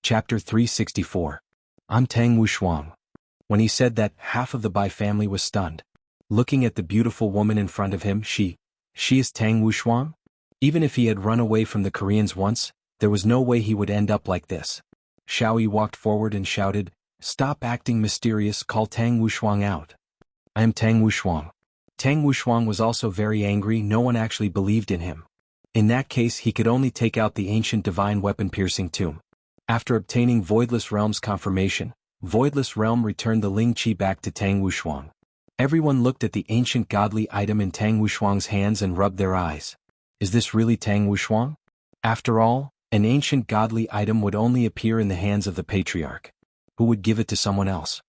Chapter 364. I'm Tang Wushuang. When he said that, half of the Bai family was stunned. Looking at the beautiful woman in front of him, she is Tang Wushuang? Even if he had run away from the Koreans once, there was no way he would end up like this. Xiaoyi walked forward and shouted, "Stop acting mysterious, call Tang Wushuang out." I am Tang Wushuang. Tang Wushuang was also very angry. No one actually believed in him. In that case, he could only take out the ancient divine weapon piercing tomb. After obtaining Voidless Realm's confirmation, Voidless Realm returned the Ling Qi back to Tang Wushuang. Everyone looked at the ancient godly item in Tang Wushuang's hands and rubbed their eyes. Is this really Tang Wushuang? After all, an ancient godly item would only appear in the hands of the patriarch. Who would give it to someone else?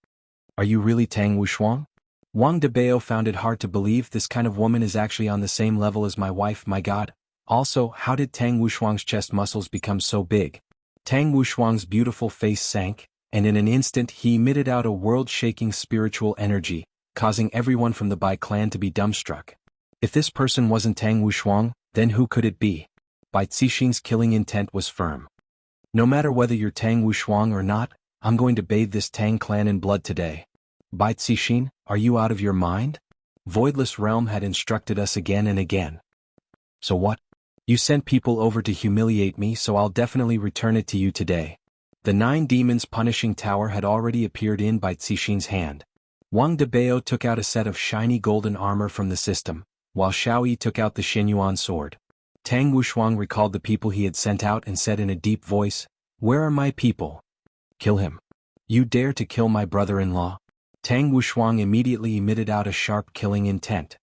Are you really Tang Wushuang? Wang Debao found it hard to believe this kind of woman is actually on the same level as my wife. My God. Also, how did Tang Wushuang's chest muscles become so big? Tang Wushuang's beautiful face sank, and in an instant he emitted out a world-shaking spiritual energy, causing everyone from the Bai clan to be dumbstruck. If this person wasn't Tang Wushuang, then who could it be? Bai Zixin's killing intent was firm. No matter whether you're Tang Wushuang or not, I'm going to bathe this Tang clan in blood today. Bai Zixin, are you out of your mind? Voidless Realm had instructed us again and again. So what? You sent people over to humiliate me, so I'll definitely return it to you today. The 9 demons punishing tower had already appeared in Bai Zixin's hand. Wang Debao took out a set of shiny golden armor from the system, while Xiaoyi took out the Xinyuan sword. Tang Wushuang recalled the people he had sent out and said in a deep voice, "Where are my people? Kill him. You dare to kill my brother-in-law?" Tang Wushuang immediately emitted out a sharp killing intent.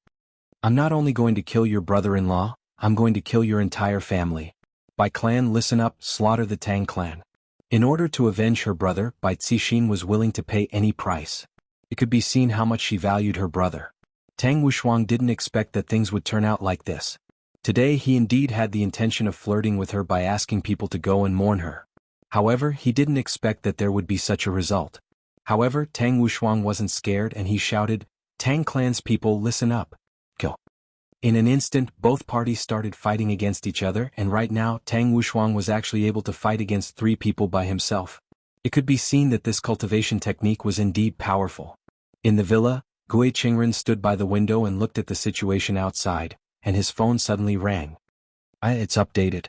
I'm not only going to kill your brother-in-law, I'm going to kill your entire family. Bai clan, listen up, slaughter the Tang clan. In order to avenge her brother, Bai Zixin was willing to pay any price. It could be seen how much she valued her brother. Tang Wushuang didn't expect that things would turn out like this. Today he indeed had the intention of flirting with her by asking people to go and mourn her. However, he didn't expect that there would be such a result. However, Tang Wushuang wasn't scared and he shouted, "Tang clan's people, listen up. Kill." In an instant, both parties started fighting against each other, and right now, Tang Wushuang was actually able to fight against 3 people by himself. It could be seen that this cultivation technique was indeed powerful. In the villa, Gui Qingren stood by the window and looked at the situation outside, and his phone suddenly rang. It's updated.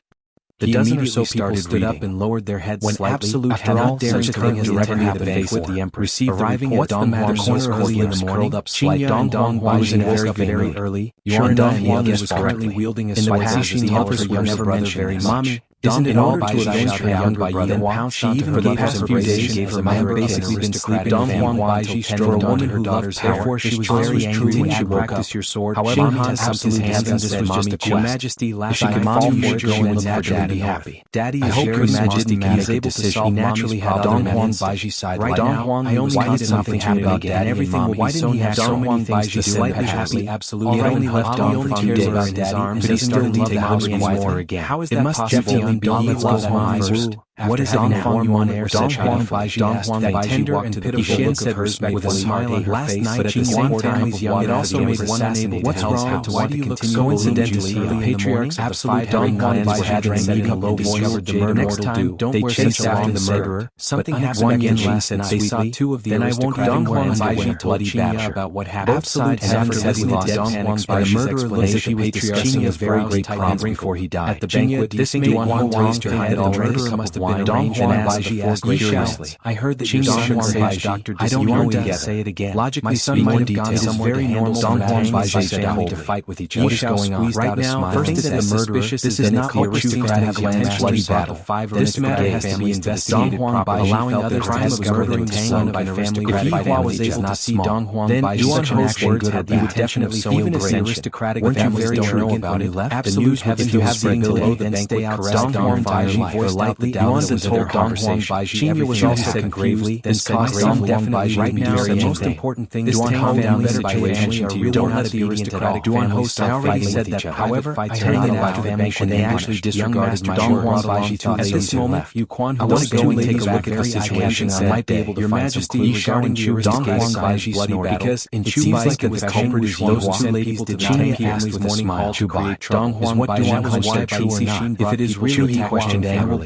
The dozen or so people stood up and lowered their heads slightly. Absolute After all, such a thing has never happened with the Emperor. Received Arriving the at report, Dong the matter Huang's so early in the morning, curled up slightly. Dong Dong Huang was in a woke up very very early. Yuan Sure Dong enough, he Huang was is currently correctly wielding a in the sword. past, His the helpers Emperor were never never mentioned very this. much. Isn't In it order all to by avenge Zhang her younger Bai brother, Yi, pounced she onto even her for the lover's past few days embrace, gave as her a member member basically been sleeping Dong with Huang Dong Bai Huang strove a woman her who daughter's loved power. therefore she was This very was angry true when when she she woke practiced up. your sword. However, However, Han Han absolutely absolutely heavens this that was just Mommy a quest. Your Majesty, last If she night could Mommy fall for you it, go she and would naturally naturally be be happy. Daddy I is hope very Your Majesty smart. can He make is a able to decision. solve He Mommy's naturally had problem other in an Huang instant. Baiji's side. Right Dong now, Huang I only why needed did something something happen happen about about Daddy and everything Mommy. would Why be didn't so he have so many Huang things to Baiji do slightly and happy? absolutely He had only everything. left Mommy Dong only for a cares few about days, his arms but he and still started loved leaving Mommy Mommy more more again. How is It that must possible? definitely be Mommy love loves on Mommy first. first. What is Having Dong Huang Huang Yuan Dong Huang Baiji Dong asked Huang that Baiji tender walked and to the pitiful Yen look said of hers respect with a with smile on her last face, night but at she the same warned time was young it and also had made been one unable What's to wrong? help Why do you look so coincidentally gloomy? the patriarchs of the five Dong Huang Baiji drank in a low voice discovered the murder Next time, don't they wear chased such after long the said, murderer. Something but happened again Yen last said night. They saw sweetly, 2 of the then I won't aristocratic Dong Huang underwear Baiji told bloody Qinya basher about what Both happened. sides and after after listening lost to deadpan Huang expressions Baiji's murderer explanation, as if he was discussing his very great crimes before he died. At the banquet, this this made made Wang Wang raised her think head that and the drank a murderer cup must of have been wine Dong and Huang asked Baiji before asked curiously. I heard that your Dong son Huang sage Baiji, doctor I don't know know together. yet. Say it again. Logically My son speaking, might have gone it is somewhere very to handle normal some for Dong Huang Baiji's family family to fight with each What other. is going on? Right now, First thing is that the is murderer. suspicious This is is that not if the aristocratic aristocratic bloody bloody battle. battle. This matter has to be investigated properly. allowing Felt that others her to crime of discover murdering the the son son of of an an aristocratic aristocratic family was is able to not see small. Dong Huang Then Baiji's Yuan such an Ho's action words good or had the bad. intention of sowing Even if the dissension. aristocratic Weren't you families very don't know arrogant about when you it? left? The The news news would if be you have spread seen below today, the then banquet stay correct. outside. Dong Huang Baiji voiced out the Yuan doubts then into their told Dong Huang conversation. Baiji Qinya everything was that also happened said gravely, gravely, then said caused Dong Huang definitely Baiji right to be now very the most angry. important thing This is to Tang calm down the family situation. situation You don't don't let let the the aristocratic aristocratic Yuan family Ho stop already fighting said with each that. other. However, I turning heard it that after after the the banquet banquet they they actually actually disregarded disregarded my Dong word. Huang Baiji At this ladies moment, left. Yu Quan, I who want was to go going and to take a look at the very situation. eye-catching I might be able to Your find some Majesty, clues regarding regarding the you Dong Huang aristocratic Baiji's bloody snore, battle, because in it seems Chubai like the confession, culprit is those Yuan. two ladies Those did two not ladies take asked with with a a smile smile to to create Dong trouble. Huang Is what Baiji Dong Huang was that Bai true or not? Zixin If brought it is people to really he attack questioned Huang angrily. family.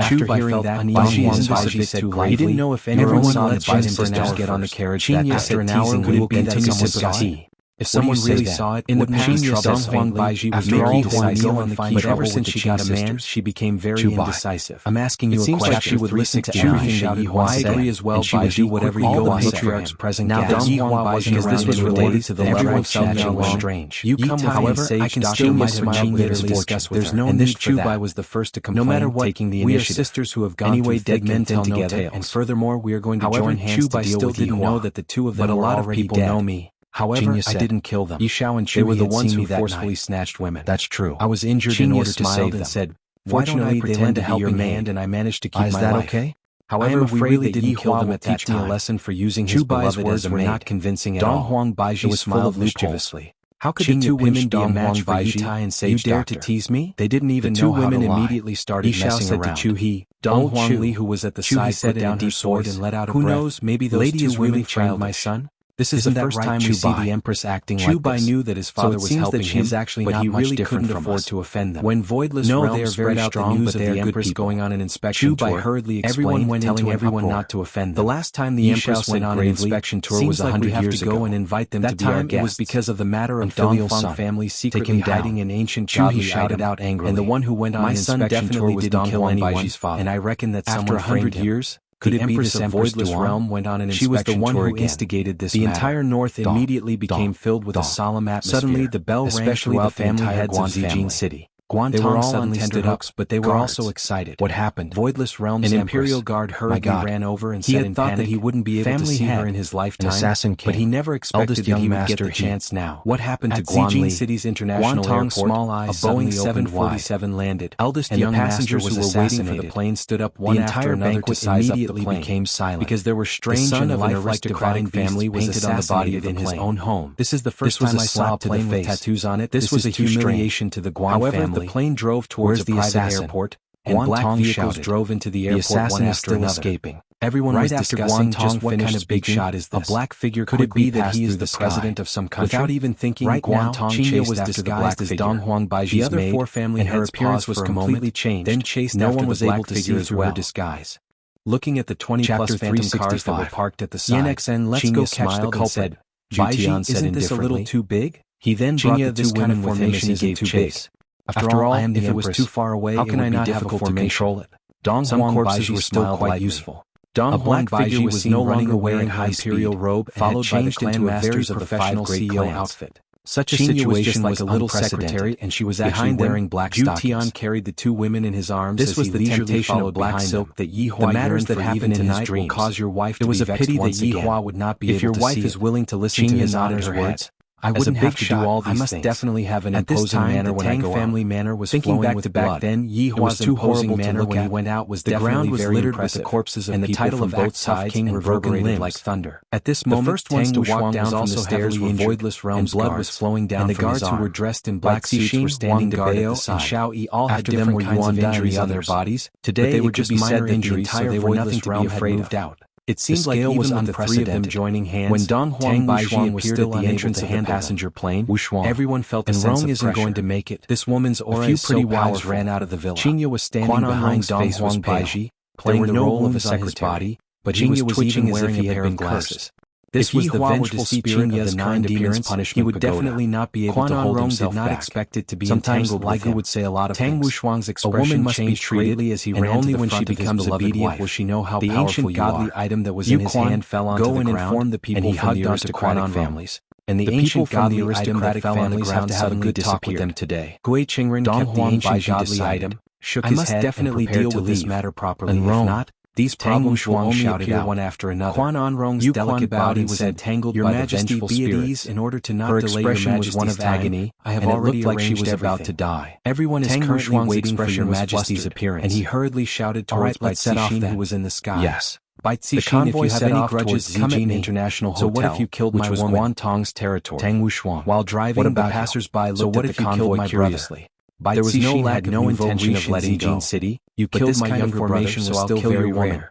After hearing that, Baiji said gravely, he didn't know if anyone saw the sisters get on the carriage that after an hour we will continue to see. If someone really saw it, in the past Dong Baiji was very decisive and find trouble ever since she got a man, she became very indecisive. I'm asking you a question. She would listen to everything that Yihua said. I agree as well, Baiji, do whatever Yihua said. Patriarchs present now Dong Baiji, because this was related to the letter of Xiao was strange. You come, however, I can still miss my discuss with her. And this Chubai was the first to complain, no matter what, taking the initiative. We are sisters who have gone through dead men tell no tales. And furthermore, we are going to join hands to deal with Yihua. Didn't know that the two of them were already dead. But a lot of people know me. However, I didn't kill them. Yishao and Chu were the ones who forcefully snatched women. That's true. I was injured in order to save them. And said, fortunately, they lent a helping hand and I managed to keep my life. Is that okay? However, I am afraid we didn't kill them at that time. Teach me a lesson for using his beloved as a maid. Not convincing at all. Dong Baiji smiled mischievously. How could the two women be a match for Yitai and Sage Doctor? You dare to tease me? They didn't even know how to lie. The two women immediately started messing around. To Chu He, Dong Huangli, who was at the side, set down her sword and let out a breath. Who knows, maybe those two women trailed my son? This is the first time we see the Empress acting like this. Chubai knew that his father was helping him, but he really couldn't afford to offend them. When Voidless Realm spread out the news of the Empress going on an inspection tour, hurriedly explained, telling everyone not to offend them. The last time the Empress went on an inspection tour was 100 years ago. Go and invite them to be our guests. It was because of the matter of Dongfang family secretly hiding an ancient godly shouted out angrily. And the one who went on an inspection tour didn't kill Baiji's father. And I reckon that after 100 years, could it be that the Voidless Realm went on an inspection tour again? She was the one who instigated this matter. The entire north immediately became filled with a solemn atmosphere. Suddenly the bell rang throughout the family heads of Zijin City. Guantong suddenly stood up, but they were also excited. What happened? Voidless Realm's Imperial Guard hurriedly ran over and said in panic that he wouldn't be able to see her in his lifetime. An assassin king, but he never expected that he would get the chance now. What happened to Zijin City's international airport? Small eyes, a Boeing 747 landed. Eldest young passengers who were waiting for the plane stood up one after another to size up the plane. Became silent because there were strange and lifelike divine family was painted on the body in his own home. This is the first time I saw a plane with tattoos on it. This was a humiliation to the Guan family. The plane drove towards the private airport, and black vehicles drove into the airport one after another. Escaping. Everyone was discussing just what kind of big shot is this. A black figure could it be that he is the president of some country? Without even thinking, right now, Qingya was disguised as Donghuang Baiji's maid, the other four family and her appearance was completely changed. Then chased no one was able to see through her disguise. Looking at the 20-plus phantom cars that were parked at the side, let's go catch the culprit. Baiji, isn't this a little too big? He then brought the two women with him and he gave chase. After all, if it was too far away, how can I not have a to control it? Some corpses were still quite useful. A black figure was no longer wearing her imperial robe, followed by the clan masters of the professional CEO outfit. Such a situation was a little secretary, and she was actually wearing black stockings. Tian carried the two women in his arms. This was the temptation of black silk that Yihua yearned that happened in his dreams. Will cause your wife to be vexed once again. It was a pity that Yihua would not be able to see it. If your wife is willing to listen to his daughter's words, I wouldn't have to do all these things. I must definitely have an imposing manner when I go out. Family manner was flowing with blood. Back then, Yihua's imposing manner when he went out was definitely very impressive. The corpses of and the title of both sides king reverberated like thunder. At this moment, the first ones to walk down from the stairs were Voidless Realm's blood was flowing down from his arm. And the guards who were dressed in black suits were standing guard at the side. And Shao Yi all had different kinds of injuries on their bodies. Today, they were just minor injuries, so they were nothing to be afraid of. It seemed like even with the three of them joining hands, when Donghuang Baiji appeared at the entrance of the passenger plane, everyone felt a sense of pressure. Isn't going to make it. This woman's aura is so powerful. Ran out of the villa. Qingya was standing behind Donghuang Baiji, playing the role of a secretary, but Qingya was twitching wearing a pair of glasses. This was the vengeful spirit of the nine demons punishment. He would definitely not be able to hold himself back. Did not expect it to be entangled with him. Would say a lot of Tang Wuxuang's expression changed greatly as he ran to the front of his beloved wife. Will she know how powerful you are? The ancient godly item that was in his hand fell onto the ground, and informed the people from the aristocratic families. And the ancient godly aristocratic families have to have a good talk with them today. Gui Qingren kept the ancient godly item, shook his head, and prepared to leave this matter properly. If not, these problems will only appear one after another. Quan Anrong's delicate body was entangled by the vengeful spirits. In order to not delay your majesty's one of agony, I have already arranged she was about to die. Everyone is currently waiting for your majesty's appearance. And he hurriedly shouted towards Bai Cixin, who was in the sky. Yes. Bai Cixin, if you have any grudges, Zijin International Hotel, so what if you killed my woman? Guantong's territory. Tang Wuxuang. While driving, the passers-by looked at the convoy curiously. There was no lack of no intention of letting Zijin City. You killed my younger brother, so I'll kill your woman.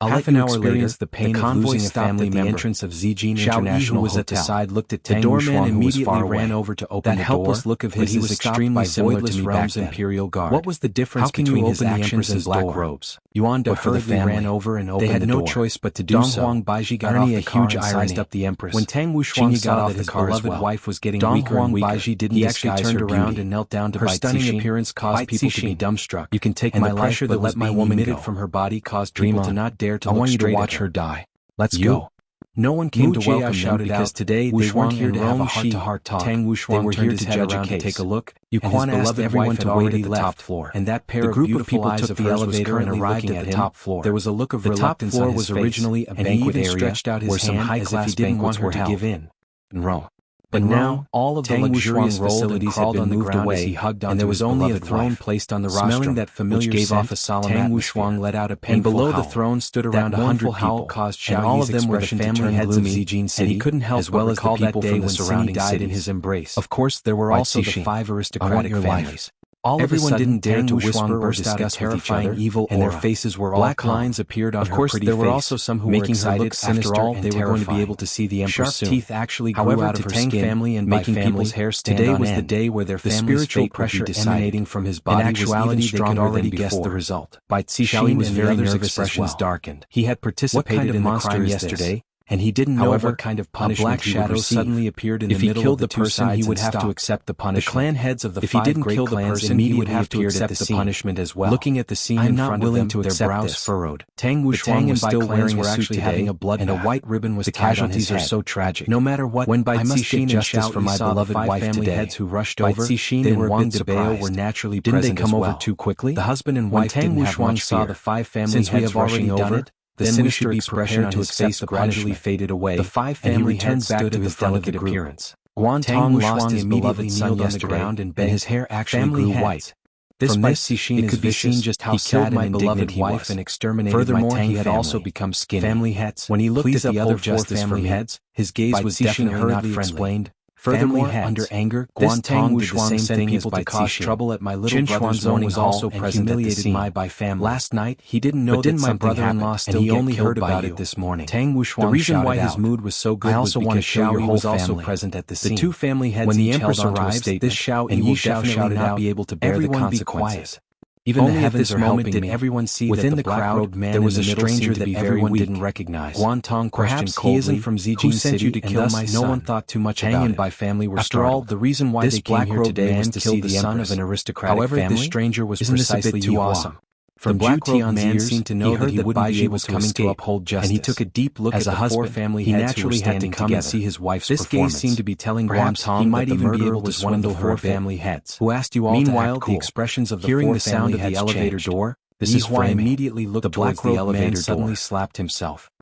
Half an hour later, the pain of losing a family member. The entrance of Zijin International was at the side looked at Tang Wuxuang, doorman immediately ran over to open the door. That helpless look of his is extremely similar to Realm's Imperial Guard. What was the difference between his actions and black robes? Yuan De hurriedly ran over and opened the door. They had no choice but to do so. Dong Huang Baiji got off the car and sized up the Empress. When Tang Wuxuang saw that his beloved wife was getting weaker and weaker, he actually turned around and knelt down to Her stunning appearance caused people to be dumbstruck. You can take my life, but let my woman go. From her body caused people to not dare to look straight at her die. Let's go. No one came to welcome them because today they weren't here to have a heart-to-heart talk. Tang Wuxuang were here to judge a case. Take a look. Yuan asked everyone to wait at the top floor, and that pair of beautiful eyes took the elevator and arrived at the top floor. There was a look of reluctance on his face. The top floor was originally a banquet area where some high-class banquets were held. But now, all of the luxurious facilities had been moved away, and there was only a throne placed on the rostrum. Smelling that familiar gave off a solemn atmosphere. Tang Wuxuang let out a painful howl. And below the throne stood around 100 people, and all of them were the family heads of Zijin City, and he couldn't help but recall that day when Cindy died in his embrace. Of course, there were also the 5 aristocratic families. Everyone didn't dare to whisper or discuss terrifying evil, and their faces were all black lines appeared on her pretty face. Of course, there were also some who were excited. After all, they were going to be able to see the Empress soon. Sharp teeth actually grew out of her skin, family and making people's hair stand on end. Today was the day where their family's fate would be decided. Emanating from his body. In actuality, they could already guess the result. Bai Cixin was very nervous. Expressions darkened. He had participated in the crime yesterday, and he didn't know what kind of punishment black shadow suddenly appeared in the middle of the two sides. If he killed the person, he would have to accept the punishment. The clan heads of the 5 great clans immediately would have to accept the punishment as well. Looking at the scene in front of them, their brows furrowed. Tang Wuxuang was still wearing a suit today, and a white ribbon was tied on his head. The casualties are so tragic. No matter what, when Bai Cixin and justice for my beloved wife today, heads who rushed over, they were a bit surprised. Were naturally present. Didn't they come over too quickly? The husband and wife didn't have much fear. Saw the 5 family heads rushing over. The sinister expression on his face gradually faded away. The 5 family heads stood at his delicate appearance. Guantong lost his beloved son yesterday, and his hair actually grew white. This Bai Cixin could be seen just how sad and indignant he was, and exterminated my Tang. He had also become skinny. Family heads. When he looked at the other 4 family heads, his gaze was definitely not friendly. Furthermore, under anger, Guantong did the same thing as to cause trouble at my little brother's morning was also present at the scene. My family. Last night, he didn't know that my brother-in-law still he only heard about it this morning. Tang Wuxuang the reason why his mood was so good was because Xiao Yi was also present at the scene. The 2 family heads when the Empress arrived, this Xiao Yi will definitely not be able to bear the consequences. Even only at this moment did everyone see within the crowd there was a stranger that everyone didn't recognize. Guantong questioned coldly, he isn't from Zijin City to kill my son. No one thought too much about it. By family were After all, the reason why they came here today was to see the son of an aristocratic family. However, this stranger was precisely too awesome. From Black Robe Man seemed to know that he wouldn't be able to uphold justice, and he took a deep look at the 4 family heads. He naturally had to come and see his wife's performance. This gaze seemed to be telling Guantong he might even be able to swindle 4 family heads. Who asked you all to act cool? Meanwhile, the expressions of the 4 the sound of the elevator door. This is why immediately looked towards the elevator door. Suddenly slapped himself.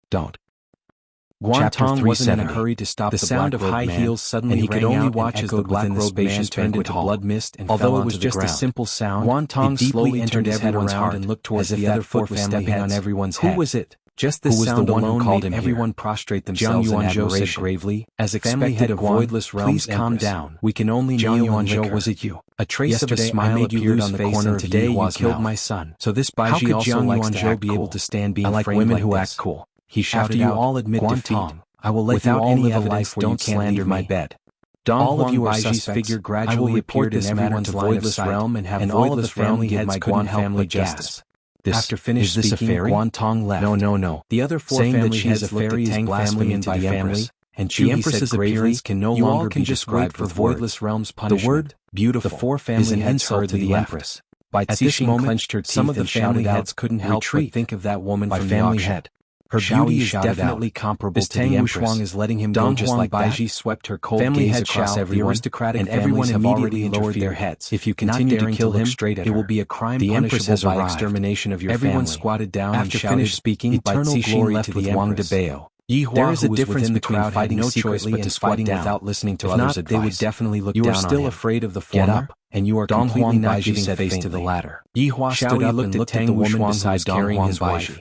Don't. Guantong wasn't in a hurry to stop the sound of high heels suddenly, and he could only watch as the Black Robe Man turned into blood mist and although it was just a simple sound, Guantong slowly entered his head around and looked towards the other 4 family heads. On everyone's head. Who was it? Just this sound alone made everyone prostrate themselves in admiration. Said gravely, as expected of voidless realms, please calm down. We can only kneel on liquor. Was it you? A trace of a smile appeared on the corner of today you killed my son. So this Baiji also likes to act cool. To stand being I like women who act cool. He shouted out, all admit defeat, I will let you all live a life where you can't leave my bed. All of you are suspects. Figure gradually appeared in everyone's voidless realm and have all of the family heads couldn't help but justice. After finished speaking, Guantong left. No. The other 4 family heads a fairy is blasphemy into the Empress, and the Empress's appearance can no longer be described for voidless realms punishment. The word beautiful the 4 family is an insult to the Empress. At this moment, some of the family heads couldn't help but think of that woman from the auction. Her beauty is definitely comparable to the Empress. Wuxuang is letting him go just like Baiji swept her cold gaze across everyone, and everyone immediately lowered their heads. If you continue to kill him, it will be a crime punishable by extermination of your family. Everyone squatted down and shouted, speaking, eternal glory to the Wang Debao. There is a difference between fighting no choice but to fighting without listening to others' advice. They would definitely look down on him. You are still afraid of the former, and you are completely not giving face to the latter. Yi Hua stood up and looked at the woman beside carrying his wife.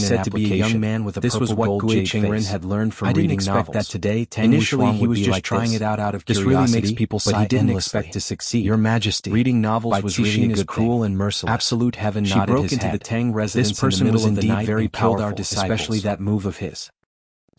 he said to be a young man with a purple gold jade face. This was what Gui Qingren had learned from reading novels. I didn't expect that today Tang Wuxuang he was just trying it out of curiosity. This really makes people sigh, but he didn't expect to succeed. Your Majesty, reading novels was really a good cruel and merciless. Absolute heaven nodded his head. She broke into the Tang residence. This person was indeed very powerful, especially that move of his.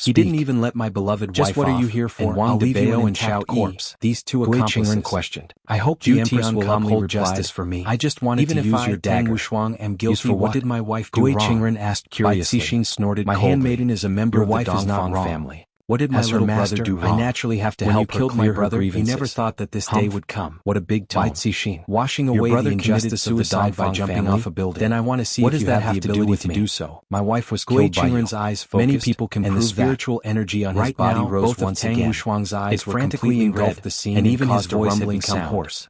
He didn't even let my beloved wife off. Just what are you here for? And Wang Debao and Xiao Yi, these two accomplices, questioned. I hope the Empress will uphold justice for me. I just wanted to use your dagger. Tang Wuxuang am guilty. What did my wife do wrong? Gui Qingren asked curiously. Bai Cixin snorted coldly. My handmaiden is a member of the Dongfang family. What did my little brother do wrong? I naturally have to help her clear her grievances. He never thought that this day would come. What a big tone. Bai Cixin, washing away the injustice of the Dongfang by jumping off a building. Then I want to see if you have the ability to do so. My wife was killed by you. Gui Qingren's eyes focused. Many people can prove that. And the spiritual energy on his body rose once again. Both of Tang Wuxuang's eyes were completely engulfed the scene and even his voice had become hoarse.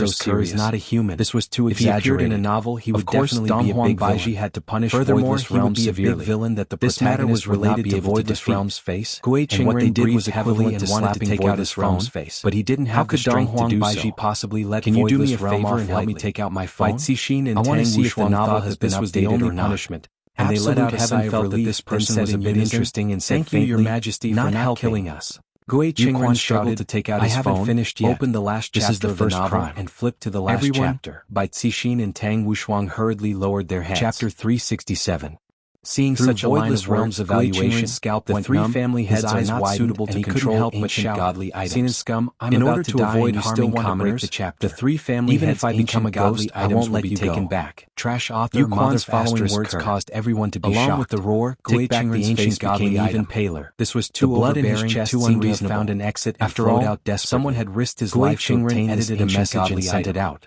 monster's cur is not a human. This was too If he appeared exaggerated. in a novel, he would Of course, definitely be a big Baiji villain. had to punish Furthermore, voidless he would realms be a big severely. villain that the This matter was protagonist would not related be to able to voidless defeat. realms face, Gui and what they Qingren did was breathed heavily heavily and and wanted wanted to take out his realms phone, face. but he didn't How have the could Dong strength to Huang do Baiji so. possibly let Can you do me a voidless realm favor off and help me lightly? take out my By phone? Cixin and I want Tang to see if the Wuxuang novel thought has that been this was the updated only or not. punishment, And they let Absolute out a sigh heaven of felt that relief, this then person said was a in bit unison, interesting and said "Thank you, your faintly, majesty, not for not helping killing us." Gui Yu Qingren Quan struggled shouted, to take out "I his haven't phone, finished yet. opened the last This chapter is the of the first novel, crime." and flipped to the last Everyone, chapter. Bai Cixin and Tang Wuxuang hurriedly lowered their heads. Chapter 367. Seeing Through such a line voidless of realms words, evaluation, Gui scalp the went three numb, family his heads are eyes not widened, suitable and to he couldn't control help but ancient shout, godly items. "Sin and scum, I'm In about order to to die avoid and you harming still want to break commoners, the chapter. the three family Even heads if I become a ancient godly ghost, I item won't will let be you taken go. back. Trash author Yu mother Quan's following asterisk words cur. caused everyone to be Along shocked. with the roar, Take Gui back the Qingren's ancient face became godly even item. paler. This was The too blood in his overbearing, chest too seemed to have unreasonable. found an exit and After flowed all, out desperately. someone had risked his Gui life to Qingren obtain this edited a ancient message godly and sent item. it out.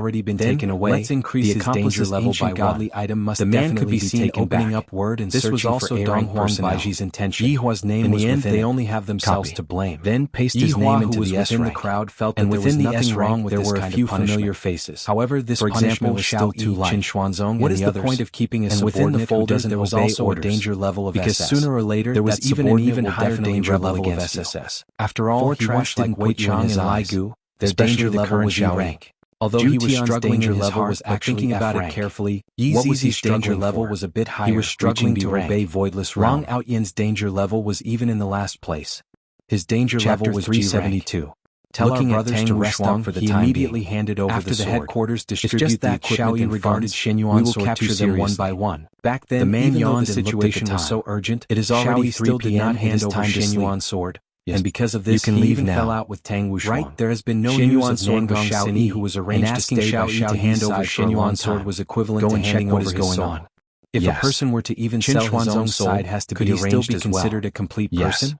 already been taken away. Let's increase The his accomplice's danger level ancient by godly 1. item must The man could definitely be seen taken opening back. up word and This was searching also for Dong A-rank Huang personnel. Baiji's intention. Yi Hua's name In was the end, within they it. only have themselves Copy. to blame. Then paste Yi his Hua, name who into was the S within the rank. crowd, felt And that there within was the nothing S wrong rank with there this were a kind few of punishment. familiar faces. However, this For example, punishment was still too light. Chen Xuanzong What and is the the others. point of keeping a And within the subordinate who folder doesn't there was obey also a orders? danger level of Because SS. sooner or later, there was that even an subordinate even will higher definitely danger rebel level of against you. SS. After all, Four he trash once like didn't Wei put you in Chang his and Lai eyes, Gu, especially danger the level current was Xiao E-rank. Yi. Although he was Tian's struggling danger in his level heart, was but actually thinking about F-rank. it carefully, Yi what was his Zizi's danger struggling level for? was a bit higher, He was struggling reaching to B rank. obey voidless Wang realm. Outyan's danger level was even in the last place. His danger Chapter level was 372. Tell Looking our at brothers Tang to rest Wuxuang, up for the he time immediately being. handed over After the the sword. headquarters It's distribute just the that equipment Xiao and regarded funds, Shen we Yuan's will sword capture too them one seriously. by one. Back then, The man even though yawned the and looked at situation the was time. so urgent, It is already Xiao still 3 did not p.m. hand It is over time to Shen sleep. Yuan's sword. Yes. And because of You this, can he leave even now. fell out with Tang Wuxuang. Right, there has been no Shen news Yuan's of sword Nangong was Xiao Sini, Yi, who was and arranged to asking stay by Xiao Yi to Xiao hand Yi's over side for Shen a long Yuan's sword time. was equivalent Go to and check handing what over is his going soul. on. If Yes. a person were to even Chen sell his Xuanzong's own own soul, side has to could be he still arranged be as well. considered a complete Yes. person?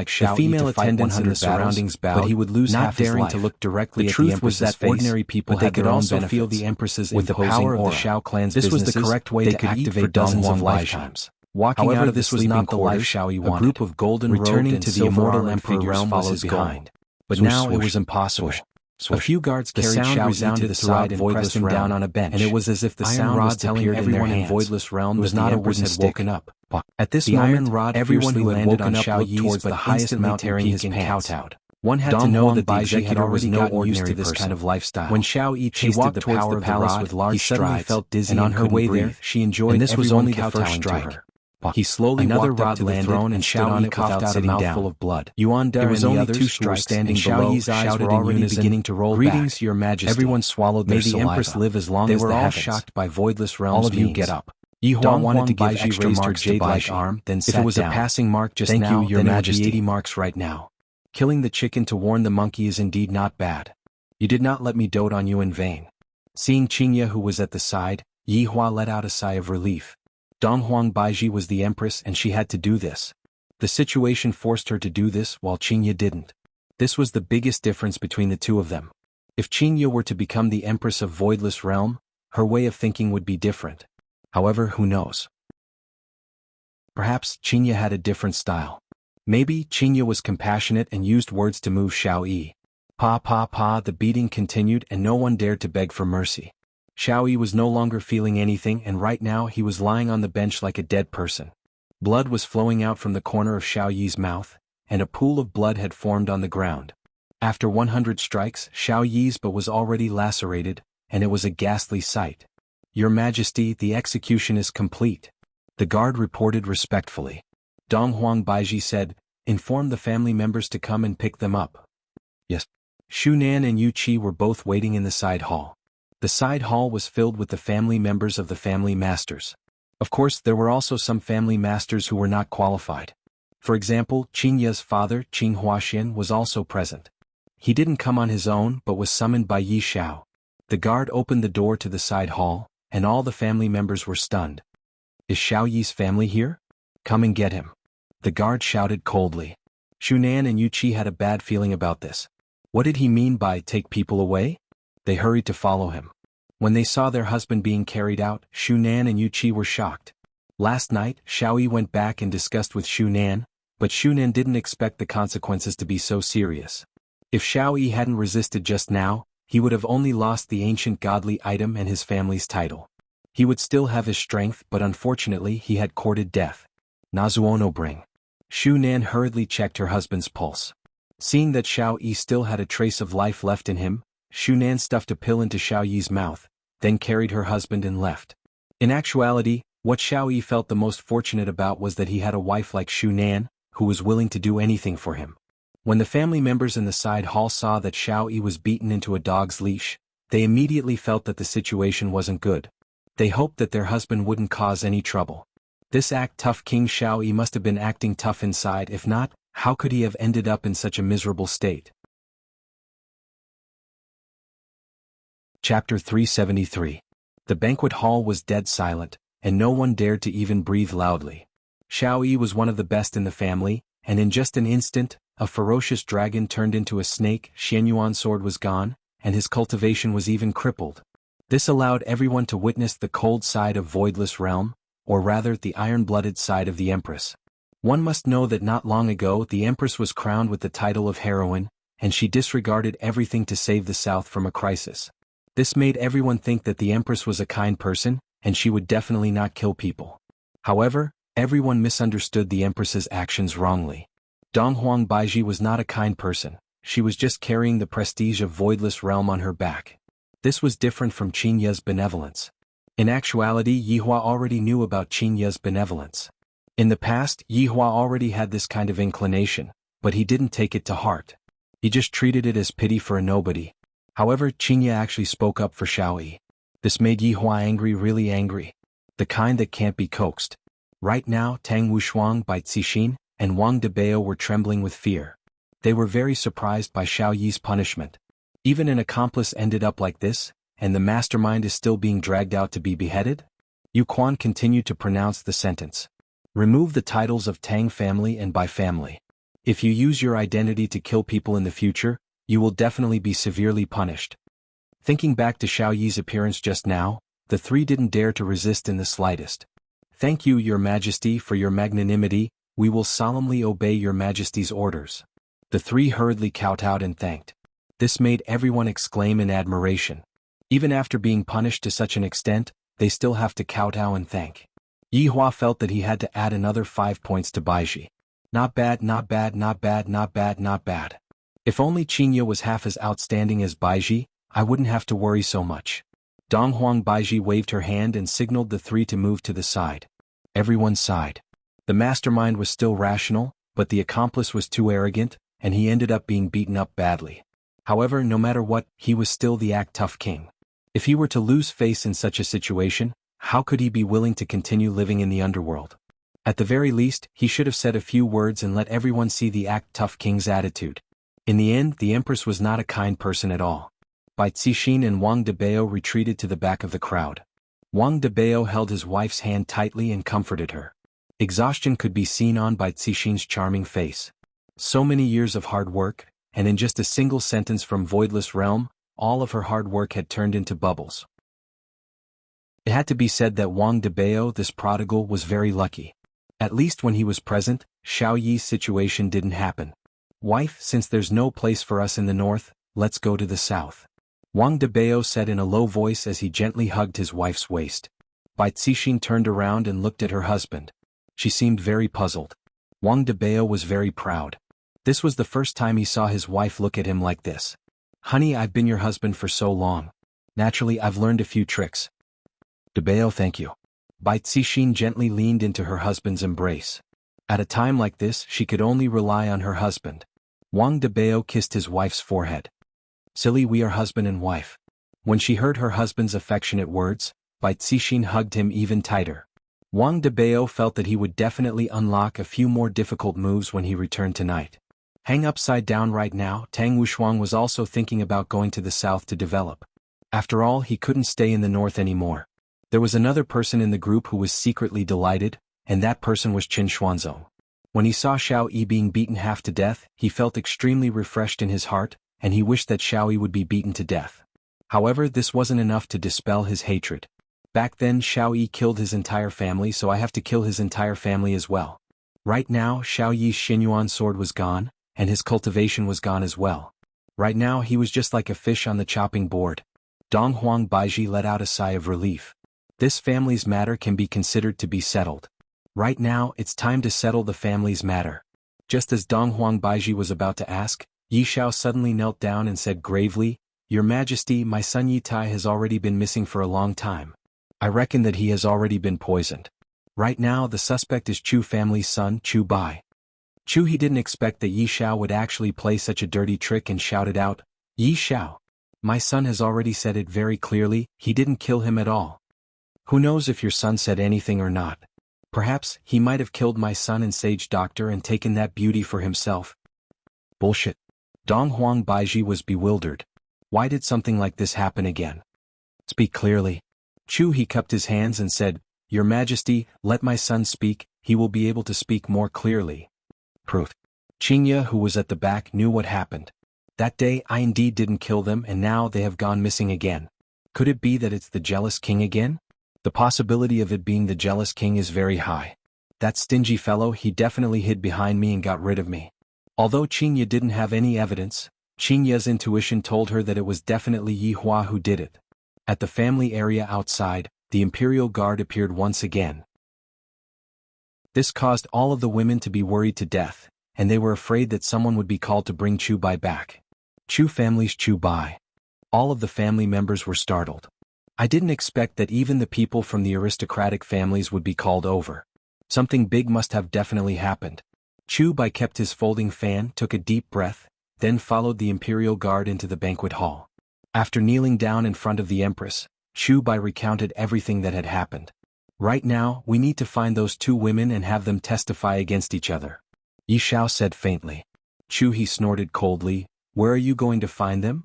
like Xiao Yi to fight 100 surroundings but he would lose half his life. Not daring to look directly at the Empress's face, ordinary people had their own benefits. Feel the Empress's with the power of the Xiao clan's businesses. This was the correct way to activate dozens of lifetimes. Walking out of this was not the life Xiao Yi wanted. A group of golden-robed to the immortal emperor realm was behind. But now it was impossible. A few guards carried Xiao Yi to the side and pressed him down on a bench, and it was as if the sound was telling everyone in Voidless Realm was not a wooden had woken up. At this moment, everyone who had woken up looked towards the highest mountain peak and kowtowed. One had to know that the executor was no used to this kind of lifestyle. When Xiao Yi tasted the power of the palace with large strides, felt dizzy and on her way there, she enjoyed and this was only the first strike. He slowly walked up to the throne and Xiao Yi coughed out a mouthful of blood. Yuan-Da and the others 2 strikes standing below Yi's eyes were already beginning to roll Greetings, back. Your Majesty. Everyone swallowed their saliva. May the Empress live as long as the heavens. They were all shocked by Voidless Realms. All of you get up. Yihua wanted to give extra marks to Baiji's arm, then sat down. If it was a passing mark just now, then Your Majesty. It would be 80 marks right now. Killing the chicken to warn the monkey is indeed not bad. You did not let me dote on you in vain. Seeing Qingye who was at the side, Yihua let out a sigh of relief. Donghuang Baiji was the Empress and she had to do this. The situation forced her to do this while Qingye didn't. This was the biggest difference between the two of them. If Qinya were to become the Empress of Voidless Realm, her way of thinking would be different. However, who knows? Perhaps Qinya had a different style. Maybe Qinya was compassionate and used words to move Xiao Yi. The beating continued and no one dared to beg for mercy. Xiao Yi was no longer feeling anything and right now he was lying on the bench like a dead person. Blood was flowing out from the corner of Xiao Yi's mouth, and a pool of blood had formed on the ground. After 100 strikes, Xiao Yi's butt was already lacerated, and it was a ghastly sight. "Your Majesty, the execution is complete," the guard reported respectfully. Donghuang Baiji said, "Inform the family members to come and pick them up." Yes. Shu Nan and Yu Qi were both waiting in the side hall. The side hall was filled with the family members of the family masters. Of course, there were also some family masters who were not qualified. For example, Qinya's father, Qing Huaxian, was also present. He didn't come on his own but was summoned by Yi Xiao. The guard opened the door to the side hall, and all the family members were stunned. "Is Xiao Yi's family here? Come and get him," the guard shouted coldly. Shu Nan and Yu Qi had a bad feeling about this. What did he mean by "take people away"? They hurried to follow him. When they saw their husband being carried out, Shu Nan and Yu Qi were shocked. Last night, Xiao Yi went back and discussed with Shu Nan, but Shu Nan didn't expect the consequences to be so serious. If Xiao Yi hadn't resisted just now, he would have only lost the ancient godly item and his family's title. He would still have his strength but unfortunately he had courted death. "Nazuono bring." Shu Nan hurriedly checked her husband's pulse. Seeing that Xiao Yi still had a trace of life left in him, Shu Nan stuffed a pill into Xiao Yi's mouth, then carried her husband and left. In actuality, what Xiao Yi felt the most fortunate about was that he had a wife like Shu Nan, who was willing to do anything for him. When the family members in the side hall saw that Xiao Yi was beaten into a dog's leash, they immediately felt that the situation wasn't good. They hoped that their husband wouldn't cause any trouble. This act-tough King Xiao Yi must have been acting tough inside. If not, how could he have ended up in such a miserable state? Chapter 373. The banquet hall was dead silent, and no one dared to even breathe loudly. Xiao Yi was one of the best in the family, and in just an instant, a ferocious dragon turned into a snake, Xianyuan's sword was gone, and his cultivation was even crippled. This allowed everyone to witness the cold side of Voidless Realm, or rather the iron-blooded side of the Empress. One must know that not long ago the Empress was crowned with the title of heroine, and she disregarded everything to save the South from a crisis. This made everyone think that the Empress was a kind person, and she would definitely not kill people. However, everyone misunderstood the Empress's actions wrongly. Donghuang Baiji was not a kind person, she was just carrying the prestige of Voidless Realm on her back. This was different from Qinya's benevolence. In actuality, Yihua already knew about Qinya's benevolence. In the past, Yihua already had this kind of inclination, but he didn't take it to heart. He just treated it as pity for a nobody. However, Qinya actually spoke up for Xiao Yi. This made Yihua angry, really angry. The kind that can't be coaxed. Right now, Tang Wushuang, Bai Cixin, and Wang Debao were trembling with fear. They were very surprised by Xiao Yi's punishment. Even an accomplice ended up like this, and the mastermind is still being dragged out to be beheaded? Yu Quan continued to pronounce the sentence. Remove the titles of Tang family and Bai family. If you use your identity to kill people in the future, you will definitely be severely punished. Thinking back to Xiao Yi's appearance just now, the three didn't dare to resist in the slightest. "Thank you, Your Majesty, for your magnanimity, we will solemnly obey Your Majesty's orders." The three hurriedly kowtowed and thanked. This made everyone exclaim in admiration. Even after being punished to such an extent, they still have to kowtow and thank. Yihua felt that he had to add another 5 points to Baiji. Not bad, not bad, not bad, not bad, not bad. If only Qinya was half as outstanding as Baiji, I wouldn't have to worry so much. Donghuang Baiji waved her hand and signaled the three to move to the side. Everyone sighed. The mastermind was still rational, but the accomplice was too arrogant, and he ended up being beaten up badly. However, no matter what, he was still the act-tough king. If he were to lose face in such a situation, how could he be willing to continue living in the underworld? At the very least, he should have said a few words and let everyone see the act-tough king's attitude. In the end, the Empress was not a kind person at all. Bai Cixin and Wang Debao retreated to the back of the crowd. Wang Debao held his wife's hand tightly and comforted her. Exhaustion could be seen on Bai Cixin's charming face. So many years of hard work, and in just a single sentence from Voidless Realm, all of her hard work had turned into bubbles. It had to be said that Wang Debao, this prodigal, was very lucky. At least when he was present, Xiao Yi's situation didn't happen. Wife, since there's no place for us in the north, let's go to the south. Wang Debao said in a low voice as he gently hugged his wife's waist. Bai Cixin turned around and looked at her husband. She seemed very puzzled. Wang Debao was very proud. This was the first time he saw his wife look at him like this. Honey, I've been your husband for so long. Naturally, I've learned a few tricks. Debao, thank you. Bai Cixin gently leaned into her husband's embrace. At a time like this, she could only rely on her husband. Wang Debao kissed his wife's forehead. Silly, we are husband and wife. When she heard her husband's affectionate words, Bai Cixin hugged him even tighter. Wang Debao felt that he would definitely unlock a few more difficult moves when he returned tonight. Hang upside down right now, Tang Wushuang was also thinking about going to the south to develop. After all, he couldn't stay in the north anymore. There was another person in the group who was secretly delighted, and that person was Qin Xuanzong. When he saw Xiao Yi being beaten half to death, he felt extremely refreshed in his heart, and he wished that Xiao Yi would be beaten to death. However, this wasn't enough to dispel his hatred. Back then Xiao Yi killed his entire family, so I have to kill his entire family as well. Right now Xiao Yi's Xinyuan sword was gone, and his cultivation was gone as well. Right now he was just like a fish on the chopping board. Dong Huang Baiji let out a sigh of relief. This family's matter can be considered to be settled. Right now it's time to settle the family's matter. Just as Dong Huang Baiji was about to ask, Yi Xiao suddenly knelt down and said gravely, Your Majesty, my son Yi Tai has already been missing for a long time. I reckon that he has already been poisoned. Right now the suspect is Chu family's son, Chu Bai. Chu he didn't expect that Yi Xiao would actually play such a dirty trick and shouted out, Yi Xiao. My son has already said it very clearly, he didn't kill him at all. Who knows if your son said anything or not? Perhaps he might have killed my son and sage doctor and taken that beauty for himself. Bullshit. Dong Huang Baiji was bewildered. Why did something like this happen again? Speak clearly. Chu he cupped his hands and said, Your Majesty, let my son speak, he will be able to speak more clearly. Proof. Qingya, who was at the back, knew what happened. That day I indeed didn't kill them and now they have gone missing again. Could it be that it's the jealous king again? The possibility of it being the jealous king is very high. That stingy fellow, he definitely hid behind me and got rid of me. Although Qingya didn't have any evidence, Qingya's intuition told her that it was definitely Yi Hua who did it. At the family area outside, the Imperial Guard appeared once again. This caused all of the women to be worried to death, and they were afraid that someone would be called to bring Chu Bai back. Chu family's Chu Bai. All of the family members were startled. I didn't expect that even the people from the aristocratic families would be called over. Something big must have definitely happened. Chu Bai kept his folding fan, took a deep breath, then followed the Imperial Guard into the banquet hall. After kneeling down in front of the Empress, Chu Bai recounted everything that had happened. Right now, we need to find those two women and have them testify against each other. Yi Xiao said faintly. Chu he snorted coldly, Where are you going to find them?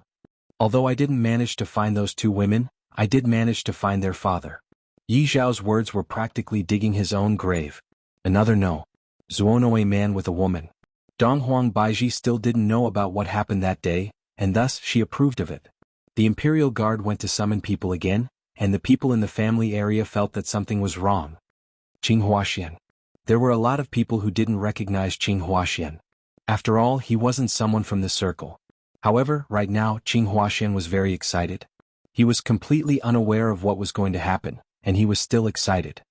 Although I didn't manage to find those two women, I did manage to find their father. Yi Xiao's words were practically digging his own grave. Another no. Zuono, a man with a woman. Dong Huang Baiji still didn't know about what happened that day, and thus she approved of it. The Imperial Guard went to summon people again, and the people in the family area felt that something was wrong. Qing Huaxian. There were a lot of people who didn't recognize Qing Huaxian. After all, he wasn't someone from the circle. However, right now Qing Huaxian was very excited. He was completely unaware of what was going to happen, and he was still excited.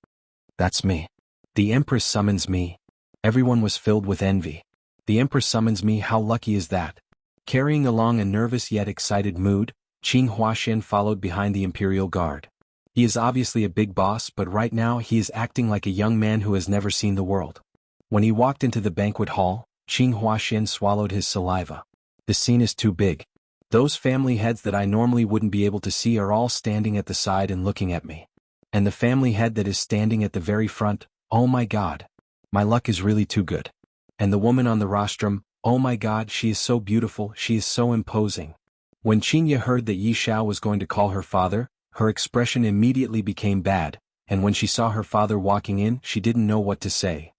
That's me. The Empress summons me. Everyone was filled with envy. The Empress summons me, how lucky is that? Carrying along a nervous yet excited mood, Qing Huaxian followed behind the Imperial Guard. He is obviously a big boss, but right now he is acting like a young man who has never seen the world. When he walked into the banquet hall, Qing Huaxian swallowed his saliva. The scene is too big. Those family heads that I normally wouldn't be able to see are all standing at the side and looking at me. And the family head that is standing at the very front, oh my god. My luck is really too good. And the woman on the rostrum, oh my god, she is so beautiful, she is so imposing. When Qingya heard that Yi Xiao was going to call her father, her expression immediately became bad, and when she saw her father walking in, she didn't know what to say.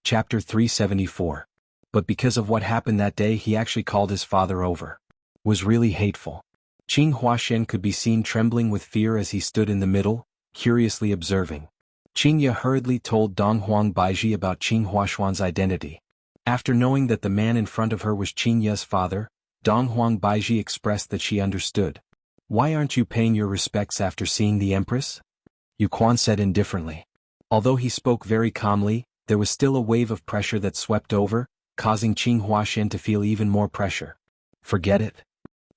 Chapter 374. but because of what happened that day he actually called his father over. Was really hateful. Qing Huaxian could be seen trembling with fear as he stood in the middle, curiously observing. Qing Ye hurriedly told Dong Huang Baiji about Qing Huaxuan's identity. After knowing that the man in front of her was Qing Ye's father, Dong Huang Baiji expressed that she understood. Why aren't you paying your respects after seeing the empress? Yu Quan said indifferently. Although he spoke very calmly, there was still a wave of pressure that swept over, causing Qing Huaxian to feel even more pressure. Forget it.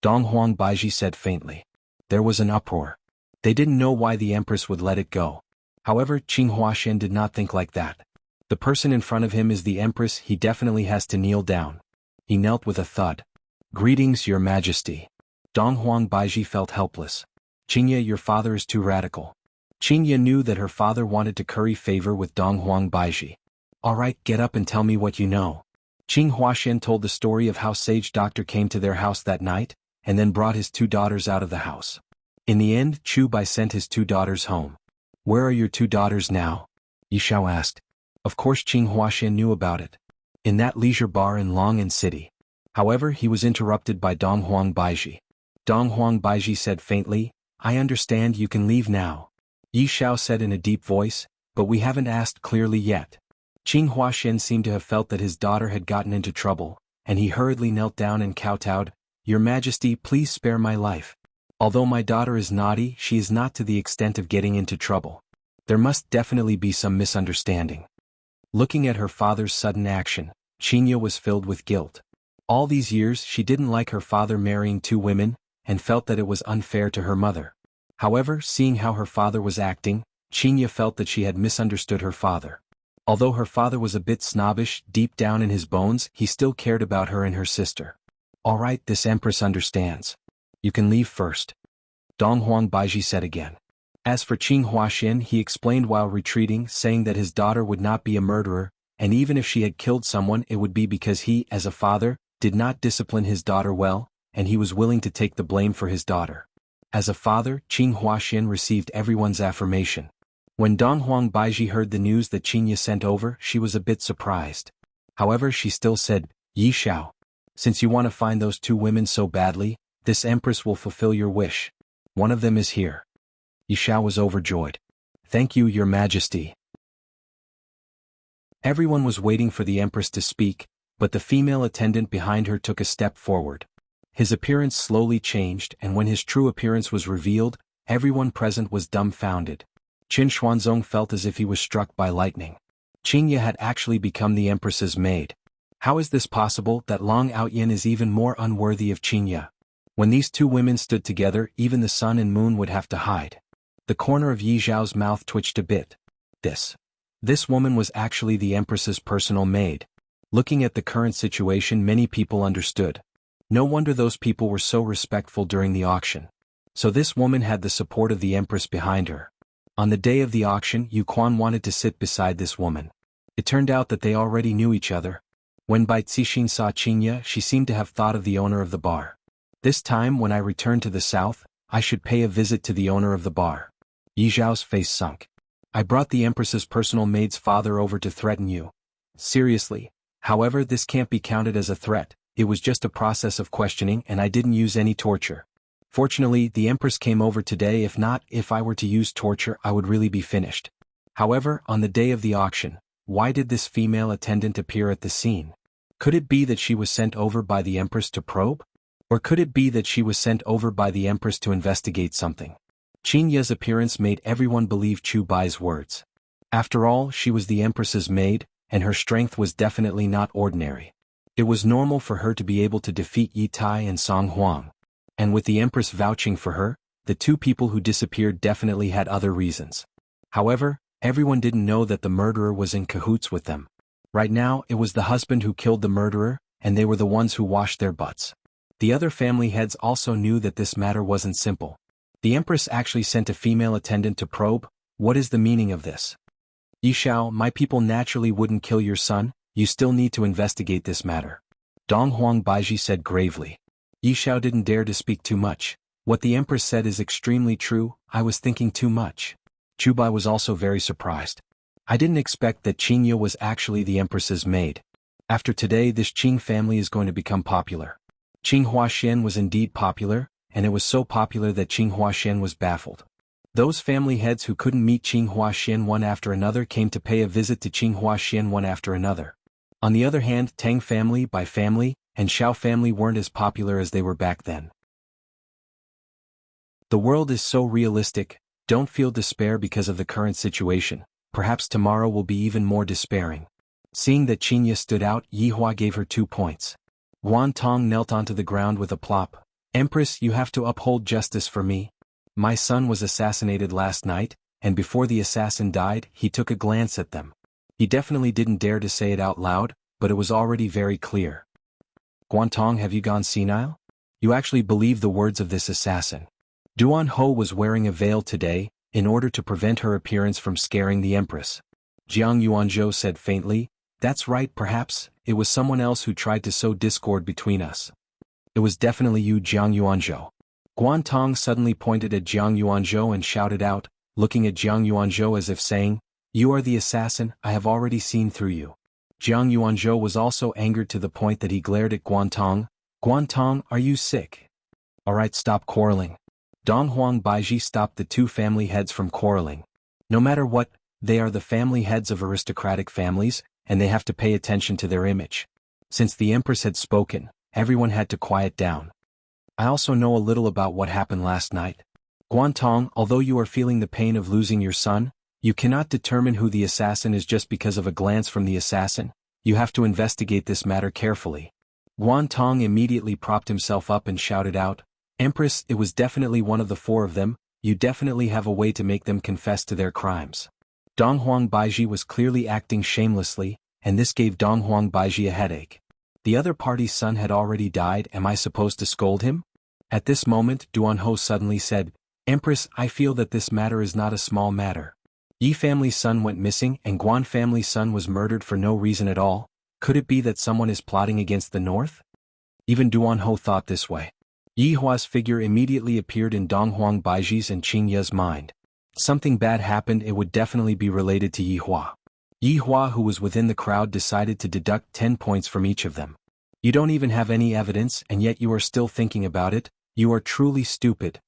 Dong Huang Baiji said faintly. There was an uproar. They didn't know why the empress would let it go. However, Qing Huaxian did not think like that. The person in front of him is the empress, he definitely has to kneel down. He knelt with a thud. Greetings, your majesty. Dong Huang Baiji felt helpless. Qing Ye, your father is too radical. Qing Ye knew that her father wanted to curry favor with Dong Huang Baiji. Alright, get up and tell me what you know. Qing Huaxian told the story of how Sage Doctor came to their house that night, and then brought his 2 daughters out of the house. In the end, Chu Bai sent his 2 daughters home. Where are your 2 daughters now? Yi Xiao asked. Of course Qing Huaxian knew about it. In that leisure bar in Long'an City. However, he was interrupted by Dong Huang Baiji. Dong Huang Baiji said faintly, I understand, you can leave now. Yi Xiao said in a deep voice, but we haven't asked clearly yet. Qing Huaxian seemed to have felt that his daughter had gotten into trouble, and he hurriedly knelt down and kowtowed, Your Majesty, please spare my life. Although my daughter is naughty, she is not to the extent of getting into trouble. There must definitely be some misunderstanding. Looking at her father's sudden action, Qing Ye was filled with guilt. All these years she didn't like her father marrying 2 women, and felt that it was unfair to her mother. However, seeing how her father was acting, Qing Ye felt that she had misunderstood her father. Although her father was a bit snobbish, deep down in his bones he still cared about her and her sister. Alright, this empress understands. You can leave first. Dong Huang Baiji said again. As for Qing Huaxian, he explained while retreating, saying that his daughter would not be a murderer, and even if she had killed someone it would be because he, as a father, did not discipline his daughter well, and he was willing to take the blame for his daughter. As a father, Qing Huaxian received everyone's affirmation. When Dong Huang Baiji heard the news that Qing Ye sent over, she was a bit surprised. However, she still said, Yi Xiao. Since you want to find those 2 women so badly, this empress will fulfill your wish. One of them is here. Yi Xiao was overjoyed. Thank you, your majesty. Everyone was waiting for the empress to speak, but the female attendant behind her took a step forward. His appearance slowly changed, and when his true appearance was revealed, everyone present was dumbfounded. Qin Xuanzong felt as if he was struck by lightning. Qing Ye had actually become the empress's maid. How is this possible that Long Outyin is even more unworthy of Qing Ye? When these 2 women stood together, even the sun and moon would have to hide. The corner of Yi Zhao's mouth twitched a bit. This woman was actually the empress's personal maid. Looking at the current situation, many people understood. No wonder those people were so respectful during the auction. So this woman had the support of the empress behind her. On the day of the auction, Yu Quan wanted to sit beside this woman. It turned out that they already knew each other. When Bai Cixin saw Qing Ye, she seemed to have thought of the owner of the bar. This time when I return to the south, I should pay a visit to the owner of the bar. Yi Zhao's face sunk. I brought the empress's personal maid's father over to threaten you. Seriously. However, this can't be counted as a threat. It was just a process of questioning and I didn't use any torture. Fortunately, the empress came over today. If I were to use torture, I would really be finished. However, on the day of the auction, why did this female attendant appear at the scene? Could it be that she was sent over by the empress to probe? Or could it be that she was sent over by the empress to investigate something? Qing Ye's appearance made everyone believe Chu Bai's words. After all, she was the empress's maid, and her strength was definitely not ordinary. It was normal for her to be able to defeat Yi Tai and Song Huang. And with the empress vouching for her, the 2 people who disappeared definitely had other reasons. However, everyone didn't know that the murderer was in cahoots with them. Right now, it was the husband who killed the murderer, and they were the ones who washed their butts. The other family heads also knew that this matter wasn't simple. The empress actually sent a female attendant to probe. What is the meaning of this? Yi Xiao, my people naturally wouldn't kill your son, you still need to investigate this matter. Dong Huang Baiji said gravely. Yi Xiao didn't dare to speak too much. What the empress said is extremely true, I was thinking too much. Chu Bai was also very surprised. I didn't expect that Qing Ye was actually the empress's maid. After today this Qing family is going to become popular. Qing Huaxian was indeed popular, and it was so popular that Qing Huaxian was baffled. Those family heads who couldn't meet Qing Huaxian one after another came to pay a visit to Qing Huaxian one after another. On the other hand, Tang family, Bai family, and Xiao family weren't as popular as they were back then. The world is so realistic, don't feel despair because of the current situation, perhaps tomorrow will be even more despairing. Seeing that Qin Ye stood out, Yihua gave her 2 points. Guan Tong knelt onto the ground with a plop. Empress, you have to uphold justice for me. My son was assassinated last night, and before the assassin died, he took a glance at them. He definitely didn't dare to say it out loud, but it was already very clear. Guan Tong, have you gone senile? You actually believe the words of this assassin. Duan Ho was wearing a veil today, in order to prevent her appearance from scaring the Empress. Jiang Yuanzhou said faintly, that's right, perhaps, it was someone else who tried to sow discord between us. It was definitely you, Jiang Yuanzhou. Guan Tong suddenly pointed at Jiang Yuanzhou and shouted out, looking at Jiang Yuanzhou as if saying, you are the assassin, I have already seen through you. Jiang Yuanzhou was also angered to the point that he glared at Guan Tong. Guan Tong, are you sick? Alright, stop quarreling. Dong Huang Baiji stopped the 2 family heads from quarreling. No matter what, they are the family heads of aristocratic families, and they have to pay attention to their image. Since the Empress had spoken, everyone had to quiet down. I also know a little about what happened last night. Guan Tong, although you are feeling the pain of losing your son, you cannot determine who the assassin is just because of a glance from the assassin. You have to investigate this matter carefully. Guan Tong immediately propped himself up and shouted out, Empress, it was definitely one of the 4 of them, you definitely have a way to make them confess to their crimes. Dong Huang Baiji was clearly acting shamelessly, and this gave Dong Huang Baiji a headache. The other party's son had already died, am I supposed to scold him? At this moment, Duan Ho suddenly said, Empress, I feel that this matter is not a small matter. Yi family's son went missing and Guan family's son was murdered for no reason at all. Could it be that someone is plotting against the north? Even Duan Ho thought this way. Yi Hua's figure immediately appeared in Dong Huang Baiji's and Qing Ye's mind. Something bad happened, it would definitely be related to Yi Hua. Yi Hua, who was within the crowd, decided to deduct 10 points from each of them. You don't even have any evidence and yet you are still thinking about it, you are truly stupid.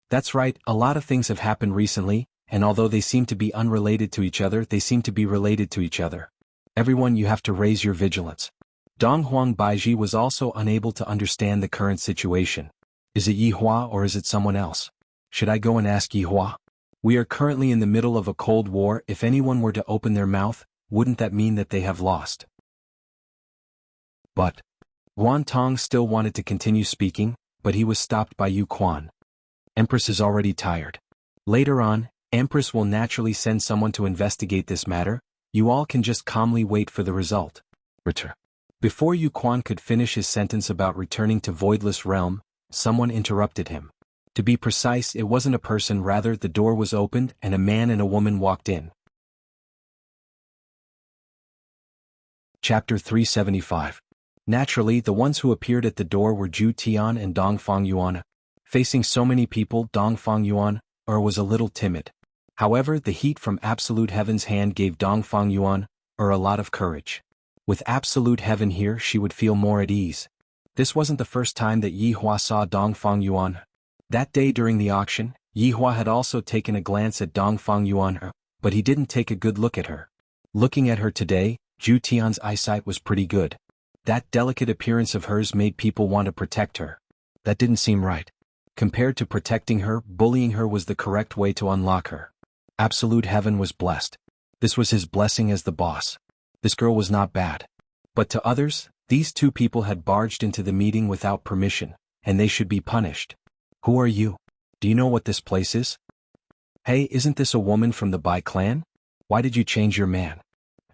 That's right, a lot of things have happened recently, and although they seem to be unrelated to each other, they seem to be related to each other. Everyone, you have to raise your vigilance. Dong Huang Baiji was also unable to understand the current situation. Is it Yi Hua or is it someone else? Should I go and ask Yi Hua? We are currently in the middle of a cold war. If anyone were to open their mouth, wouldn't that mean that they have lost? But Guan Tong still wanted to continue speaking, but he was stopped by Yu Quan. Empress is already tired. Later on, Empress will naturally send someone to investigate this matter. You all can just calmly wait for the result. Return. Before Yu Quan could finish his sentence about returning to Voidless Realm, someone interrupted him. To be precise, it wasn't a person, rather the door was opened and a man and a woman walked in. Chapter 375. Naturally, the ones who appeared at the door were Zhu Tian and Dong Fang Yuan. Facing so many people, Dong Fang Yuan was a little timid. However, the heat from Absolute Heaven's hand gave Dong Fang Yuan a lot of courage. With Absolute Heaven here, she would feel more at ease. This wasn't the first time that Yi Hua saw Dong Fang Yuan. That day during the auction, Yi Hua had also taken a glance at Dong Fang Yuan, but he didn't take a good look at her. Looking at her today, Zhu Tian's eyesight was pretty good. That delicate appearance of hers made people want to protect her. That didn't seem right. Compared to protecting her, bullying her was the correct way to unlock her. Absolute Heaven was blessed. This was his blessing as the boss. This girl was not bad. But to others, these 2 people had barged into the meeting without permission, and they should be punished. Who are you? Do you know what this place is? Hey, isn't this a woman from the Bai clan? Why did you change your man?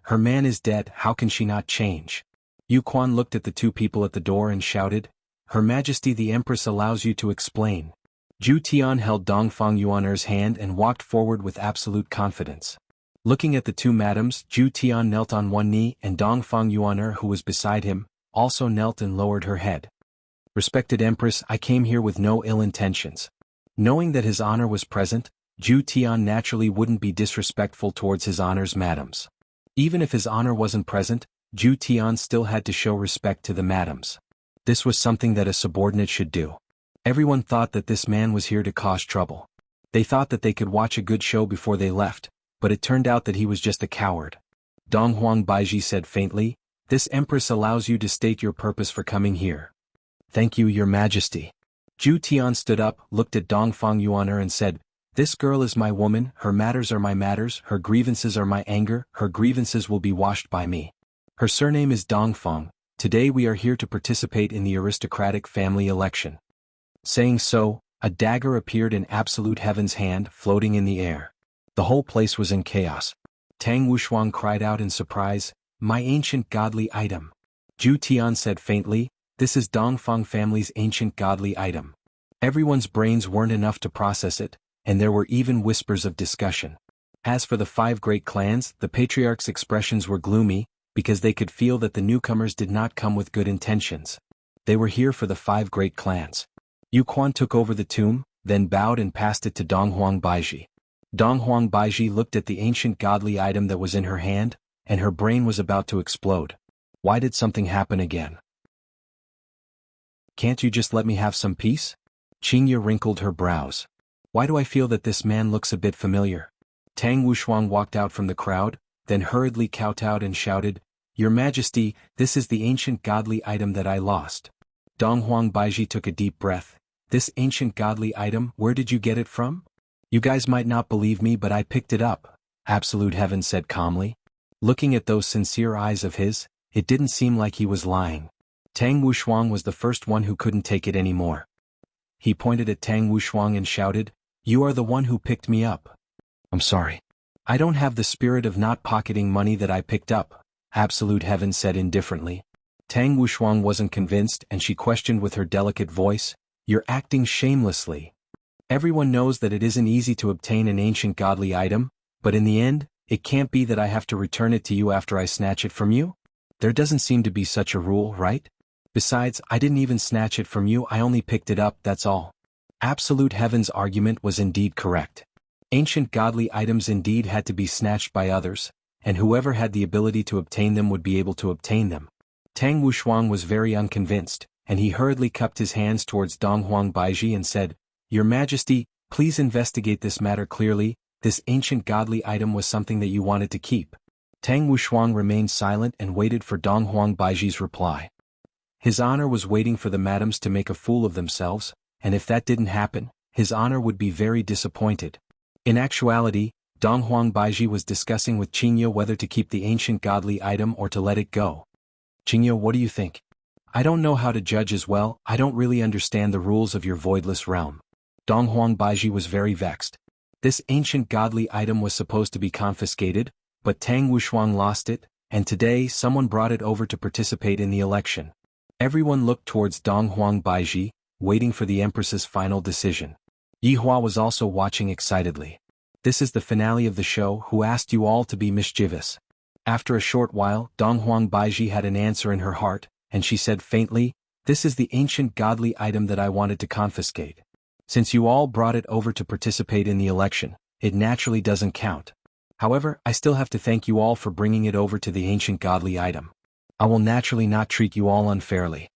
Her man is dead, how can she not change? Yu Quan looked at the 2 people at the door and shouted, Her Majesty the Empress allows you to explain. Zhu Tian held Dong Fang Yuan's hand and walked forward with absolute confidence. Looking at the 2 madams, Zhu Tian knelt on one knee and Dong Fang Yuan, who was beside him, also knelt and lowered her head. Respected Empress, I came here with no ill intentions. Knowing that his honor was present, Zhu Tian naturally wouldn't be disrespectful towards his honor's madams. Even if his honor wasn't present, Zhu Tian still had to show respect to the madams. This was something that a subordinate should do. Everyone thought that this man was here to cause trouble. They thought that they could watch a good show before they left, but it turned out that he was just a coward. Dong Huang Baiji said faintly, "This empress allows you to state your purpose for coming here." "Thank you, your majesty." Zhu Tian stood up, looked at Dong Fang Yuaner and said, "This girl is my woman, her matters are my matters, her grievances are my anger, her grievances will be washed by me. Her surname is Dong Fang. Today we are here to participate in the aristocratic family election." Saying so, a dagger appeared in Absolute Heaven's hand, floating in the air. The whole place was in chaos. Tang Wushuang cried out in surprise, "My ancient godly item." Zhu Tian said faintly, "This is Dong Fang family's ancient godly item." Everyone's brains weren't enough to process it, and there were even whispers of discussion. As for the 5 great clans, the patriarch's expressions were gloomy, because they could feel that the newcomers did not come with good intentions. They were here for the 5 great clans. Yu Quan took over the tomb, then bowed and passed it to Dong Huang Baiji. Dong Huang Baiji looked at the ancient godly item that was in her hand, and her brain was about to explode. Why did something happen again? "Can't you just let me have some peace?" Qingya wrinkled her brows. "Why do I feel that this man looks a bit familiar?" Tang Wushuang walked out from the crowd, then hurriedly kowtowed and shouted, "Your Majesty, this is the ancient godly item that I lost." Dong Huang Baiji took a deep breath. "This ancient godly item, where did you get it from?" "You guys might not believe me, but I picked it up," Absolute Heaven said calmly. Looking at those sincere eyes of his, it didn't seem like he was lying. Tang Wushuang was the first one who couldn't take it anymore. He pointed at Tang Wushuang and shouted, "You are the one who picked me up." "I'm sorry. I don't have the spirit of not pocketing money that I picked up," Absolute Heaven said indifferently. Tang Wushuang wasn't convinced and she questioned with her delicate voice, "You're acting shamelessly. Everyone knows that it isn't easy to obtain an ancient godly item, but in the end, it can't be that I have to return it to you after I snatch it from you? There doesn't seem to be such a rule, right? Besides, I didn't even snatch it from you, I only picked it up, that's all." Absolute Heaven's argument was indeed correct. Ancient godly items indeed had to be snatched by others, and whoever had the ability to obtain them would be able to obtain them. Tang Wushuang was very unconvinced, and he hurriedly cupped his hands towards Dong Huang Baiji and said, "Your Majesty, please investigate this matter clearly. This ancient godly item was something that you wanted to keep." Tang Wushuang remained silent and waited for Dong Huang Baiji's reply. His honor was waiting for the madams to make a fool of themselves, and if that didn't happen, his honor would be very disappointed. In actuality, Dong Huang Baiji was discussing with Qingya whether to keep the ancient godly item or to let it go. "Qingya, what do you think?" "I don't know how to judge as well, I don't really understand the rules of your voidless realm." Dong Huang Baiji was very vexed. This ancient godly item was supposed to be confiscated, but Tang Wushuang lost it, and today someone brought it over to participate in the election. Everyone looked towards Dong Huang Baiji, waiting for the Empress's final decision. Yi Hua was also watching excitedly. "This is the finale of the show, who asked you all to be mischievous?" After a short while, Dong Huang Baiji had an answer in her heart, and she said faintly, "This is the ancient godly item that I wanted to confiscate. Since you all brought it over to participate in the election, it naturally doesn't count. However, I still have to thank you all for bringing it over to the ancient godly item. I will naturally not treat you all unfairly."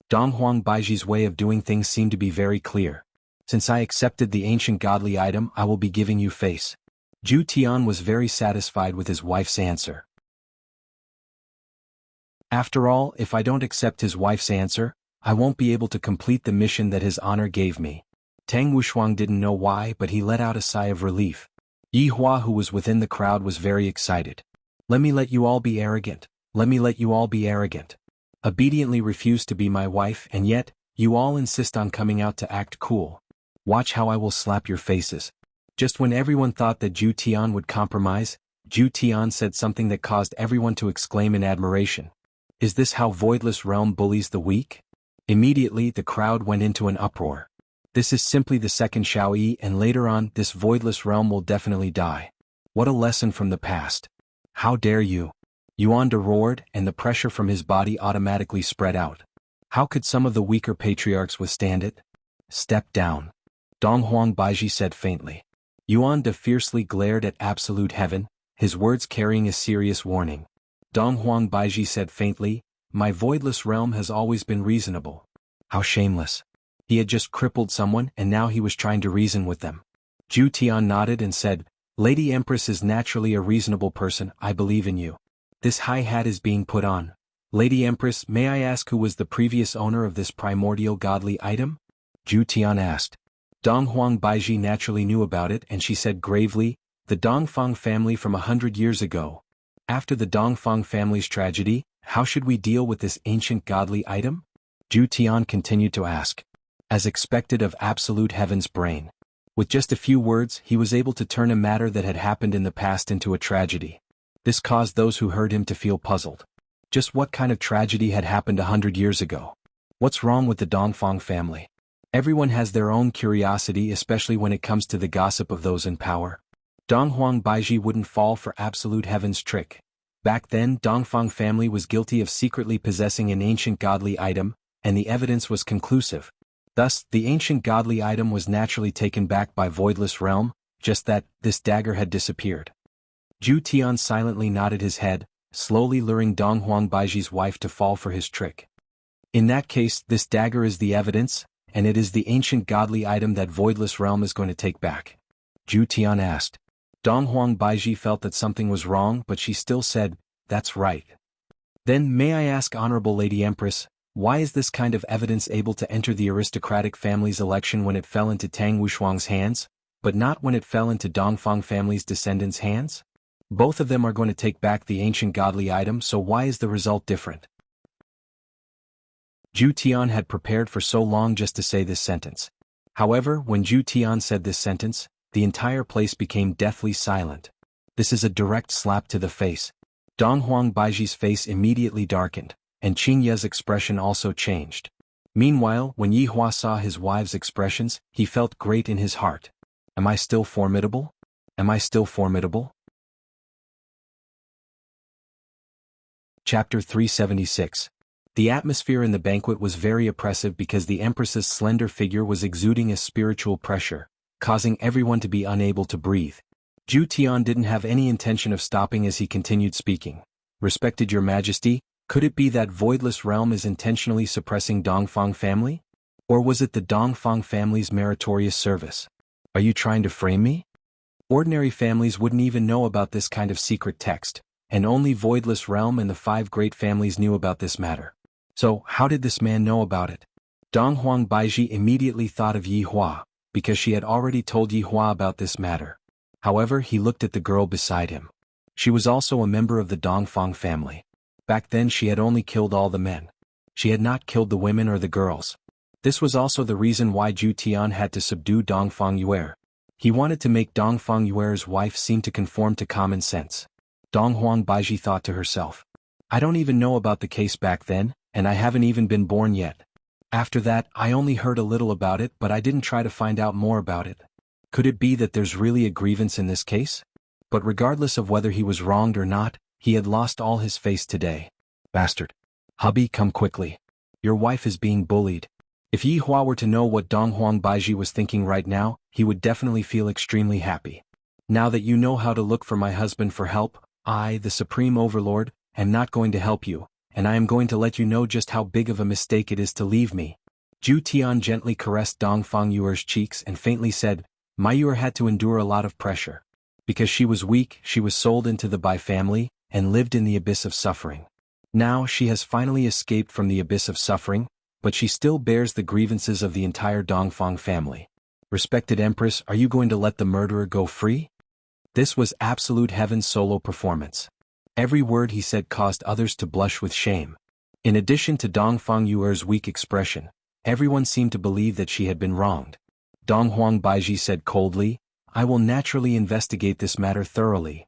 Dong Huang Baiji's way of doing things seemed to be very clear. "Since I accepted the ancient godly item, I will be giving you face." Zhu Tian was very satisfied with his wife's answer. After all, if I don't accept his wife's answer, I won't be able to complete the mission that his honor gave me. Tang Wushuang didn't know why, but he let out a sigh of relief. Yi Hua, who was within the crowd, was very excited. "Let me let you all be arrogant. Let me let you all be arrogant. Obediently refuse to be my wife, and yet, you all insist on coming out to act cool. Watch how I will slap your faces." Just when everyone thought that Zhu Tian would compromise, Zhu Tian said something that caused everyone to exclaim in admiration. "Is this how Voidless Realm bullies the weak?" Immediately the crowd went into an uproar. "This is simply the second Xiaoyi, and later on this Voidless Realm will definitely die. What a lesson from the past. How dare you?" Yuanda roared, and the pressure from his body automatically spread out. How could some of the weaker patriarchs withstand it? "Step down," Dong Huang Baiji said faintly. Yuanda fiercely glared at Absolute Heaven, his words carrying a serious warning. Dong Huang Baiji said faintly, my voidless realm has always been reasonable. How shameless. He had just crippled someone and now he was trying to reason with them. Zhu Tian nodded and said, Lady Empress is naturally a reasonable person, I believe in you. This high hat is being put on. Lady Empress, may I ask who was the previous owner of this primordial godly item? Zhu Tian asked. Dong Huang Baiji naturally knew about it and she said gravely, the Dongfang family from 100 years ago. After the Dongfang family's tragedy, how should we deal with this ancient godly item? Zhu Tian continued to ask. As expected of absolute heaven's brain. With just a few words he was able to turn a matter that had happened in the past into a tragedy. This caused those who heard him to feel puzzled. Just what kind of tragedy had happened 100 years ago? What's wrong with the Dongfang family? Everyone has their own curiosity, especially when it comes to the gossip of those in power. Dong Huang Baiji wouldn't fall for absolute heaven's trick. Back then Dongfang family was guilty of secretly possessing an ancient godly item, and the evidence was conclusive. Thus, the ancient godly item was naturally taken back by Voidless Realm, just that, this dagger had disappeared. Zhu Tian silently nodded his head, slowly luring Dong Huang Baiji's wife to fall for his trick. In that case, this dagger is the evidence, and it is the ancient godly item that Voidless Realm is going to take back. Zhu Tian asked. Dong Huang Baiji felt that something was wrong but she still said, that's right. Then may I ask Honorable Lady Empress, why is this kind of evidence able to enter the aristocratic family's election when it fell into Tang Wushuang's hands, but not when it fell into Dongfang family's descendants' hands? Both of them are going to take back the ancient godly item, so why is the result different? Zhu Tian had prepared for so long just to say this sentence. However, when Zhu Tian said this sentence, the entire place became deathly silent. This is a direct slap to the face. Dong Huang Baiji's face immediately darkened, and Qing Ye's expression also changed. Meanwhile, when Yi Hua saw his wife's expressions, he felt great in his heart. Am I still formidable? Am I still formidable? Chapter 376. The atmosphere in the banquet was very oppressive because the Empress's slender figure was exuding a spiritual pressure, causing everyone to be unable to breathe. Zhu Tian didn't have any intention of stopping as he continued speaking. Respected Your Majesty, could it be that Voidless Realm is intentionally suppressing Dongfang family? Or was it the Dongfang family's meritorious service? Are you trying to frame me? Ordinary families wouldn't even know about this kind of secret text, and only Voidless Realm and the 5 great families knew about this matter. So, how did this man know about it? Dong Huang Baiji immediately thought of Yi Hua, because she had already told Yi Hua about this matter. However, he looked at the girl beside him. She was also a member of the Dongfang family. Back then she had only killed all the men. She had not killed the women or the girls. This was also the reason why Zhu Tian had to subdue Dongfang Yuer. He wanted to make Dongfang Yuer's wife seem to conform to common sense. Dong Huang Baiji thought to herself. I don't even know about the case back then, and I haven't even been born yet. After that, I only heard a little about it but I didn't try to find out more about it. Could it be that there's really a grievance in this case? But regardless of whether he was wronged or not, he had lost all his face today. Bastard. Hubby, come quickly. Your wife is being bullied. If Yi Hua were to know what Dong Huang Baiji was thinking right now, he would definitely feel extremely happy. Now that you know how to look for my husband for help, I, the Supreme Overlord, am not going to help you, and I am going to let you know just how big of a mistake it is to leave me. Zhu Tian gently caressed Dongfang Yuer's cheeks and faintly said, My Yuer had to endure a lot of pressure. Because she was weak, she was sold into the Bai family, and lived in the abyss of suffering. Now she has finally escaped from the abyss of suffering, but she still bears the grievances of the entire Dongfang family. Respected Empress, are you going to let the murderer go free? This was absolute heaven's solo performance. Every word he said caused others to blush with shame. In addition to Dongfang Yuer's weak expression, everyone seemed to believe that she had been wronged. Dong Huang Baiji said coldly, I will naturally investigate this matter thoroughly.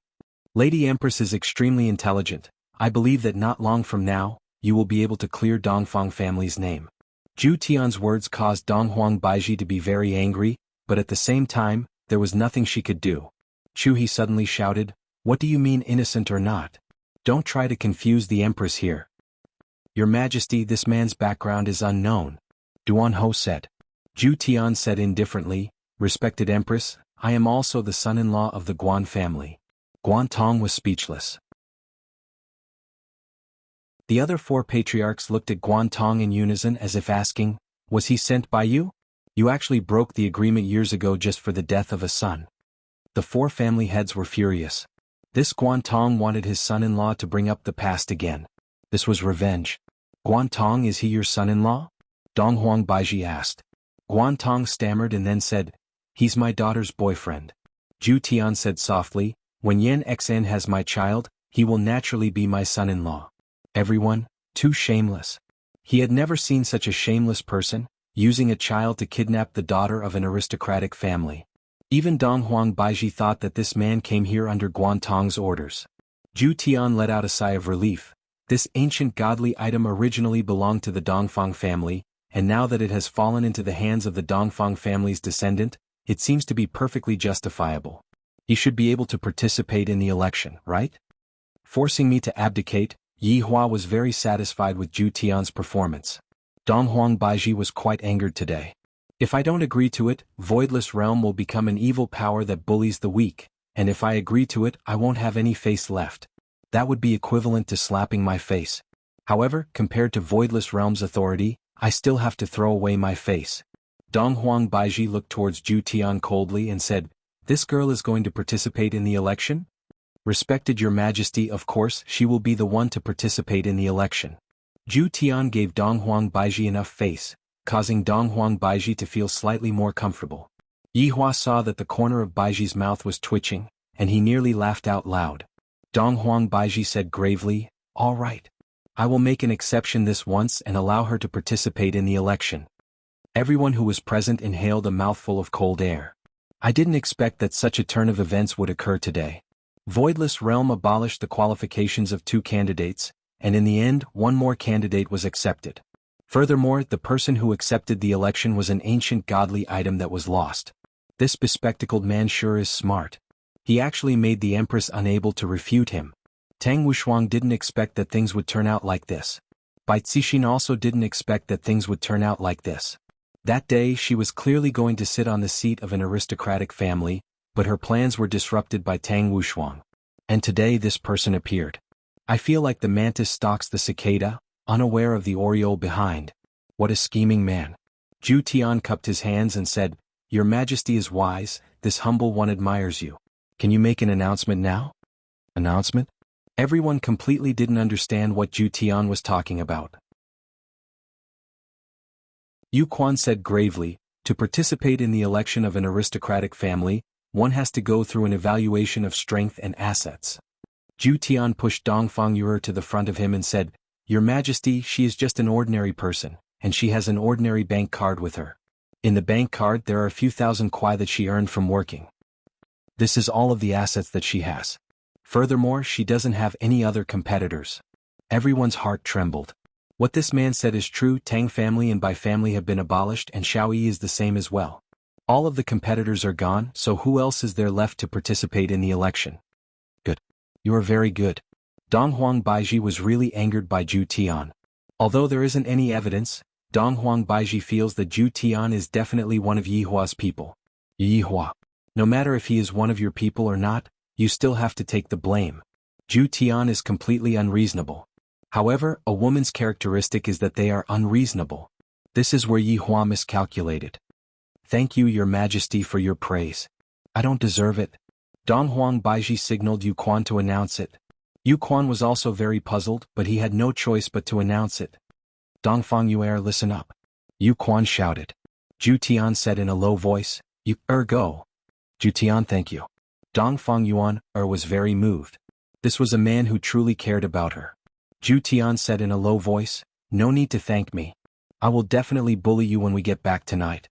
Lady Empress is extremely intelligent. I believe that not long from now, you will be able to clear Dongfang family's name. Zhu Tian's words caused Dong Huang Baiji to be very angry, but at the same time, there was nothing she could do. Chu, he suddenly shouted, What do you mean innocent or not? Don't try to confuse the Empress here. Your Majesty, this man's background is unknown. Duan Ho said. Zhu Tian said indifferently, Respected Empress, I am also the son-in-law of the Guan family. Guan Tong was speechless. The other four patriarchs looked at Guan Tong in unison as if asking, "Was he sent by you? You actually broke the agreement years ago just for the death of a son." The four family heads were furious. This Guan Tong wanted his son-in-law to bring up the past again. This was revenge. "Guan Tong, is he your son-in-law?" Dong Huang Baiji asked. Guan Tong stammered and then said, "He's my daughter's boyfriend." Zhu Tian said softly, "When Yan Xan has my child, he will naturally be my son-in-law." Everyone, too shameless. He had never seen such a shameless person, using a child to kidnap the daughter of an aristocratic family. Even Dong Huang Baiji thought that this man came here under Guan Tong's orders. Zhu Tian let out a sigh of relief. This ancient godly item originally belonged to the Dongfang family, and now that it has fallen into the hands of the Dongfang family's descendant, it seems to be perfectly justifiable. He should be able to participate in the election, right? Forcing me to abdicate, Yi Hua was very satisfied with Zhu Tian's performance. Dong Huang Baiji was quite angered today. "If I don't agree to it, Voidless Realm will become an evil power that bullies the weak, and if I agree to it, I won't have any face left. That would be equivalent to slapping my face. However, compared to Voidless Realm's authority, I still have to throw away my face." Dong Huang Baiji looked towards Zhu Tian coldly and said, "This girl is going to participate in the election?" "Respected Your Majesty, of course she will be the one to participate in the election." Zhu Tian gave Dong Huang Baiji enough face, causing Dong Huang Baiji to feel slightly more comfortable. Yi Hua saw that the corner of Baiji's mouth was twitching, and he nearly laughed out loud. Dong Huang Baiji said gravely, "All right. I will make an exception this once and allow her to participate in the election." Everyone who was present inhaled a mouthful of cold air. I didn't expect that such a turn of events would occur today. Voidless Realm abolished the qualifications of 2 candidates, and in the end, 1 more candidate was accepted. Furthermore, the person who accepted the election was an ancient godly item that was lost. This bespectacled man sure is smart. He actually made the Empress unable to refute him. Tang Wushuang didn't expect that things would turn out like this. Bai Cixin also didn't expect that things would turn out like this. That day she was clearly going to sit on the seat of an aristocratic family, but her plans were disrupted by Tang Wushuang. And today this person appeared. I feel like the mantis stalks the cicada, unaware of the oriole behind. What a scheming man. Zhu Tian cupped his hands and said, "Your Majesty is wise, this humble one admires you. Can you make an announcement now?" Announcement? Everyone completely didn't understand what Zhu Tian was talking about. Yu Quan said gravely, "To participate in the election of an aristocratic family, one has to go through an evaluation of strength and assets." Zhu Tian pushed Dongfang Yuer to the front of him and said, "Your Majesty, she is just an ordinary person, and she has an ordinary bank card with her. In the bank card there are a few thousand kuai that she earned from working. This is all of the assets that she has. Furthermore, she doesn't have any other competitors." Everyone's heart trembled. What this man said is true. Tang family and Bai family have been abolished and Xiaoyi is the same as well. All of the competitors are gone, so who else is there left to participate in the election? Good. You are very good. Dong Huang Baiji was really angered by Zhu Tian. Although there isn't any evidence, Dong Huang Baiji feels that Zhu Tian is definitely one of Yi Hua's people. Yi Hua. No matter if he is one of your people or not, you still have to take the blame. Zhu Tian is completely unreasonable. However, a woman's characteristic is that they are unreasonable. This is where Yi Hua miscalculated. "Thank you, Your Majesty, for your praise. I don't deserve it." Dong Huang Baiji signaled Yu Quan to announce it. Yu Quan was also very puzzled, but he had no choice but to announce it. "Dongfang Yuer, listen up." Yu Quan shouted. Zhu Tian said in a low voice, "You, go." Zhu Tian, thank you. Dongfang Yuan, was very moved. This was a man who truly cared about her. Zhu Tian said in a low voice, "No need to thank me. I will definitely bully you when we get back tonight."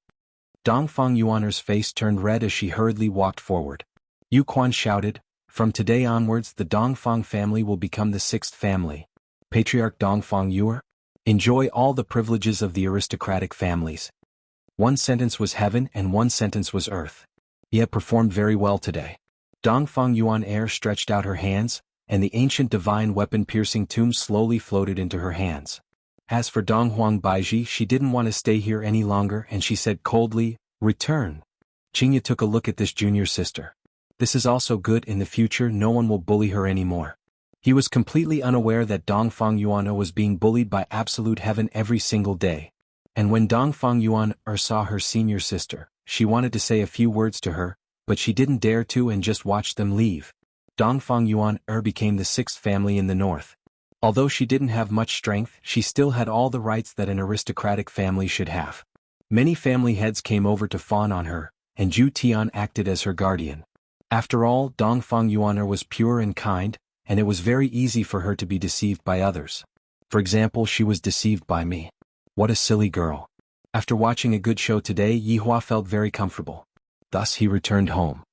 Dongfang Yuaner's face turned red as she hurriedly walked forward. Yu Quan shouted, "From today onwards the Dongfang family will become the 6th family. Patriarch Dongfang Yuer, enjoy all the privileges of the aristocratic families." One sentence was heaven and one sentence was earth. He had performed very well today. Dongfang Yuan stretched out her hands, and the ancient divine weapon-piercing tomb slowly floated into her hands. As for Dong Huang Baiji, she didn't want to stay here any longer and she said coldly, "Return." Qingya took a look at this junior sister. This is also good. In the future no one will bully her anymore. He was completely unaware that Dongfang Yuan was being bullied by absolute heaven every single day. And when Dongfang Yuan saw her senior sister, she wanted to say a few words to her, but she didn't dare to and just watched them leave. Dongfang Yuan became the sixth family in the north. Although she didn't have much strength, she still had all the rights that an aristocratic family should have. Many family heads came over to fawn on her, and Zhu Tian acted as her guardian. After all, Dongfang Yuan was pure and kind, and it was very easy for her to be deceived by others. For example, she was deceived by me. What a silly girl. After watching a good show today, Yihua felt very comfortable. Thus he returned home.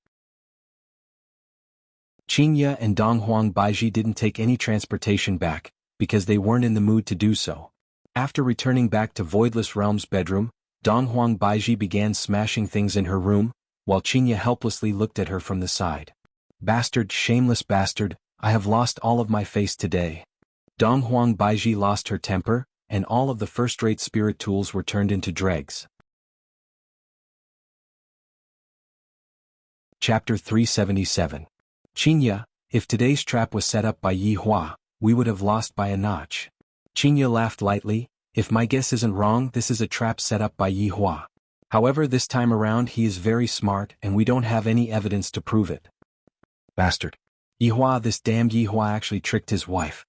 Qingye and Donghuang Baiji didn't take any transportation back, because they weren't in the mood to do so. After returning back to Voidless Realm's bedroom, Donghuang Baiji began smashing things in her room, while Qingye helplessly looked at her from the side. Bastard, shameless bastard, I have lost all of my face today. Donghuang Baiji lost her temper, and all of the first-rate spirit tools were turned into dregs. Chapter 377. Qingye, if today's trap was set up by Yihua, we would have lost by a notch. Qingye laughed lightly. If my guess isn't wrong, this is a trap set up by Yihua. However, this time around he is very smart and we don't have any evidence to prove it. Bastard. Yihua, this damned Yihua actually tricked his wife.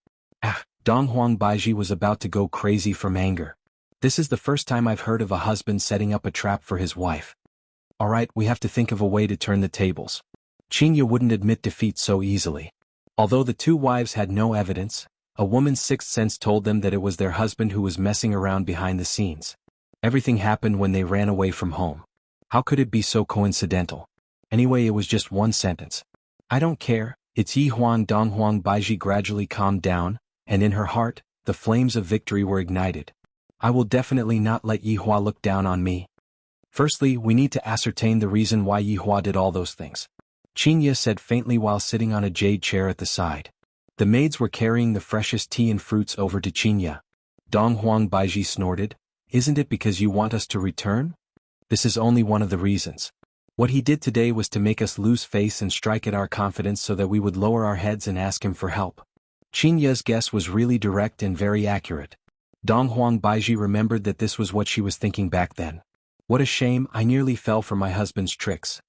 Donghuang Baiji was about to go crazy from anger. This is the first time I've heard of a husband setting up a trap for his wife. Alright, we have to think of a way to turn the tables. Qingye wouldn't admit defeat so easily. Although the two wives had no evidence, a woman's sixth sense told them that it was their husband who was messing around behind the scenes. Everything happened when they ran away from home. How could it be so coincidental? Anyway, it was just one sentence. I don't care, it's Yihua. Donghuang Baiji gradually calmed down, and in her heart, the flames of victory were ignited. I will definitely not let Yihua look down on me. Firstly, we need to ascertain the reason why Yihua did all those things. Qingye said faintly while sitting on a jade chair at the side. The maids were carrying the freshest tea and fruits over to Qingye. Donghuang Baiji snorted. Isn't it because you want us to return? This is only one of the reasons. What he did today was to make us lose face and strike at our confidence so that we would lower our heads and ask him for help. Qingye's guess was really direct and very accurate. Donghuang Baiji remembered that this was what she was thinking back then. What a shame, I nearly fell for my husband's tricks.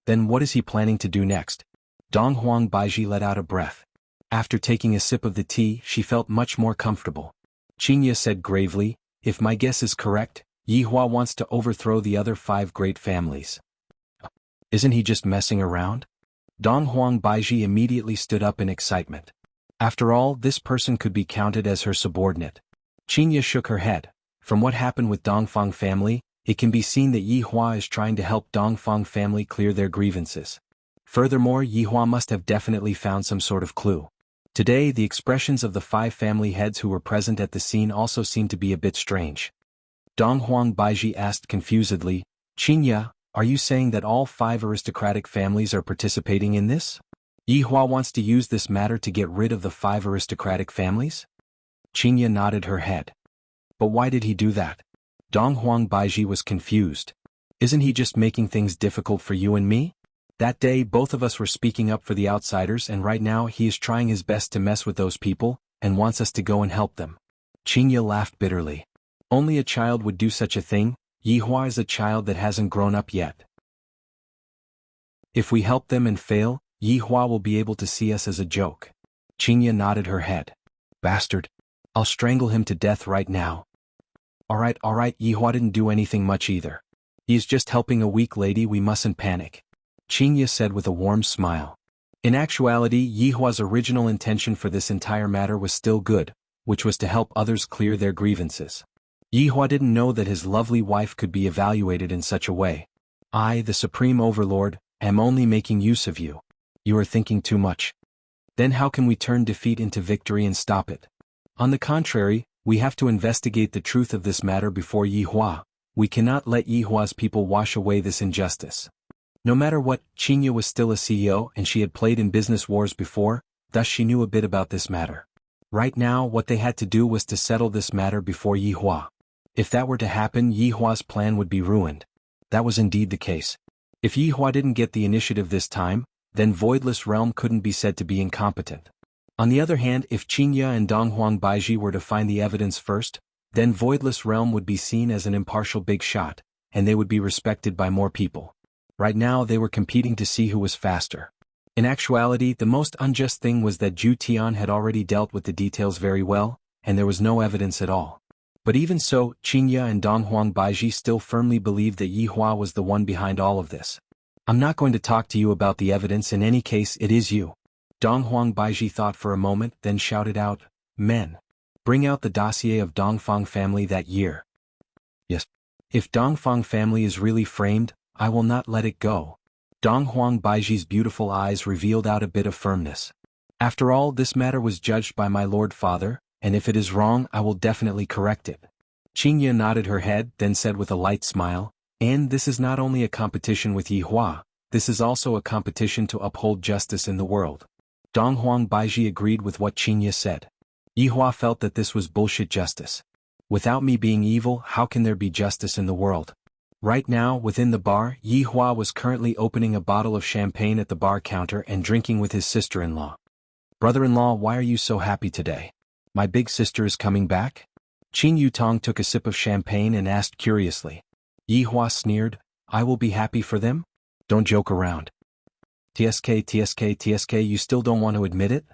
Then what is he planning to do next? Donghuang Baiji let out a breath. After taking a sip of the tea, she felt much more comfortable. Qingye said gravely, if my guess is correct, Yihua wants to overthrow the other 5 great families. Isn't he just messing around? Donghuang Baiji immediately stood up in excitement. After all, this person could be counted as her subordinate. Qingye shook her head. From what happened with Dongfang family, it can be seen that Yihua is trying to help Dongfang family clear their grievances. Furthermore, Yihua must have definitely found some sort of clue. Today, the expressions of the 5 family heads who were present at the scene also seemed to be a bit strange. Donghuang Baiji asked confusedly, Qingye, are you saying that all 5 aristocratic families are participating in this? Yihua wants to use this matter to get rid of the 5 aristocratic families? Qingye nodded her head. But why did he do that? Donghuang Baiji was confused. Isn't he just making things difficult for you and me? That day both of us were speaking up for the outsiders and right now he is trying his best to mess with those people, and wants us to go and help them. Qingye laughed bitterly. Only a child would do such a thing. Yihua is a child that hasn't grown up yet. If we help them and fail, Yihua will be able to see us as a joke. Qingye nodded her head. Bastard. I'll strangle him to death right now. Alright, Yihua didn't do anything much either. He is just helping a weak lady, we mustn't panic. Qingye said with a warm smile. In actuality, Yihua's original intention for this entire matter was still good, which was to help others clear their grievances. Yihua didn't know that his lovely wife could be evaluated in such a way. I, the Supreme Overlord, am only making use of you. You are thinking too much. Then how can we turn defeat into victory and stop it? On the contrary, we have to investigate the truth of this matter before Yihua. We cannot let Yihua's people wash away this injustice. No matter what, Qingye was still a CEO and she had played in business wars before, thus she knew a bit about this matter. Right now, what they had to do was to settle this matter before Yihua. If that were to happen, Yihua's plan would be ruined. That was indeed the case. If Yihua didn't get the initiative this time, then Voidless Realm couldn't be said to be incompetent. On the other hand, if Qingya and Donghuang Baiji were to find the evidence first, then Voidless Realm would be seen as an impartial big shot, and they would be respected by more people. Right now they were competing to see who was faster. In actuality, the most unjust thing was that Zhu Tian had already dealt with the details very well, and there was no evidence at all. But even so, Qingya and Donghuang Baiji still firmly believed that Yi Hua was the one behind all of this. I'm not going to talk to you about the evidence, in any case it is you. Donghuang Baiji thought for a moment, then shouted out, Men! Bring out the dossier of Dongfang family that year. Yes. If Dongfang family is really framed, I will not let it go. Donghuang Baiji's beautiful eyes revealed out a bit of firmness. After all, this matter was judged by my Lord Father, and if it is wrong I will definitely correct it. Qingya nodded her head, then said with a light smile, And this is not only a competition with Yi Hua, this is also a competition to uphold justice in the world. Donghuang Baiji agreed with what Qingya said. Yi Hua felt that this was bullshit justice. Without me being evil, how can there be justice in the world? Right now, within the bar, Yi Hua was currently opening a bottle of champagne at the bar counter and drinking with his sister-in-law. Brother-in-law, why are you so happy today? My big sister is coming back? Qin Yutong took a sip of champagne and asked curiously. Yi Hua sneered, I will be happy for them? Don't joke around. TSK, you still don't want to admit it?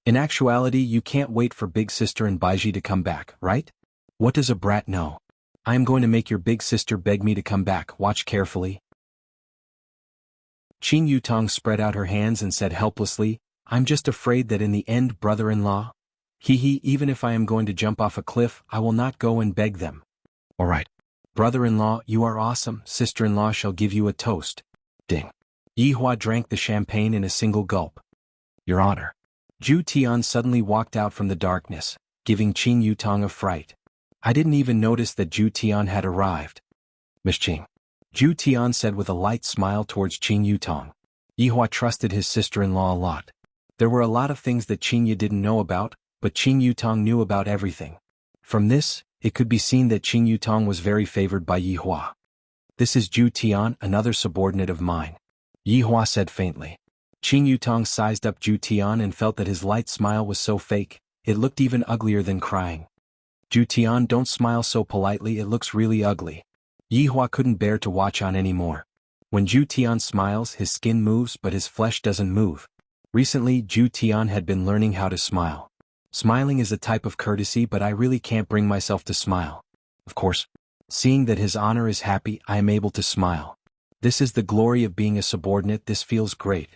In actuality, you can't wait for big sister and Baiji to come back, right? What does a brat know? I am going to make your big sister beg me to come back, watch carefully. Qin Yutong spread out her hands and said helplessly, I'm just afraid that in the end, brother-in-law. Even if I am going to jump off a cliff, I will not go and beg them. Alright. Brother-in-law, you are awesome, sister-in-law shall give you a toast. Ding. Yi Hua drank the champagne in a single gulp. Your Honor. Zhu Tian suddenly walked out from the darkness, giving Qin Yutong a fright. I didn't even notice that Zhu Tian had arrived. Miss Qing. Zhu Tian said with a light smile towards Qin Yutong. Yi Hua trusted his sister-in-law a lot. There were a lot of things that Qingya didn't know about, but Qin Yutong knew about everything. From this, it could be seen that Qin Yutong was very favored by Yi Hua. This is Zhu Tian, another subordinate of mine. Yi Hua said faintly. Qin Yutong sized up Zhu Tian and felt that his light smile was so fake, it looked even uglier than crying. Zhu Tian, don't smile so politely, it looks really ugly. Yi Hua couldn't bear to watch on anymore. When Zhu Tian smiles, his skin moves but his flesh doesn't move. Recently, Zhu Tian had been learning how to smile. Smiling is a type of courtesy, but I really can't bring myself to smile. Of course, seeing that His Honor is happy, I am able to smile. This is the glory of being a subordinate, this feels great.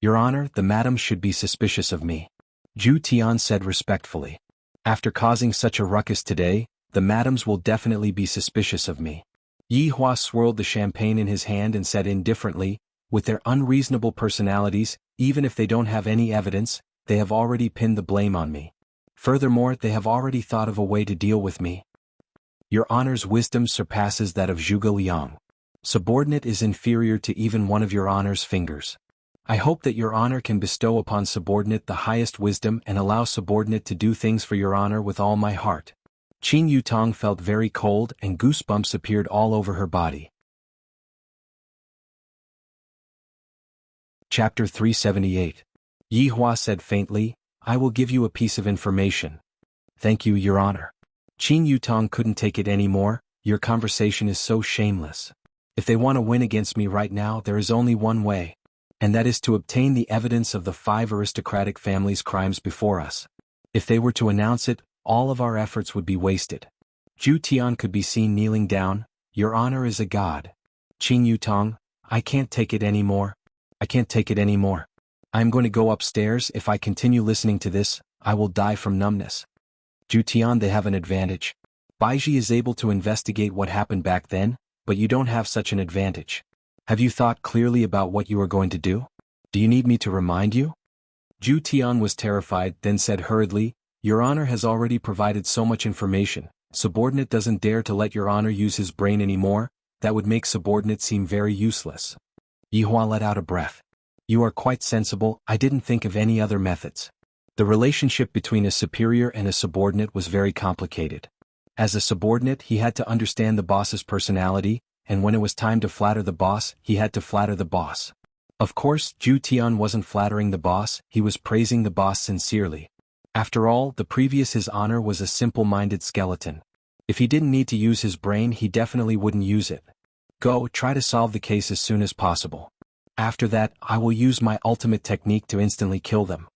Your Honor, the madams should be suspicious of me. Zhu Tian said respectfully. After causing such a ruckus today, the madams will definitely be suspicious of me. Yi Hua swirled the champagne in his hand and said indifferently, with their unreasonable personalities, even if they don't have any evidence, they have already pinned the blame on me. Furthermore, they have already thought of a way to deal with me. Your Honor's wisdom surpasses that of Zhuge Liang. Subordinate is inferior to even one of Your Honor's fingers. I hope that Your Honor can bestow upon subordinate the highest wisdom and allow subordinate to do things for Your Honor with all my heart. Qin Yutong felt very cold and goosebumps appeared all over her body. Chapter 378. Yi Hua said faintly, I will give you a piece of information. Thank you, Your Honor. Qin Yutong couldn't take it anymore, your conversation is so shameless. If they want to win against me right now, there is only one way. And that is to obtain the evidence of the 5 aristocratic families' crimes before us. If they were to announce it, all of our efforts would be wasted. Zhu Tian could be seen kneeling down, Your Honor is a god. Qin Yutong, I can't take it anymore. I can't take it anymore. I am going to go upstairs, if I continue listening to this, I will die from numbness. Zhu Tian, they have an advantage. Baiji is able to investigate what happened back then, but you don't have such an advantage. Have you thought clearly about what you are going to do? Do you need me to remind you? Zhu Tian was terrified, then said hurriedly, Your Honor has already provided so much information, subordinate doesn't dare to let Your Honor use his brain anymore, that would make subordinate seem very useless. Yi Hua let out a breath. You are quite sensible, I didn't think of any other methods. The relationship between a superior and a subordinate was very complicated. As a subordinate, he had to understand the boss's personality, and when it was time to flatter the boss, he had to flatter the boss. Of course, Zhu Tian wasn't flattering the boss, he was praising the boss sincerely. After all, the previous His Honor was a simple-minded skeleton. If he didn't need to use his brain, he definitely wouldn't use it. Go, try to solve the case as soon as possible. After that, I will use my ultimate technique to instantly kill them.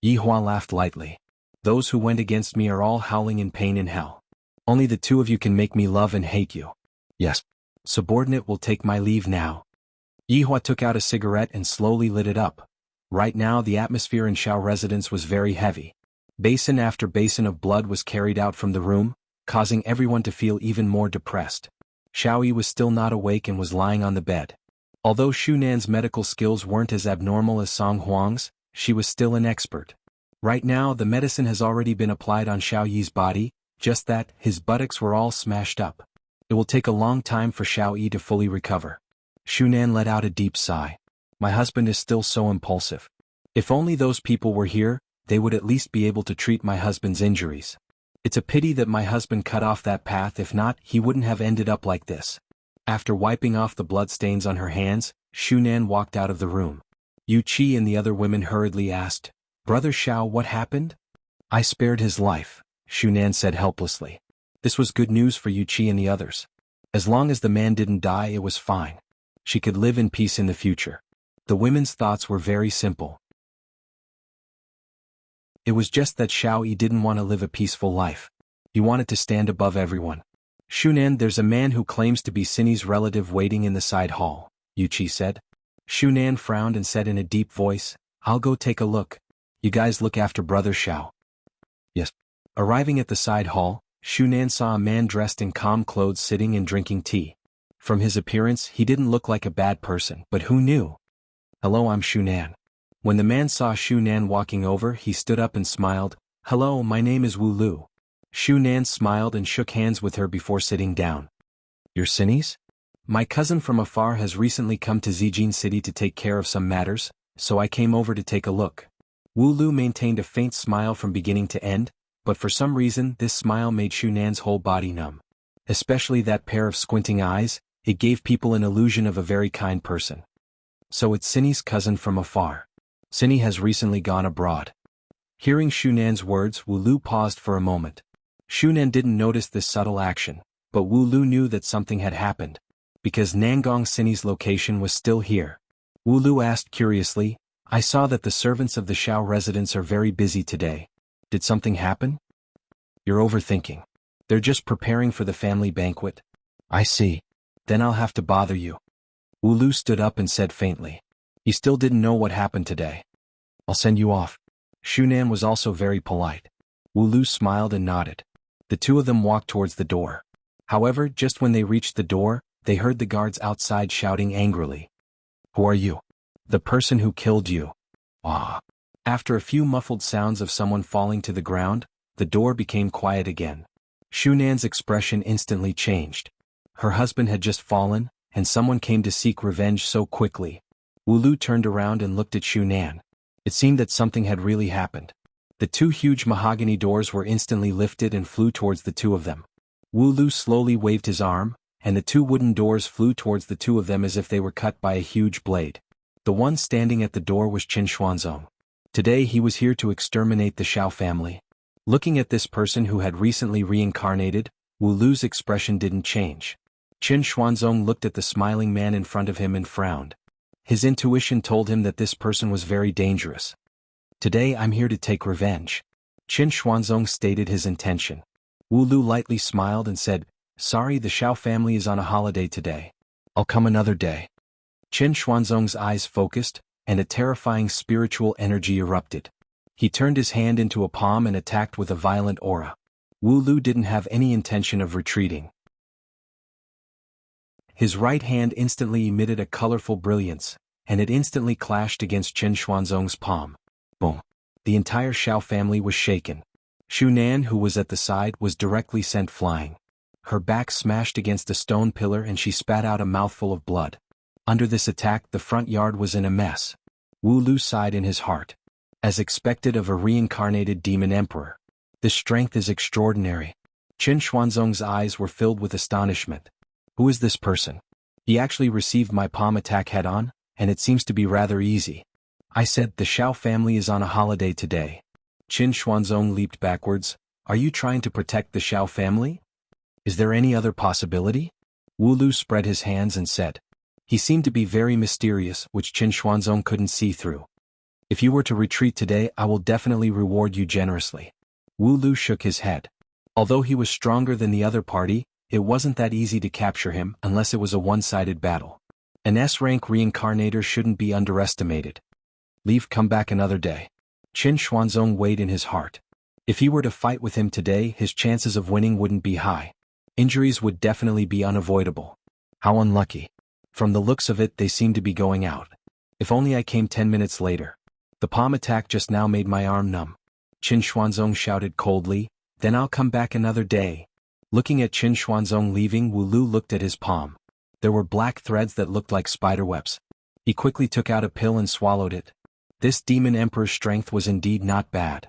Yi Hua laughed lightly. Those who went against me are all howling in pain in hell. Only the two of you can make me love and hate you. Yes. Subordinate will take my leave now. Yi Hua took out a cigarette and slowly lit it up. Right now the atmosphere in Shao residence was very heavy. Basin after basin of blood was carried out from the room, causing everyone to feel even more depressed. Shao Yi was still not awake and was lying on the bed. Although Shu Nan's medical skills weren't as abnormal as Song Huang's, she was still an expert. Right now the medicine has already been applied on Shao Yi's body, just that, his buttocks were all smashed up. It will take a long time for Shao Yi to fully recover. Shu Nan let out a deep sigh. My husband is still so impulsive. If only those people were here, they would at least be able to treat my husband's injuries. It's a pity that my husband cut off that path, if not, he wouldn't have ended up like this. After wiping off the bloodstains on her hands, Shu Nan walked out of the room. Yu Qi and the other women hurriedly asked, Brother Shao, what happened? I spared his life, Shu Nan said helplessly. This was good news for Yu Qi and the others. As long as the man didn't die, it was fine. She could live in peace in the future. The women's thoughts were very simple. It was just that Shao Yi didn't want to live a peaceful life. He wanted to stand above everyone. Shu Nan, there's a man who claims to be Cindy's relative waiting in the side hall, Yu Qi said. Shu Nan frowned and said in a deep voice, I'll go take a look. You guys look after Brother Shao. Yes. Arriving at the side hall, Shu Nan saw a man dressed in calm clothes sitting and drinking tea. From his appearance, he didn't look like a bad person, but who knew? Hello, I'm Shu Nan. When the man saw Shu Nan walking over, he stood up and smiled. Hello, my name is Wu Lu. Shu Nan smiled and shook hands with her before sitting down. You're Cindy's? My cousin from afar has recently come to Zijin City to take care of some matters, so I came over to take a look. Wu Lu maintained a faint smile from beginning to end, but for some reason this smile made Shu Nan's whole body numb. Especially that pair of squinting eyes, it gave people an illusion of a very kind person. So it's Cindy's cousin from afar. Cindy has recently gone abroad. Hearing Shu Nan's words, Wu Lu paused for a moment. Shu Nan didn't notice this subtle action, but Wu Lu knew that something had happened. Because Nangong Cindy's location was still here. Wu Lu asked curiously, I saw that the servants of the Shao residence are very busy today. Did something happen? You're overthinking. They're just preparing for the family banquet. I see. Then I'll have to bother you. Wu Lu stood up and said faintly. He still didn't know what happened today. I'll send you off. Shu Nan was also very polite. Wu Lu smiled and nodded. The two of them walked towards the door. However, just when they reached the door, they heard the guards outside shouting angrily. Who are you? The person who killed you. Ah. After a few muffled sounds of someone falling to the ground, the door became quiet again. Shu Nan's expression instantly changed. Her husband had just fallen, and someone came to seek revenge so quickly. Wu Lu turned around and looked at Shu Nan. It seemed that something had really happened. The two huge mahogany doors were instantly lifted and flew towards the two of them. Wu Lu slowly waved his arm, and the two wooden doors flew towards the two of them as if they were cut by a huge blade. The one standing at the door was Qin Xuanzong. Today he was here to exterminate the Shao family. Looking at this person who had recently reincarnated, Wu Lu's expression didn't change. Qin Xuanzong looked at the smiling man in front of him and frowned. His intuition told him that this person was very dangerous. Today I'm here to take revenge. Qin Xuanzong stated his intention. Wu Lu lightly smiled and said, Sorry, the Shao family is on a holiday today. I'll come another day. Qin Xuanzong's eyes focused, and a terrifying spiritual energy erupted. He turned his hand into a palm and attacked with a violent aura. Wu Lu didn't have any intention of retreating. His right hand instantly emitted a colorful brilliance, and it instantly clashed against Qin Xuanzong's palm. Boom. The entire Shao family was shaken. Shu Nan, who was at the side, was directly sent flying. Her back smashed against a stone pillar and she spat out a mouthful of blood. Under this attack, the front yard was in a mess. Wu Lu sighed in his heart. As expected of a reincarnated demon emperor. This strength is extraordinary. Qin Xuanzong's eyes were filled with astonishment. Who is this person? He actually received my palm attack head-on, and it seems to be rather easy. I said, the Xiao family is on a holiday today. Qin Xuanzong leaped backwards. Are you trying to protect the Xiao family? Is there any other possibility? Wu Lu spread his hands and said. He seemed to be very mysterious, which Qin Xuanzong couldn't see through. If you were to retreat today, I will definitely reward you generously. Wu Lu shook his head. Although he was stronger than the other party, it wasn't that easy to capture him unless it was a one-sided battle. An S-rank reincarnator shouldn't be underestimated. Leave, come back another day. Qin Xuanzong weighed in his heart. If he were to fight with him today, his chances of winning wouldn't be high. Injuries would definitely be unavoidable. How unlucky. From the looks of it, they seem to be going out. If only I came 10 minutes later. The palm attack just now made my arm numb. Qin Xuanzong shouted coldly, then I'll come back another day. Looking at Qin Xuanzong leaving, Wu Lu looked at his palm. There were black threads that looked like spiderwebs. He quickly took out a pill and swallowed it. This demon emperor's strength was indeed not bad.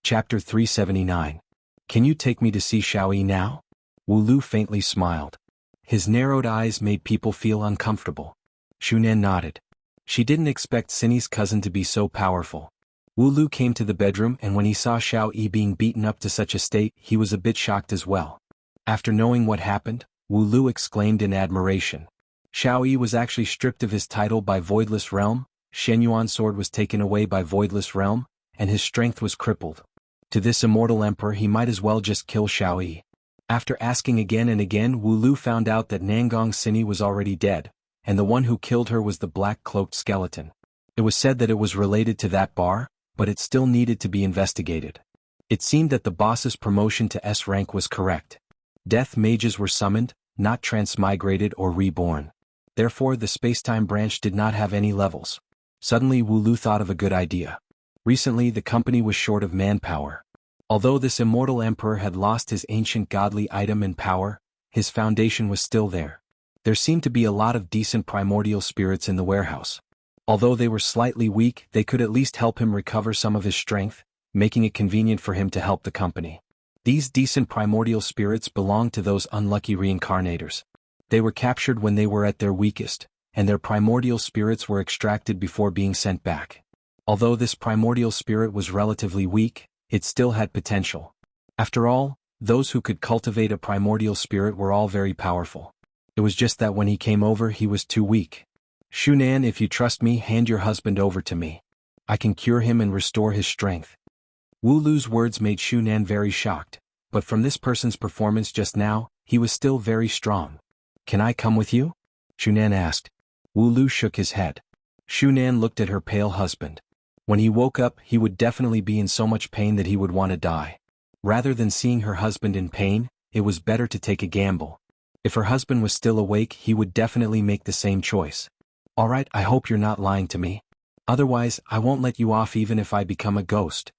Chapter 379. Can you take me to see Xiaoyi now? Wu Lu faintly smiled. His narrowed eyes made people feel uncomfortable. Shunan nodded. She didn't expect Cindy's cousin to be so powerful. Wu Lu came to the bedroom, and when he saw Xiaoyi being beaten up to such a state, he was a bit shocked as well. After knowing what happened, Wu Lu exclaimed in admiration. Xiaoyi was actually stripped of his title by Voidless Realm, Shenyuan's sword was taken away by Voidless Realm, and his strength was crippled. To this immortal emperor, he might as well just kill Xiaoyi. After asking again and again, Wu Lu found out that Nangong Cini was already dead, and the one who killed her was the black-cloaked skeleton. It was said that it was related to that bar, but it still needed to be investigated. It seemed that the boss's promotion to S rank was correct. Death mages were summoned, not transmigrated or reborn. Therefore, the space-time branch did not have any levels. Suddenly, Wu Lu thought of a good idea. Recently, the company was short of manpower. Although this immortal emperor had lost his ancient godly item and power, his foundation was still there. There seemed to be a lot of decent primordial spirits in the warehouse. Although they were slightly weak, they could at least help him recover some of his strength, making it convenient for him to help the company. These decent primordial spirits belonged to those unlucky reincarnators. They were captured when they were at their weakest, and their primordial spirits were extracted before being sent back. Although this primordial spirit was relatively weak, it still had potential. After all, those who could cultivate a primordial spirit were all very powerful. It was just that when he came over, he was too weak. Shunan, if you trust me, hand your husband over to me. I can cure him and restore his strength. Wu Lu's words made Shunan very shocked, but from this person's performance just now, he was still very strong. Can I come with you? Shunan asked. Wu Lu shook his head. Shunan looked at her pale husband. When he woke up, he would definitely be in so much pain that he would want to die. Rather than seeing her husband in pain, it was better to take a gamble. If her husband was still awake, he would definitely make the same choice. All right, I hope you're not lying to me. Otherwise, I won't let you off even if I become a ghost.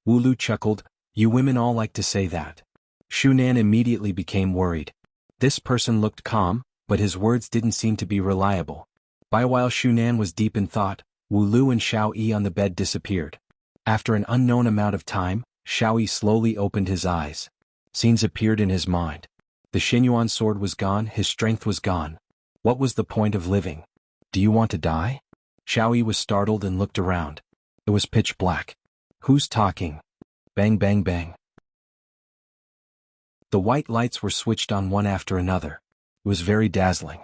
Wu Lu chuckled. You women all like to say that. Shunan immediately became worried. This person looked calm, but his words didn't seem to be reliable. By a while Shunan was deep in thought, Wu Lu and Xiaoyi on the bed disappeared. After an unknown amount of time, Xiaoyi slowly opened his eyes. Scenes appeared in his mind. The Shenyuan sword was gone, his strength was gone. What was the point of living? Do you want to die? Xiaoyi was startled and looked around. It was pitch black. Who's talking? Bang bang bang. The white lights were switched on one after another. It was very dazzling.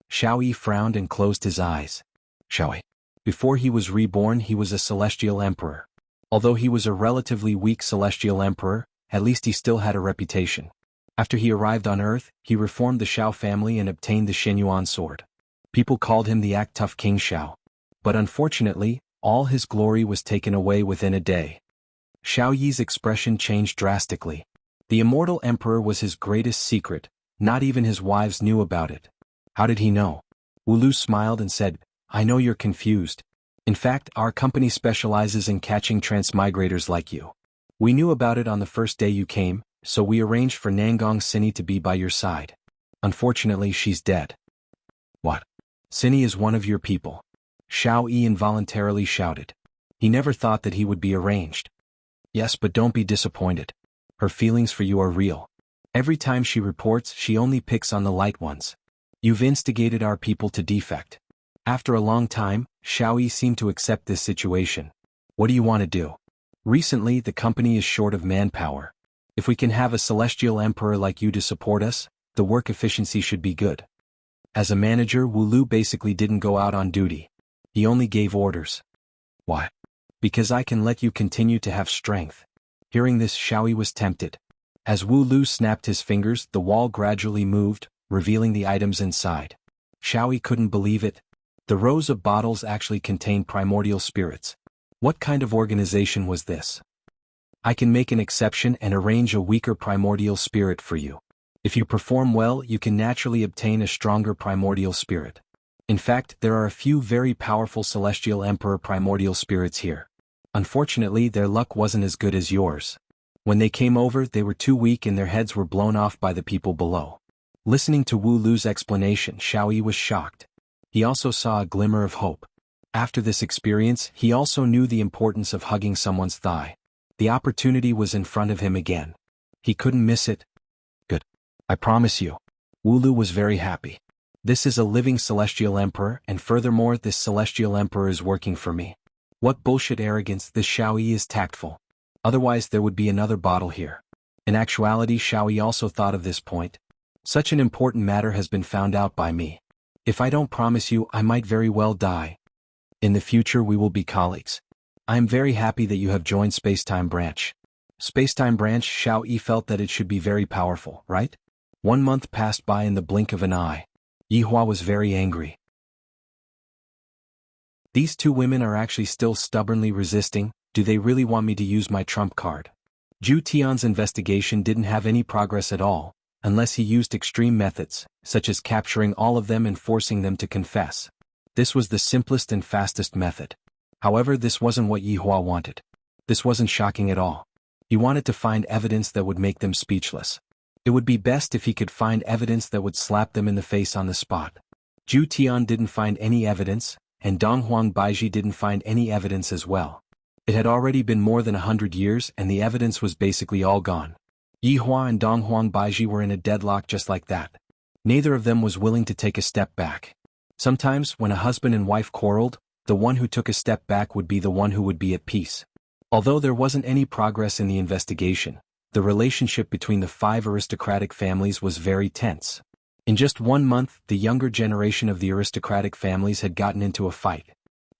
Xiaoyi frowned and closed his eyes. Xiaoyi. Before he was reborn, he was a celestial emperor. Although he was a relatively weak celestial emperor, at least he still had a reputation. After he arrived on Earth, he reformed the Xiao family and obtained the Shenyuan sword. People called him the Act Tough King Xiao. But unfortunately, all his glory was taken away within a day. Xiao Yi's expression changed drastically. The immortal emperor was his greatest secret, not even his wives knew about it. How did he know? Wu Lu smiled and said, I know you're confused. In fact, our company specializes in catching transmigrators like you. We knew about it on the first day you came, so we arranged for Nangong Cini to be by your side. Unfortunately, she's dead. What? Cini is one of your people. Xiao Yi involuntarily shouted. He never thought that he would be arranged. Yes, but don't be disappointed. Her feelings for you are real. Every time she reports, she only picks on the light ones. You've instigated our people to defect. After a long time, Xiao Yi seemed to accept this situation. What do you want to do? Recently, the company is short of manpower. If we can have a celestial emperor like you to support us, the work efficiency should be good. As a manager, Wu Lu basically didn't go out on duty. He only gave orders. Why? Because I can let you continue to have strength. Hearing this, Xiao Yi was tempted. As Wu Lu snapped his fingers, the wall gradually moved, revealing the items inside. Xiao Yi couldn't believe it. The rows of bottles actually contained primordial spirits. What kind of organization was this? I can make an exception and arrange a weaker primordial spirit for you. If you perform well, you can naturally obtain a stronger primordial spirit. In fact, there are a few very powerful Celestial Emperor primordial spirits here. Unfortunately, their luck wasn't as good as yours. When they came over, they were too weak and their heads were blown off by the people below. Listening to Wu Lu's explanation, Xiao Yi was shocked. He also saw a glimmer of hope. After this experience, he also knew the importance of hugging someone's thigh. The opportunity was in front of him again. He couldn't miss it. Good. I promise you. Wu Lu was very happy. This is a living Celestial Emperor, and furthermore, this Celestial Emperor is working for me. What bullshit arrogance, this Xiao Yi is tactful. Otherwise there would be another bottle here. In actuality, Xiao Yi also thought of this point. Such an important matter has been found out by me. If I don't promise you, I might very well die. In the future we will be colleagues. I am very happy that you have joined Spacetime Branch. Spacetime Branch, Xiao Yi felt that it should be very powerful, right? 1 month passed by in the blink of an eye. Yihua was very angry. These two women are actually still stubbornly resisting. Do they really want me to use my trump card? Zhu Tian's investigation didn't have any progress at all, unless he used extreme methods, such as capturing all of them and forcing them to confess. This was the simplest and fastest method. However, this wasn't what Yihua wanted. This wasn't shocking at all. He wanted to find evidence that would make them speechless. It would be best if he could find evidence that would slap them in the face on the spot. Zhu Tian didn't find any evidence, and Donghuang Baiji didn't find any evidence as well. It had already been more than 100 years and the evidence was basically all gone. Yihua and Donghuang Baiji were in a deadlock just like that. Neither of them was willing to take a step back. Sometimes, when a husband and wife quarreled, the one who took a step back would be the one who would be at peace. Although there wasn't any progress in the investigation, the relationship between the 5 aristocratic families was very tense. In just 1 month, the younger generation of the aristocratic families had gotten into a fight.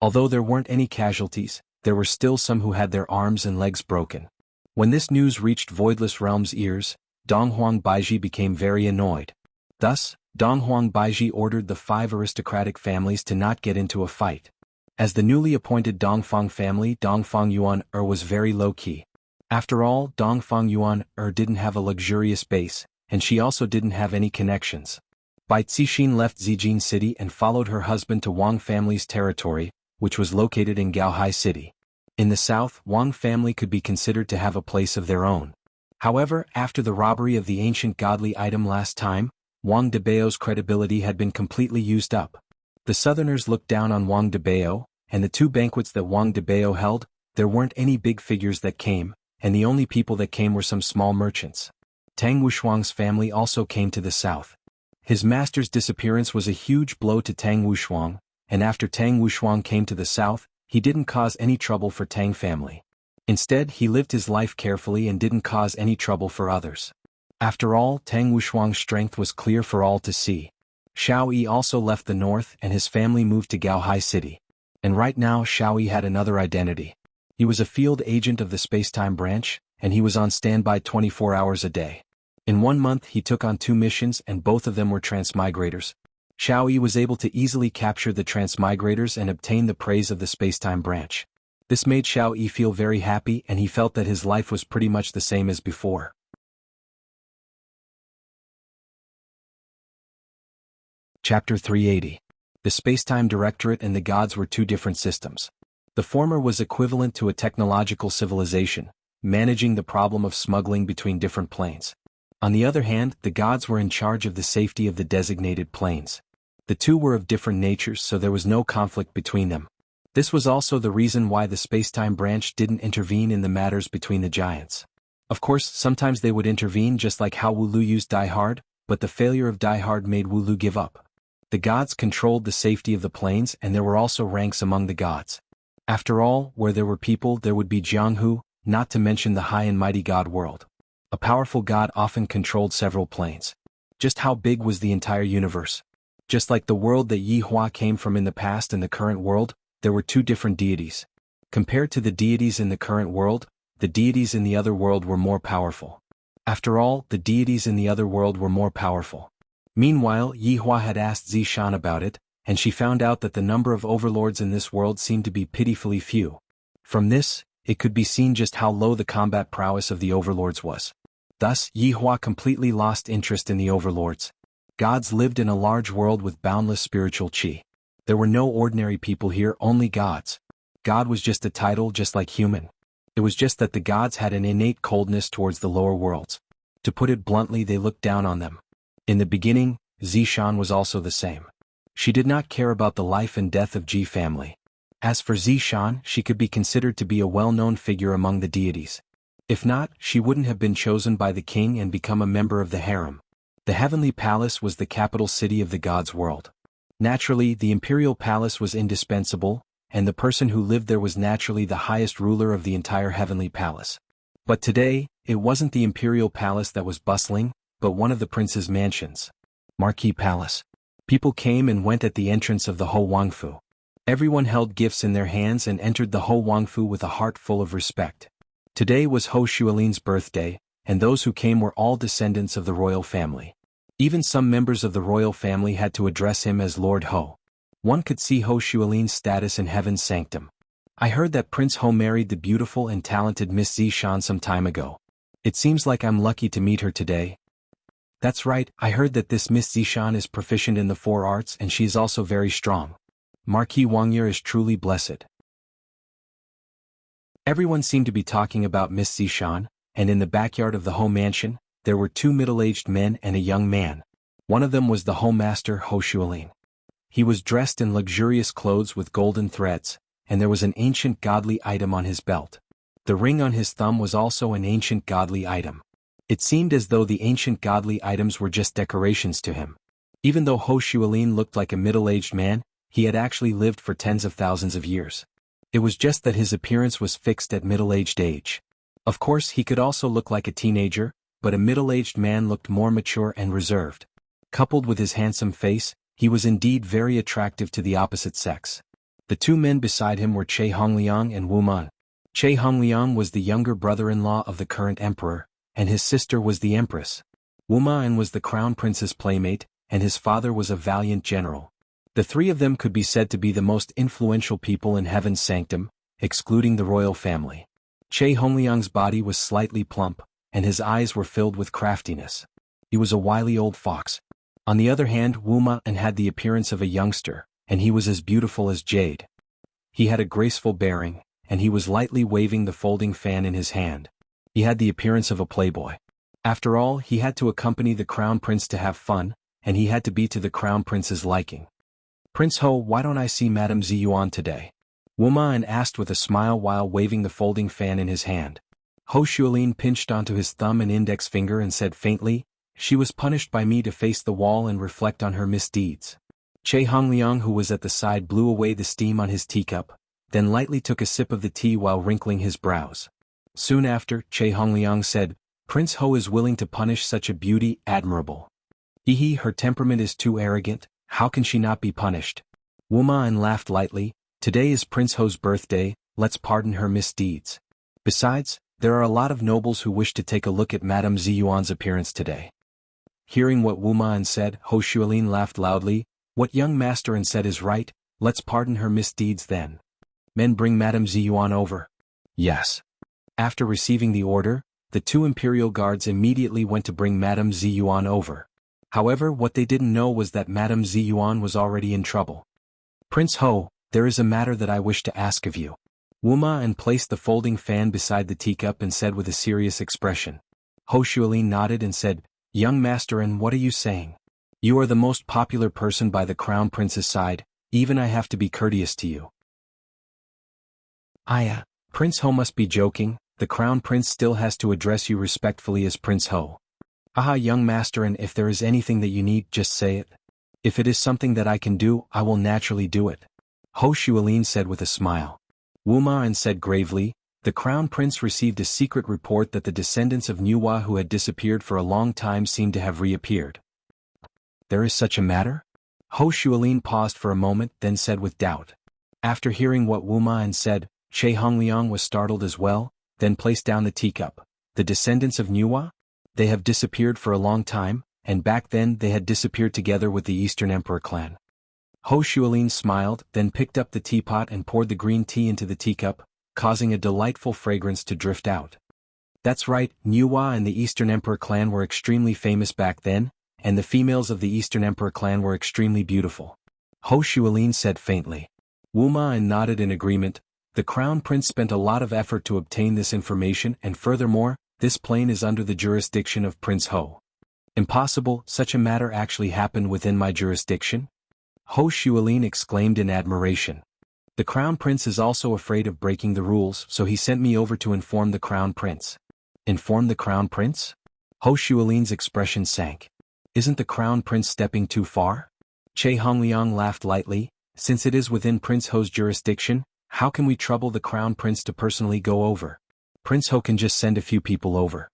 Although there weren't any casualties, there were still some who had their arms and legs broken. When this news reached Voidless Realm's ears, Donghuang Baiji became very annoyed. Thus, Donghuang Baiji ordered the 5 aristocratic families to not get into a fight. As the newly appointed Dongfang family, Dongfang Yuan was very low-key. After all, Dongfang Yuan didn't have a luxurious base, and she also didn't have any connections. Bai Zixin left Zijin City and followed her husband to Wang family's territory, which was located in Gaohai City. In the south, Wang family could be considered to have a place of their own. However, after the robbery of the ancient godly item last time, Wang Debao's credibility had been completely used up. The Southerners looked down on Wang Debao, and the 2 banquets that Wang Debao held, there weren't any big figures that came, and the only people that came were some small merchants. Tang Wushuang's family also came to the south. His master's disappearance was a huge blow to Tang Wushuang, and after Tang Wushuang came to the south, he didn't cause any trouble for Tang family. Instead, he lived his life carefully and didn't cause any trouble for others. After all, Tang Wushuang's strength was clear for all to see. Xiao Yi also left the north and his family moved to Gaohai City. And right now Xiao Yi had another identity. He was a field agent of the Spacetime Branch, and he was on standby 24 hours a day. In 1 month he took on 2 missions and both of them were transmigrators. Xiao Yi was able to easily capture the transmigrators and obtain the praise of the Spacetime Branch. This made Xiao Yi feel very happy and he felt that his life was pretty much the same as before. Chapter 380. The Spacetime Directorate and the Gods were 2 different systems. The former was equivalent to a technological civilization, managing the problem of smuggling between different planes. On the other hand, the Gods were in charge of the safety of the designated planes. The 2 were of different natures, so there was no conflict between them. This was also the reason why the Spacetime Branch didn't intervene in the matters between the giants. Of course, sometimes they would intervene just like how Wu Lu used Die Hard, but the failure of Die Hard made Wu Lu give up. The gods controlled the safety of the planes and there were also ranks among the gods. After all, where there were people there would be Jianghu, not to mention the high and mighty god world. A powerful god often controlled several planes. Just how big was the entire universe? Just like the world that Yi Hua came from in the past and the current world, there were two different deities. Compared to the deities in the current world, the deities in the other world were more powerful. After all, the deities in the other world were more powerful. Meanwhile, Yi Hua had asked Zishan about it, and she found out that the number of overlords in this world seemed to be pitifully few. From this, it could be seen just how low the combat prowess of the overlords was. Thus, Yi Hua completely lost interest in the overlords. Gods lived in a large world with boundless spiritual qi. There were no ordinary people here, only gods. God was just a title just like human. It was just that the gods had an innate coldness towards the lower worlds. To put it bluntly, they looked down on them. In the beginning, Zishan was also the same. She did not care about the life and death of Ji family. As for Zishan, she could be considered to be a well-known figure among the deities. If not, she wouldn't have been chosen by the king and become a member of the harem. The heavenly palace was the capital city of the gods' world. Naturally, the imperial palace was indispensable, and the person who lived there was naturally the highest ruler of the entire heavenly palace. But today, it wasn't the imperial palace that was bustling, but one of the prince's mansions. Marquee Palace. People came and went at the entrance of the Ho Wangfu. Everyone held gifts in their hands and entered the Ho Wangfu with a heart full of respect. Today was Ho Xuelin's birthday, and those who came were all descendants of the royal family. Even some members of the royal family had to address him as Lord Ho. One could see Ho Xuelin's status in heaven's sanctum. I heard that Prince Ho married the beautiful and talented Miss Zishan some time ago. It seems like I'm lucky to meet her today. That's right, I heard that this Miss Zishan is proficient in the 4 arts and she is also very strong. Marquis Wangye is truly blessed. Everyone seemed to be talking about Miss Zishan, and in the backyard of the Ho mansion, there were 2 middle-aged men and a young man. One of them was the Ho master Ho Xuelin. He was dressed in luxurious clothes with golden threads, and there was an ancient godly item on his belt. The ring on his thumb was also an ancient godly item. It seemed as though the ancient godly items were just decorations to him. Even though Ho Xuelin looked like a middle-aged man, he had actually lived for tens of thousands of years. It was just that his appearance was fixed at middle-aged age. Of course, he could also look like a teenager, but a middle-aged man looked more mature and reserved. Coupled with his handsome face, he was indeed very attractive to the opposite sex. The 2 men beside him were Che Hongliang and Wu Man. Che Hongliang was the younger brother-in-law of the current emperor, and his sister was the empress. Wu Man was the crown prince's playmate, and his father was a valiant general. The 3 of them could be said to be the most influential people in heaven's sanctum, excluding the royal family. Che Hongliang's body was slightly plump, and his eyes were filled with craftiness. He was a wily old fox. On the other hand, Wu Man had the appearance of a youngster, and he was as beautiful as jade. He had a graceful bearing, and he was lightly waving the folding fan in his hand. He had the appearance of a playboy. After all, he had to accompany the crown prince to have fun, and he had to be to the crown prince's liking. Prince Ho, why don't I see Madame Ziyuan today? Wu Man asked with a smile while waving the folding fan in his hand. Ho Xuelin pinched onto his thumb and index finger and said faintly, "She was punished by me to face the wall and reflect on her misdeeds." Che Hongliang, who was at the side, blew away the steam on his teacup, then lightly took a sip of the tea while wrinkling his brows. Soon after, Che Hongliang said, "Prince Ho is willing to punish such a beauty, admirable. Her temperament is too arrogant, how can she not be punished?" Wu Man laughed lightly, "Today is Prince Ho's birthday, let's pardon her misdeeds. Besides, there are a lot of nobles who wish to take a look at Madame Ziyuan's appearance today." Hearing what Wu Man said, Ho Xuelin laughed loudly, "What young master and said is right, let's pardon her misdeeds then. Men, bring Madame Ziyuan over." Yes. After receiving the order, the 2 imperial guards immediately went to bring Madame Ziyuan over. However, what they didn't know was that Madame Ziyuan was already in trouble. "Prince Ho, there is a matter that I wish to ask of you." Wu Man placed the folding fan beside the teacup and said with a serious expression. Ho Xuelin nodded and said, "Young master, and what are you saying? You are the most popular person by the crown prince's side, even I have to be courteous to you." Prince Ho must be joking, the Crown Prince still has to address you respectfully as Prince Ho. Aha, young master, and if there is anything that you need, just say it. If it is something that I can do, I will naturally do it. Ho Shualin said with a smile. Wu Ma said gravely, the Crown Prince received a secret report that the descendants of Nuwa who had disappeared for a long time seem to have reappeared. There is such a matter? Ho Shualin paused for a moment, then said with doubt. After hearing what Wu Ma said, Che Hongliang was startled as well, then placed down the teacup. The descendants of Nuwa? They have disappeared for a long time, and back then they had disappeared together with the Eastern Emperor clan. Ho Shualin smiled, then picked up the teapot and poured the green tea into the teacup, causing a delightful fragrance to drift out. That's right, Nuwa and the Eastern Emperor clan were extremely famous back then, and the females of the Eastern Emperor clan were extremely beautiful. Ho Shualin said faintly. Wu Ma nodded in agreement. The Crown Prince spent a lot of effort to obtain this information, and furthermore, this plane is under the jurisdiction of Prince Ho. Impossible, such a matter actually happened within my jurisdiction? Ho Shualin exclaimed in admiration. The Crown Prince is also afraid of breaking the rules, so he sent me over to inform the Crown Prince. Inform the Crown Prince? Ho Shualin's expression sank. Isn't the Crown Prince stepping too far? Che Hongliang laughed lightly. Since it is within Prince Ho's jurisdiction, how can we trouble the Crown Prince to personally go over? Prince Ho can just send a few people over.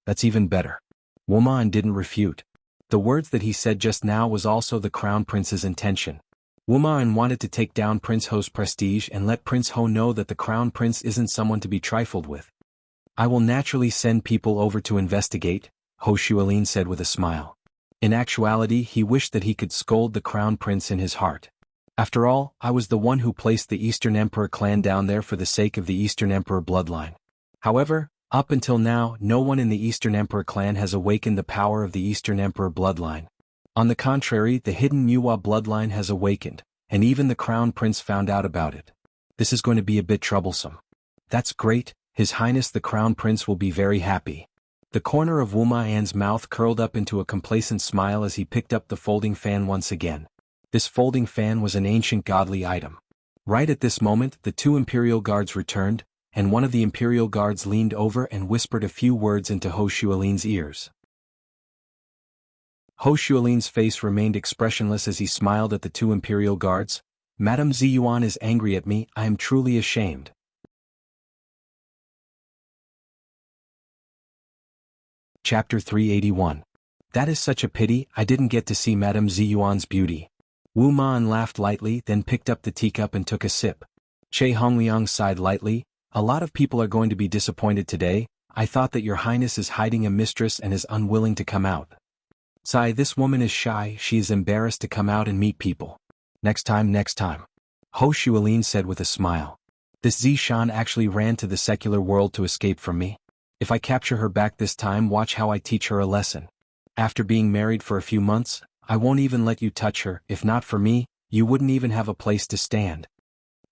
That's even better. Wu Ma didn't refute. The words that he said just now was also the Crown Prince's intention. Wu Ma wanted to take down Prince Ho's prestige and let Prince Ho know that the Crown Prince isn't someone to be trifled with. I will naturally send people over to investigate, Ho Shualin said with a smile. In actuality, he wished that he could scold the Crown Prince in his heart. After all, I was the one who placed the Eastern Emperor clan down there for the sake of the Eastern Emperor bloodline. However, up until now, no one in the Eastern Emperor clan has awakened the power of the Eastern Emperor bloodline. On the contrary, the hidden Nuwa bloodline has awakened, and even the Crown Prince found out about it. This is going to be a bit troublesome. That's great, His Highness the Crown Prince will be very happy. The corner of Wu Ma mouth curled up into a complacent smile as he picked up the folding fan once again. This folding fan was an ancient godly item. Right at this moment, the two Imperial Guards returned, and one of the Imperial Guards leaned over and whispered a few words into Ho Shualin's ears. Ho Shualin's face remained expressionless as he smiled at the two Imperial Guards. Madame Ziyuan is angry at me, I am truly ashamed. Chapter 381. That is such a pity, I didn't get to see Madame Ziyuan's beauty. Wu Ma laughed lightly, then picked up the teacup and took a sip. Che Hongliang sighed lightly. A lot of people are going to be disappointed today. I thought that your Highness is hiding a mistress and is unwilling to come out. Sigh, this woman is shy, she is embarrassed to come out and meet people. Next time. Ho Shualin said with a smile. This Zishan actually ran to the secular world to escape from me. If I capture her back this time, watch how I teach her a lesson. After being married for a few months, I won't even let you touch her. If not for me, you wouldn't even have a place to stand.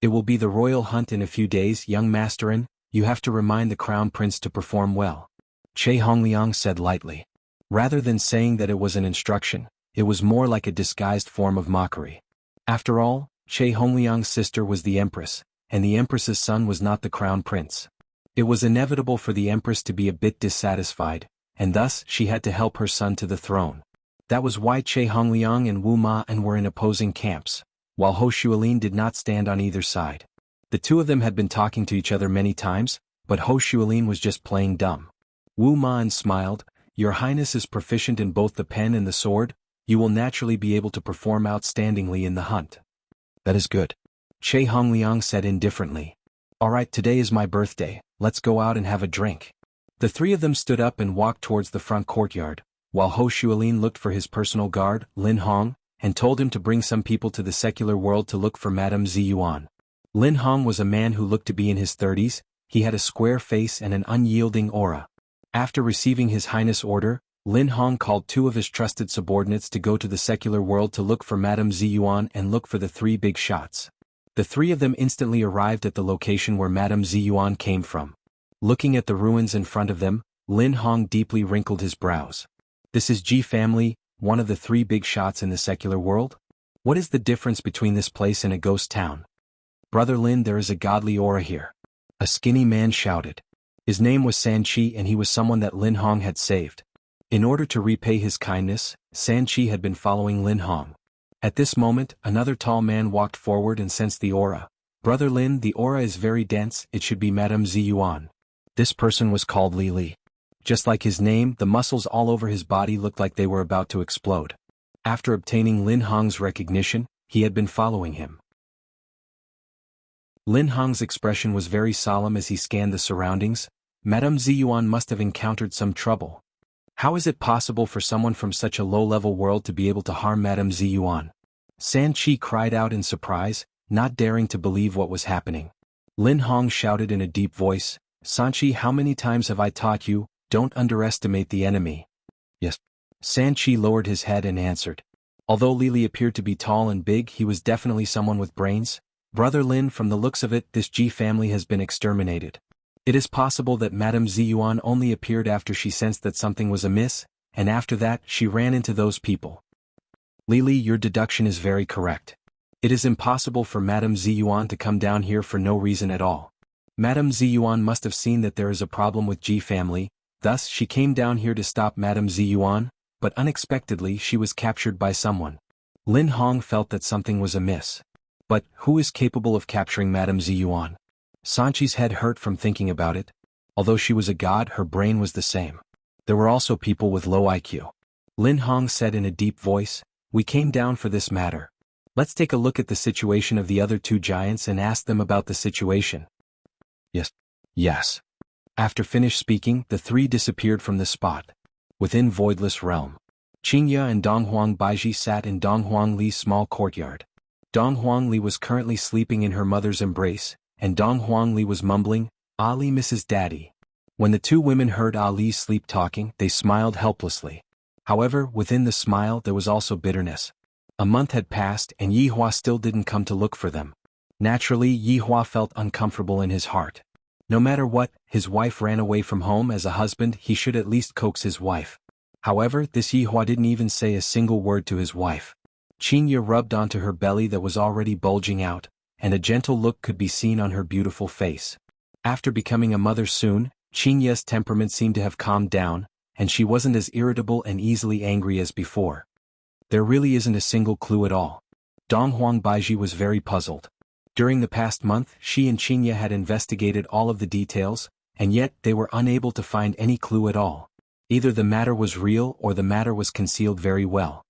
It will be the royal hunt in a few days, young masterin. You have to remind the Crown Prince to perform well. Che Hongliang said lightly. Rather than saying that it was an instruction, it was more like a disguised form of mockery. After all, Che Hongliang's sister was the Empress, and the Empress's son was not the Crown Prince. It was inevitable for the Empress to be a bit dissatisfied, and thus she had to help her son to the throne. That was why Che Hongliang and Wu Ma were in opposing camps, while Ho Shualin did not stand on either side. The two of them had been talking to each other many times, but Ho Shualin was just playing dumb. Wu Ma smiled. Your Highness is proficient in both the pen and the sword, you will naturally be able to perform outstandingly in the hunt. That is good. Che Hongliang said indifferently. Alright, today is my birthday, let's go out and have a drink. The three of them stood up and walked towards the front courtyard, while Ho Shualin looked for his personal guard, Lin Hong, and told him to bring some people to the secular world to look for Madame Ziyuan. Lin Hong was a man who looked to be in his 30s, he had a square face and an unyielding aura. After receiving His Highness' order, Lin Hong called two of his trusted subordinates to go to the secular world to look for Madame Ziyuan and look for the three big shots. The three of them instantly arrived at the location where Madame Ziyuan came from. Looking at the ruins in front of them, Lin Hong deeply wrinkled his brows. This is Ji family, one of the three big shots in the secular world? What is the difference between this place and a ghost town? Brother Lin, there is a godly aura here. A skinny man shouted. His name was Sanchi and he was someone that Lin Hong had saved. In order to repay his kindness, Sanchi had been following Lin Hong. At this moment, another tall man walked forward and sensed the aura. Brother Lin, the aura is very dense, it should be Madame Ziyuan. This person was called Li Li. Just like his name, the muscles all over his body looked like they were about to explode. After obtaining Lin Hong's recognition, he had been following him. Lin Hong's expression was very solemn as he scanned the surroundings. Madame Ziyuan must have encountered some trouble. How is it possible for someone from such a low-level world to be able to harm Madame Ziyuan? Sanchi cried out in surprise, not daring to believe what was happening. Lin Hong shouted in a deep voice, Sanchi, how many times have I taught you, don't underestimate the enemy? Yes. Sanchi lowered his head and answered. Although Lili appeared to be tall and big, he was definitely someone with brains. Brother Lin, from the looks of it, this Ji family has been exterminated. It is possible that Madame Ziyuan only appeared after she sensed that something was amiss, and after that she ran into those people. Lili, your deduction is very correct. It is impossible for Madame Ziyuan to come down here for no reason at all. Madame Ziyuan must have seen that there is a problem with Ji family, thus she came down here to stop Madame Ziyuan, but unexpectedly she was captured by someone. Lin Hong felt that something was amiss. But who is capable of capturing Madame Ziyuan? Sanchi's head hurt from thinking about it. Although she was a god, her brain was the same. There were also people with low IQ. Lin Hong said in a deep voice, we came down for this matter. Let's take a look at the situation of the other two giants and ask them about the situation. Yes. Yes. After finished speaking, the three disappeared from the spot. Within Voidless Realm, Qingya and Donghuang Baiji sat in Donghuang Li's small courtyard. Donghuang Li was currently sleeping in her mother's embrace, and Donghuang Li was mumbling, Ali misses Daddy. When the two women heard Ali's sleep talking, they smiled helplessly. However, within the smile there was also bitterness. A month had passed and Yihua still didn't come to look for them. Naturally, Yihua felt uncomfortable in his heart. No matter what, his wife ran away from home. As a husband, he should at least coax his wife. However, this Yihua didn't even say a single word to his wife. Qingya rubbed onto her belly that was already bulging out, and a gentle look could be seen on her beautiful face. After becoming a mother soon, Qingya's temperament seemed to have calmed down, and she wasn't as irritable and easily angry as before. There really isn't a single clue at all. Donghuang Baiji was very puzzled. During the past month, she and Qingya had investigated all of the details, and yet they were unable to find any clue at all. Either the matter was real or the matter was concealed very well.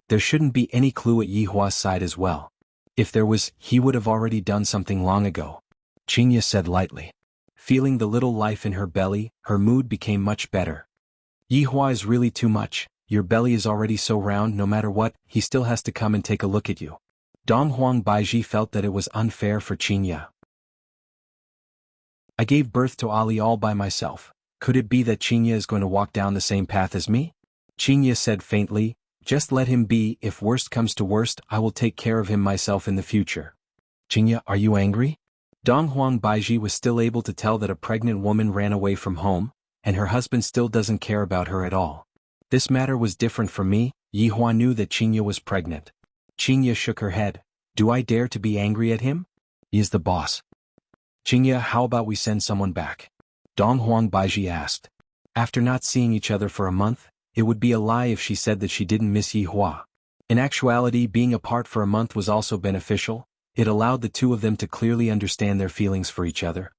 There shouldn't be any clue at Yihua's side as well. If there was, he would have already done something long ago. Qingya said lightly. Feeling the little life in her belly, her mood became much better. Yihua is really too much, your belly is already so round, no matter what, he still has to come and take a look at you. Donghuang Baiji felt that it was unfair for Qingya. I gave birth to Ali all by myself. Could it be that Qingya is going to walk down the same path as me? Qingya said faintly, just let him be, if worst comes to worst, I will take care of him myself in the future. Qingya, are you angry? Donghuang Baiji was still able to tell that a pregnant woman ran away from home, and her husband still doesn't care about her at all. This matter was different from me. Yihua knew that Qingya was pregnant. Qingya shook her head. Do I dare to be angry at him? He is the boss. Qingya, how about we send someone back? Donghuang Baiji asked. After not seeing each other for a month, it would be a lie if she said that she didn't miss Yihua. In actuality, being apart for a month was also beneficial. It allowed the two of them to clearly understand their feelings for each other.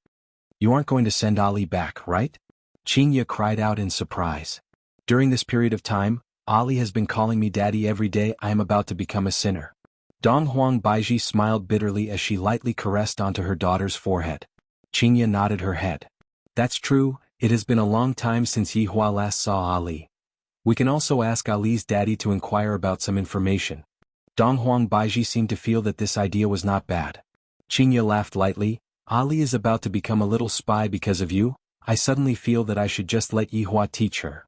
You aren't going to send Ali back, right? Qingya cried out in surprise. During this period of time, Ali has been calling me daddy every day. I am about to become a sinner. Donghuang Baiji smiled bitterly as she lightly caressed onto her daughter's forehead. Qingya nodded her head. That's true, it has been a long time since Yihua last saw Ali. We can also ask Ali's daddy to inquire about some information. Donghuang Baiji seemed to feel that this idea was not bad. Qingya laughed lightly. Ali is about to become a little spy because of you. I suddenly feel that I should just let Yihua teach her.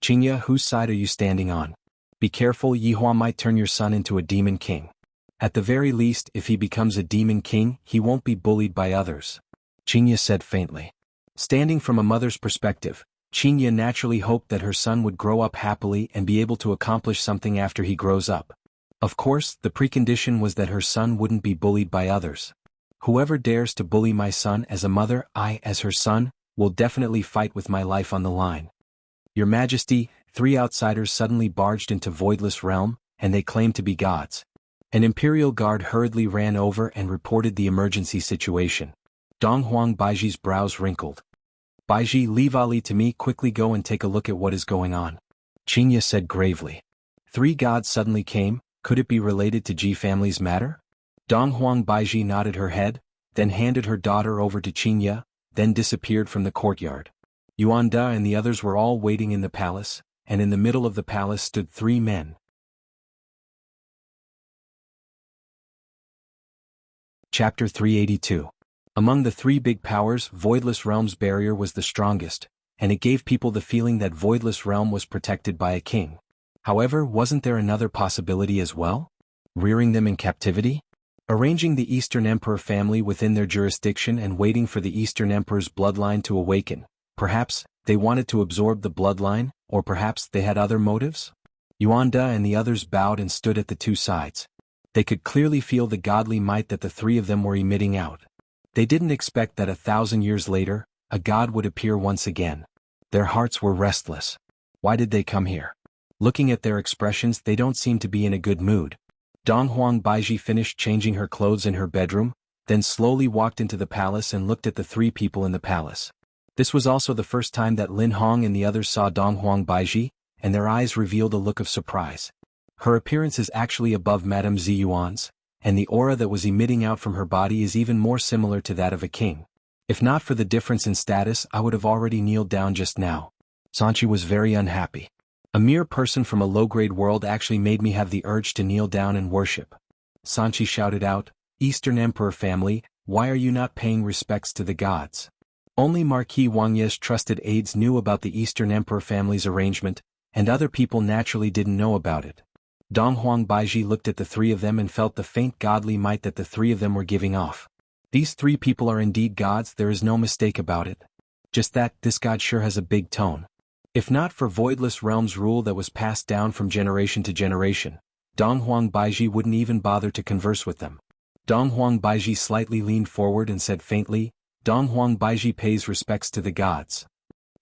Qingya, whose side are you standing on? Be careful, Yihua might turn your son into a demon king. At the very least, if he becomes a demon king, he won't be bullied by others. Qingya said faintly. Standing from a mother's perspective, Qingya naturally hoped that her son would grow up happily and be able to accomplish something after he grows up. Of course, the precondition was that her son wouldn't be bullied by others. Whoever dares to bully my son as a mother, I, as her son, will definitely fight with my life on the line. Your Majesty, 3 outsiders suddenly barged into Voidless Realm, and they claimed to be gods. An Imperial guard hurriedly ran over and reported the emergency situation. Donghuang Baiji's brows wrinkled. Baiji, leave Ali to me, quickly go and take a look at what is going on. Qingya said gravely. 3 gods suddenly came, could it be related to Ji family's matter? Donghuang Baiji nodded her head, then handed her daughter over to Qingya, then disappeared from the courtyard. Yuan Da and the others were all waiting in the palace, and in the middle of the palace stood 3 men. Chapter 382. Among the 3 big powers, Voidless Realm's barrier was the strongest, and it gave people the feeling that Voidless Realm was protected by a king. However, wasn't there another possibility as well? Rearing them in captivity? Arranging the Eastern Emperor family within their jurisdiction and waiting for the Eastern Emperor's bloodline to awaken. Perhaps they wanted to absorb the bloodline, or perhaps they had other motives? Yuan Da and the others bowed and stood at the 2 sides. They could clearly feel the godly might that the 3 of them were emitting out. They didn't expect that 1,000 years later, a god would appear once again. Their hearts were restless. Why did they come here? Looking at their expressions, they don't seem to be in a good mood. Donghuang Baiji finished changing her clothes in her bedroom, then slowly walked into the palace and looked at the 3 people in the palace. This was also the first time that Lin Hong and the others saw Donghuang Baiji, and their eyes revealed a look of surprise. Her appearance is actually above Madame Ziyuan's, and the aura that was emitting out from her body is even more similar to that of a king. If not for the difference in status, I would have already kneeled down just now. Sanchi was very unhappy. A mere person from a low-grade world actually made me have the urge to kneel down and worship. Sanchi shouted out, Eastern Emperor family, why are you not paying respects to the gods? Only Marquis Wang Ye's trusted aides knew about the Eastern Emperor family's arrangement, and other people naturally didn't know about it. Donghuang Baiji looked at the 3 of them and felt the faint godly might that the 3 of them were giving off. These 3 people are indeed gods, there is no mistake about it. Just that, this god sure has a big tone. If not for Voidless Realm's rule that was passed down from generation to generation, Donghuang Baiji wouldn't even bother to converse with them. Donghuang Baiji slightly leaned forward and said faintly, Donghuang Baiji pays respects to the gods.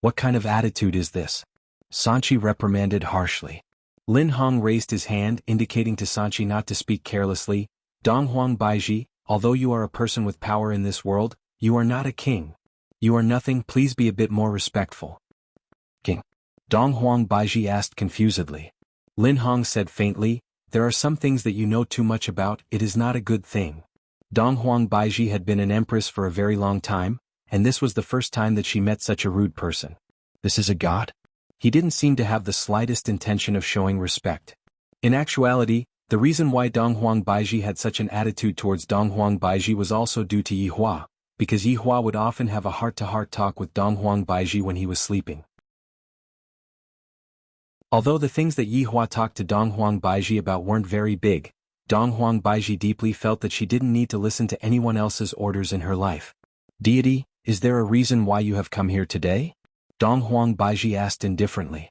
What kind of attitude is this? Sanchi reprimanded harshly. Lin Hong raised his hand, indicating to Sanchi not to speak carelessly. Donghuang Baiji, although you are a person with power in this world, you are not a king. You are nothing, please be a bit more respectful. King. Donghuang Baiji asked confusedly. Lin Hong said faintly, there are some things that you know too much about, it is not a good thing. Donghuang Baiji had been an empress for a very long time, and this was the first time that she met such a rude person. This is a god? He didn't seem to have the slightest intention of showing respect. In actuality, the reason why Donghuang Baiji had such an attitude towards Donghuang Baiji was also due to Yihua, because Yihua would often have a heart-to-heart talk with Donghuang Baiji when he was sleeping. Although the things that Yihua talked to Donghuang Baiji about weren't very big, Donghuang Baiji deeply felt that she didn't need to listen to anyone else's orders in her life. Deity, is there a reason why you have come here today? Donghuang Baiji asked indifferently.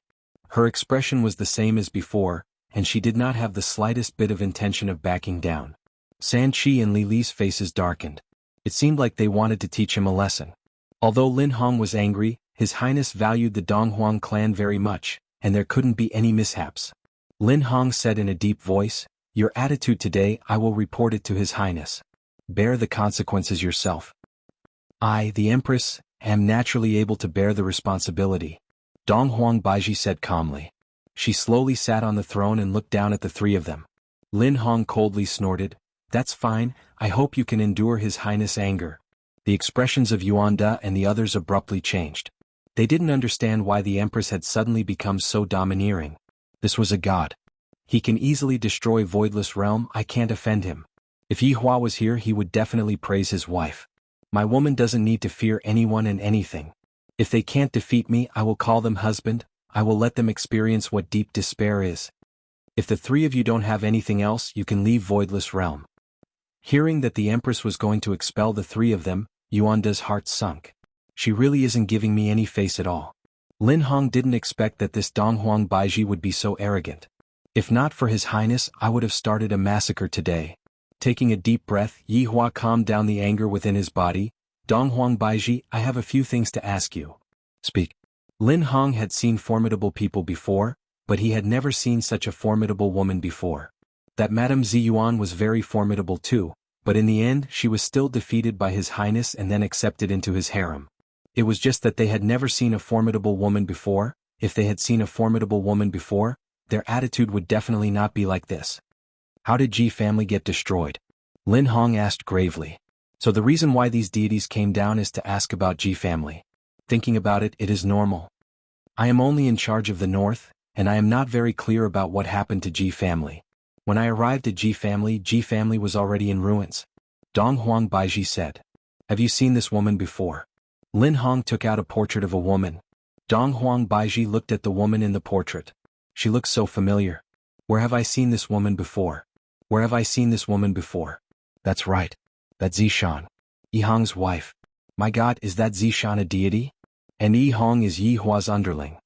Her expression was the same as before, and she did not have the slightest bit of intention of backing down. San Chi and Li Li's faces darkened. It seemed like they wanted to teach him a lesson. Although Lin Hong was angry, His Highness valued the Donghuang clan very much, and there couldn't be any mishaps. Lin Hong said in a deep voice, your attitude today, I will report it to His Highness. Bear the consequences yourself. I, the Empress, am naturally able to bear the responsibility. Donghuang Baiji said calmly. She slowly sat on the throne and looked down at the 3 of them. Lin Hong coldly snorted, that's fine, I hope you can endure His Highness' anger. The expressions of Yuan Da and the others abruptly changed. They didn't understand why the Empress had suddenly become so domineering. This was a god. He can easily destroy Voidless Realm, I can't offend him. If Yihua was here he would definitely praise his wife. My woman doesn't need to fear anyone and anything. If they can't defeat me, I will call them husband, I will let them experience what deep despair is. If the 3 of you don't have anything else, you can leave Voidless Realm. Hearing that the Empress was going to expel the 3 of them, Yuan Da's heart sunk. She really isn't giving me any face at all. Lin Hong didn't expect that this Donghuang Baiji would be so arrogant. If not for His Highness, I would have started a massacre today. Taking a deep breath, Yihua calmed down the anger within his body, Dong Huang Baiji, I have a few things to ask you. Speak. Lin Hong had seen formidable people before, but he had never seen such a formidable woman before. That Madame Ziyuan was very formidable too, but in the end she was still defeated by His Highness and then accepted into his harem. It was just that they had never seen a formidable woman before. If they had seen a formidable woman before, their attitude would definitely not be like this. How did Ji family get destroyed? Lin Hong asked gravely. So the reason why these deities came down is to ask about Ji family. Thinking about it, it is normal. I am only in charge of the north, and I am not very clear about what happened to Ji family. When I arrived at Ji family was already in ruins. Dong Huang Baiji said. Have you seen this woman before? Lin Hong took out a portrait of a woman. Dong Huang Baiji looked at the woman in the portrait. She looks so familiar. Where have I seen this woman before? Where have I seen this woman before? That's right. That's Zishan. Yi Hong's wife. My God, is that Zishan a deity? And Yi Hong is Yi Hua's underling.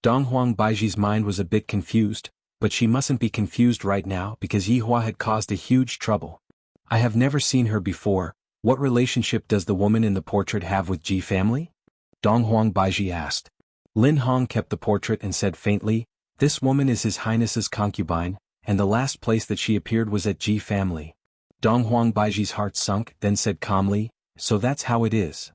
Dong Huang Baiji's mind was a bit confused, but she mustn't be confused right now because Yi Hua had caused a huge trouble. I have never seen her before. What relationship does the woman in the portrait have with Ji family? Dong Huang Baiji asked. Lin Hong kept the portrait and said faintly, this woman is His Highness's concubine, and the last place that she appeared was at Ji family. Dong Huang Baiji's heart sunk, then said calmly, so that's how it is.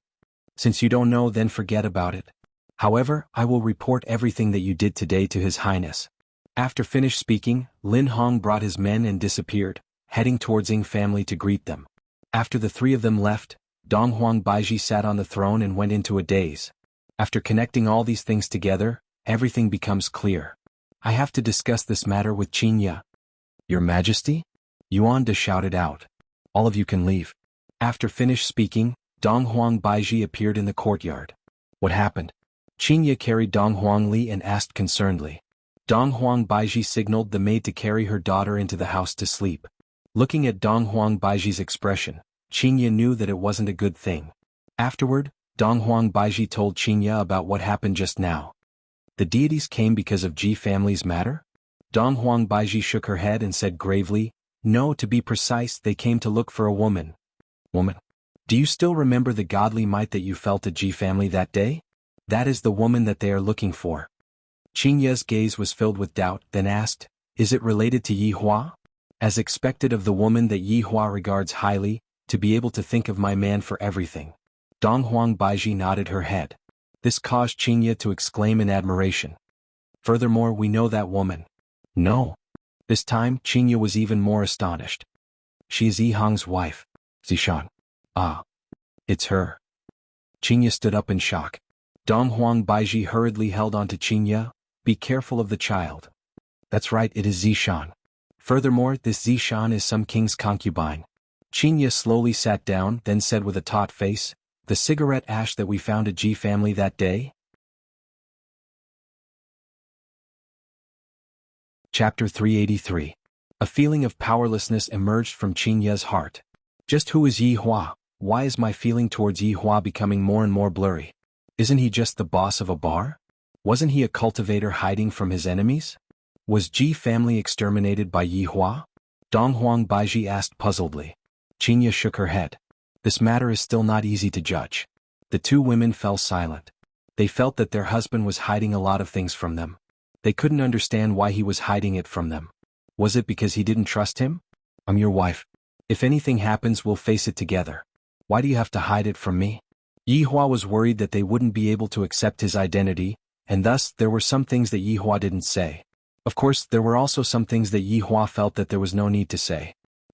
Since you don't know, then forget about it. However, I will report everything that you did today to His Highness. After finished speaking, Lin Hong brought his men and disappeared, heading towards Ying family to greet them. After the three of them left, Dong Huang Baiji sat on the throne and went into a daze. After connecting all these things together, everything becomes clear. I have to discuss this matter with Qinya. Your Majesty? Yuan De shouted out. All of you can leave. After finished speaking, Dong Huang Baiji appeared in the courtyard. What happened? Qinya carried Dong Huang Li and asked concernedly. Dong Huang Baiji signaled the maid to carry her daughter into the house to sleep. Looking at Dong Huang Baiji's expression, Qinya knew that it wasn't a good thing. Afterward, Dong Huang Baiji told Qinya about what happened just now. The deities came because of Ji family's matter? Dong Huang Baiji shook her head and said gravely, no, to be precise, they came to look for a woman. Woman? Do you still remember the godly might that you felt at Ji family that day? That is the woman that they are looking for. Qinya's gaze was filled with doubt, then asked, is it related to Yi Hua? As expected of the woman that Yi Hua regards highly, to be able to think of my man for everything. Dong Huang Baiji nodded her head. This caused Qinya to exclaim in admiration. Furthermore, we know that woman. No. This time, Qinya was even more astonished. She is Yi Hong's wife. Zishan. Ah. It's her. Qinya stood up in shock. Dong Huang Baiji hurriedly held on to Qinya. Be careful of the child. That's right, it is Zishan. Furthermore, this Zishan is some king's concubine. Qinya slowly sat down, then said with a taut face, the cigarette ash that we found at Ji family that day? Chapter 383. A feeling of powerlessness emerged from Qinya's heart. Just who is Yi Hua? Why is my feeling towards Yi Hua becoming more and more blurry? Isn't he just the boss of a bar? Wasn't he a cultivator hiding from his enemies? Was Ji family exterminated by Yi Hua? Dong Huang Baiji asked puzzledly. Qinya shook her head. This matter is still not easy to judge. The two women fell silent. They felt that their husband was hiding a lot of things from them. They couldn't understand why he was hiding it from them. Was it because he didn't trust him? I'm your wife. If anything happens, we'll face it together. Why do you have to hide it from me? Yi Hua was worried that they wouldn't be able to accept his identity, and thus there were some things that Yi Hua didn't say. Of course, there were also some things that Yi Hua felt that there was no need to say.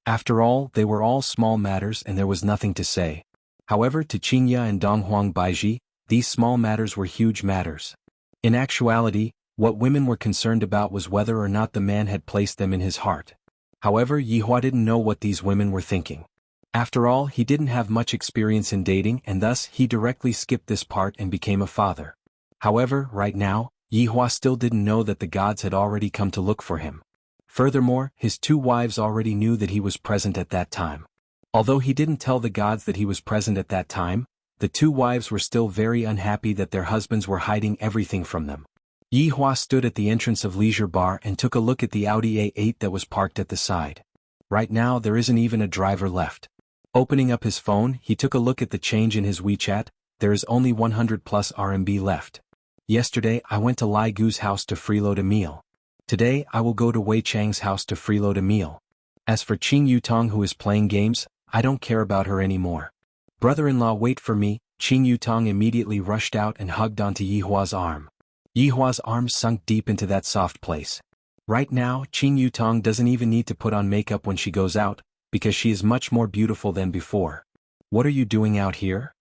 After all, they were all small matters and there was nothing to say. However, to Qinya and Dong Huang Baiji, these small matters were huge matters. In actuality, what women were concerned about was whether or not the man had placed them in his heart. However, Yi Hua didn't know what these women were thinking. After all, he didn't have much experience in dating and thus he directly skipped this part and became a father. However, right now, Yi Hua still didn't know that the gods had already come to look for him. Furthermore, his two wives already knew that he was present at that time. Although he didn't tell the gods that he was present at that time, the two wives were still very unhappy that their husbands were hiding everything from them. Yi Hua stood at the entrance of Leisure Bar and took a look at the Audi A8 that was parked at the side. Right now there isn't even a driver left. Opening up his phone, he took a look at the change in his WeChat. There is only 100 plus RMB left. Yesterday I went to Lai Gu's house to freeload a meal. Today I will go to Wei Chang's house to freeload a meal. As for Qing Yutong who is playing games, I don't care about her anymore. Brother-in-law, wait for me. Qing Yutong immediately rushed out and hugged onto Yihua's arm. Yihua's arms sunk deep into that soft place. Right now, Qing Yutong doesn't even need to put on makeup when she goes out, because she is much more beautiful than before. What are you doing out here?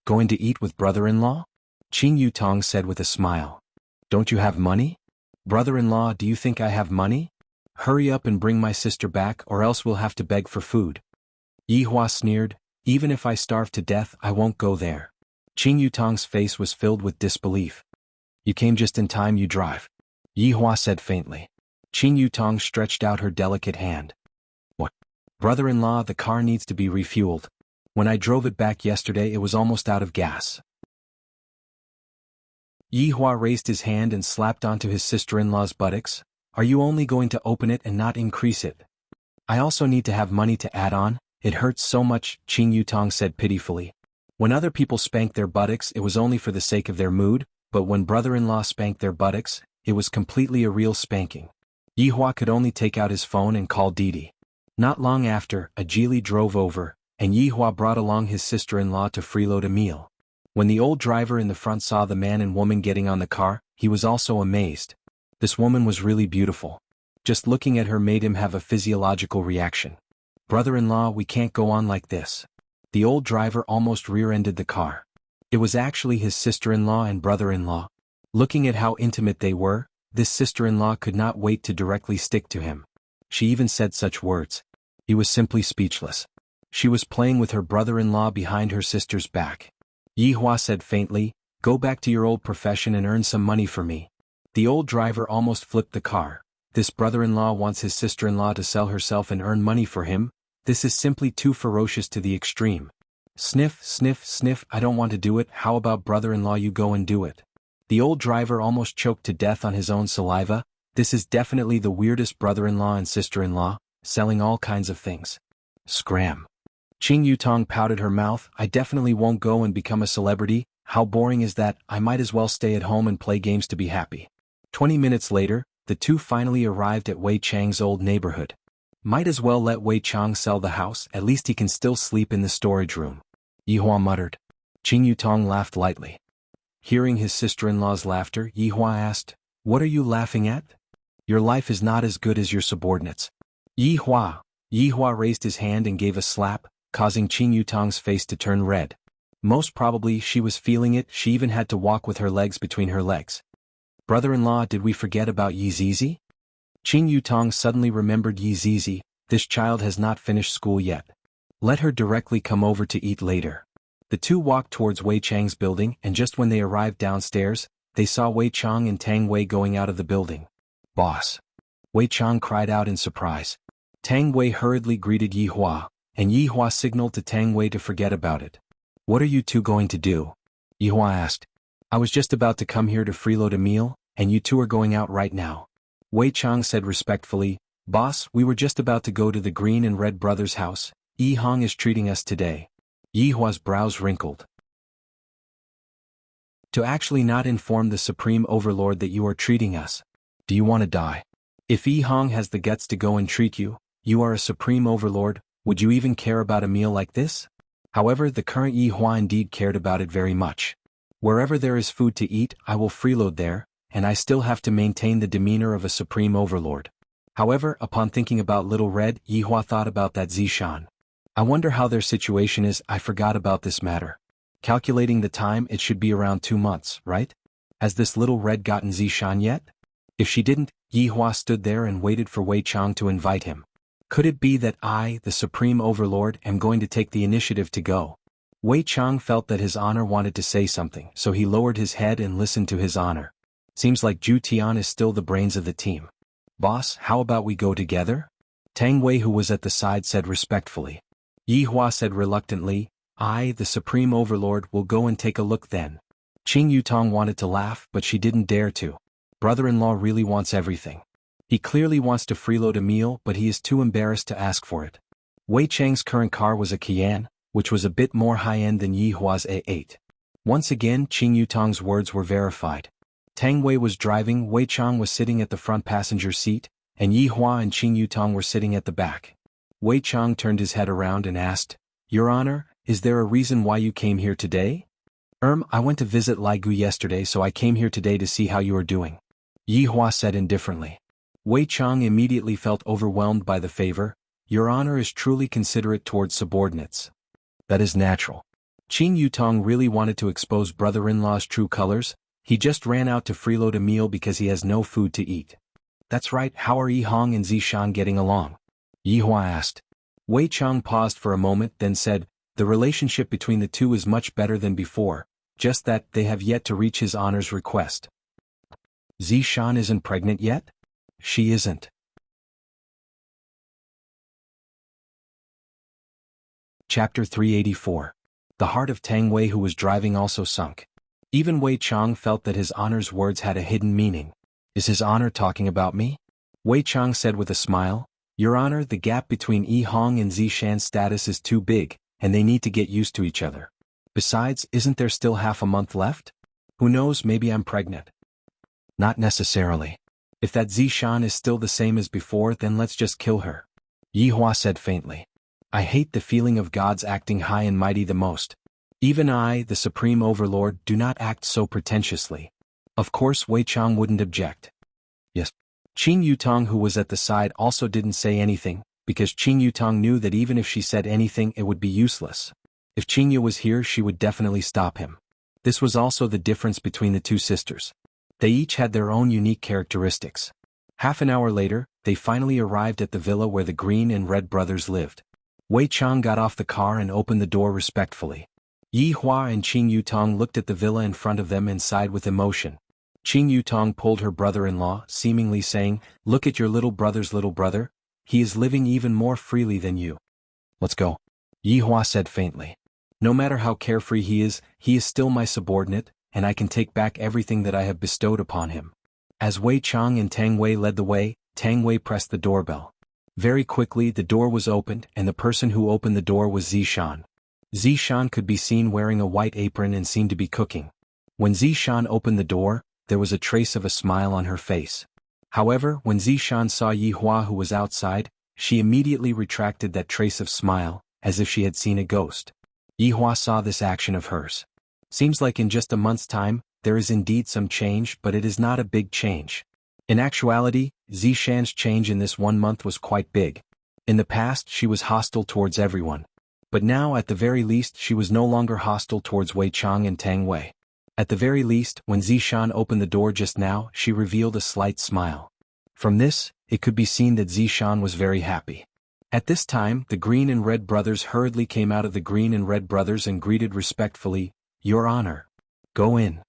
Going to eat with brother-in-law? Qing Yutong said with a smile. Don't you have money? Brother-in-law, do you think I have money? Hurry up and bring my sister back or else we'll have to beg for food. Yihua sneered, even if I starve to death I won't go there. Qing Yutong's face was filled with disbelief. You came just in time, you drive. Yihua said faintly. Qing Yutong stretched out her delicate hand. What? Brother-in-law, the car needs to be refueled. When I drove it back yesterday it was almost out of gas. Yihua raised his hand and slapped onto his sister-in-law's buttocks. Are you only going to open it and not increase it? I also need to have money to add on, it hurts so much, Qing Yutong said pitifully. When other people spanked their buttocks it was only for the sake of their mood, but when brother-in-law spanked their buttocks, it was completely a real spanking. Yihua could only take out his phone and call Didi. Not long after, a Geely drove over, and Yihua brought along his sister-in-law to freeload a meal. When the old driver in the front saw the man and woman getting on the car, he was also amazed. This woman was really beautiful. Just looking at her made him have a physiological reaction. Brother-in-law, we can't go on like this. The old driver almost rear-ended the car. It was actually his sister-in-law and brother-in-law. Looking at how intimate they were, this sister-in-law could not wait to directly stick to him. She even said such words. He was simply speechless. She was playing with her brother-in-law behind her sister's back. Yihua said faintly, go back to your old profession and earn some money for me. The old driver almost flipped the car. This brother-in-law wants his sister-in-law to sell herself and earn money for him. This is simply too ferocious to the extreme. Sniff, sniff, sniff, I don't want to do it. How about brother-in-law, you go and do it. The old driver almost choked to death on his own saliva. This is definitely the weirdest brother-in-law and sister-in-law, selling all kinds of things. Scram. Qing Yutong pouted her mouth. I definitely won't go and become a celebrity. How boring is that? I might as well stay at home and play games to be happy. 20 minutes later, the two finally arrived at Wei Chang's old neighborhood. Might as well let Wei Chang sell the house, at least he can still sleep in the storage room. Yihua muttered. Qing Yutong laughed lightly. Hearing his sister-in-law's laughter, Yihua asked, what are you laughing at? Your life is not as good as your subordinates. Yihua raised his hand and gave a slap, causing Qing Yutong's face to turn red. Most probably she was feeling it, she even had to walk with her legs between her legs. Brother-in-law, did we forget about Yi Zizi? Qing Yutong suddenly remembered Yi Zizi. This child has not finished school yet. Let her directly come over to eat later. The two walked towards Wei Chang's building, and just when they arrived downstairs, they saw Wei Chang and Tang Wei going out of the building. Boss. Wei Chang cried out in surprise. Tang Wei hurriedly greeted Yihua, and Yihua signaled to Tang Wei to forget about it. What are you two going to do? Yihua asked. I was just about to come here to freeload a meal, and you two are going out right now. Wei Chang said respectfully, Boss, we were just about to go to the Green and Red Brothers' house. Yi Hong is treating us today. Yihua's brows wrinkled. To actually not inform the Supreme Overlord that you are treating us. Do you want to die? If Yi Hong has the guts to go and treat you, you are a Supreme Overlord, would you even care about a meal like this? However, the current Yihua indeed cared about it very much. Wherever there is food to eat, I will freeload there, and I still have to maintain the demeanor of a Supreme Overlord. However, upon thinking about Little Red, Yihua thought about that Zishan. I wonder how their situation is. I forgot about this matter. Calculating the time, it should be around 2 months, right? Has this Little Red gotten Zishan yet? If she didn't, Yihua stood there and waited for Wei Chang to invite him. Could it be that I, the Supreme Overlord, am going to take the initiative to go? Wei Chang felt that his honor wanted to say something, so he lowered his head and listened to his honor. Seems like Zhu Tian is still the brains of the team. Boss, how about we go together? Tang Wei, who was at the side, said respectfully. Yihua said reluctantly, I, the Supreme Overlord, will go and take a look then. Qing Yutong wanted to laugh, but she didn't dare to. Brother-in-law really wants everything. He clearly wants to freeload a meal but he is too embarrassed to ask for it. Wei Chang's current car was a Kian, which was a bit more high-end than Yi Hua's A8. Once again Qing Yutong's words were verified. Tang Wei was driving, Wei Chang was sitting at the front passenger seat, and Yi Hua and Qing Yutong were sitting at the back. Wei Chang turned his head around and asked, "Your Honor, is there a reason why you came here today?" I went to visit Lai Gu yesterday so I came here today to see how you are doing," Yi Hua said indifferently. Wei Chang immediately felt overwhelmed by the favor. "Your Honor is truly considerate towards subordinates." "That is natural." Qing Yutong really wanted to expose brother-in-law's true colors. He just ran out to freeload a meal because he has no food to eat. "That's right, how are Yi Hong and Zishan getting along?" Yi Hua asked. Wei Chang paused for a moment then said, "The relationship between the two is much better than before, just that they have yet to reach His Honor's request." "Zishan isn't pregnant yet?" "She isn't." Chapter 384. The heart of Tang Wei who was driving also sunk. Even Wei Chang felt that His Honor's words had a hidden meaning. "Is His Honor talking about me?" Wei Chang said with a smile. "Your Honor, the gap between Yi Hong and Zishan's status is too big, and they need to get used to each other. Besides, isn't there still half a month left? Who knows, maybe I'm pregnant." "Not necessarily. If that Zishan is still the same as before, then let's just kill her," Yi Hua said faintly. "I hate the feeling of gods acting high and mighty the most. Even I, the Supreme Overlord, do not act so pretentiously." Of course Wei Chang wouldn't object. "Yes." Qing Yutong who was at the side also didn't say anything, because Qing Yutong knew that even if she said anything it would be useless. If Qing Yu was here she would definitely stop him. This was also the difference between the two sisters. They each had their own unique characteristics. Half an hour later, they finally arrived at the villa where the Green and Red brothers lived. Wei Chang got off the car and opened the door respectfully. Yi Hua and Qing Yutong looked at the villa in front of them and sighed with emotion. Qing Yutong pulled her brother-in-law, seemingly saying, "Look at your little brother's little brother. He is living even more freely than you." "Let's go," Yi Hua said faintly. "No matter how carefree he is still my subordinate, and I can take back everything that I have bestowed upon him." As Wei Chang and Tang Wei led the way, Tang Wei pressed the doorbell. Very quickly the door was opened and the person who opened the door was Zishan. Zishan could be seen wearing a white apron and seemed to be cooking. When Zishan opened the door, there was a trace of a smile on her face. However, when Zishan saw Yi Hua who was outside, she immediately retracted that trace of smile, as if she had seen a ghost. Yi Hua saw this action of hers. Seems like in just a month's time, there is indeed some change, but it is not a big change. In actuality, Zishan's change in this 1 month was quite big. In the past she was hostile towards everyone. But now at the very least she was no longer hostile towards Wei Chang and Tang Wei. At the very least, when Zishan opened the door just now, she revealed a slight smile. From this, it could be seen that Zishan was very happy. At this time, the Green and Red brothers hurriedly came out of the Green and Red brothers and greeted respectfully, "Your Honor." "Go in,"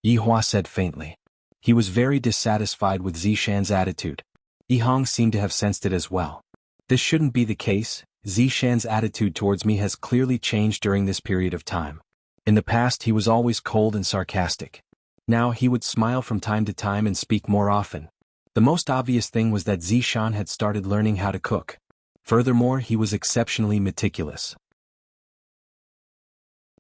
Yi Hua said faintly. He was very dissatisfied with Zishan's attitude. Yi Hong seemed to have sensed it as well. "This shouldn't be the case. Zishan's attitude towards me has clearly changed during this period of time. In the past he was always cold and sarcastic. Now he would smile from time to time and speak more often. The most obvious thing was that Zishan had started learning how to cook. Furthermore, he was exceptionally meticulous.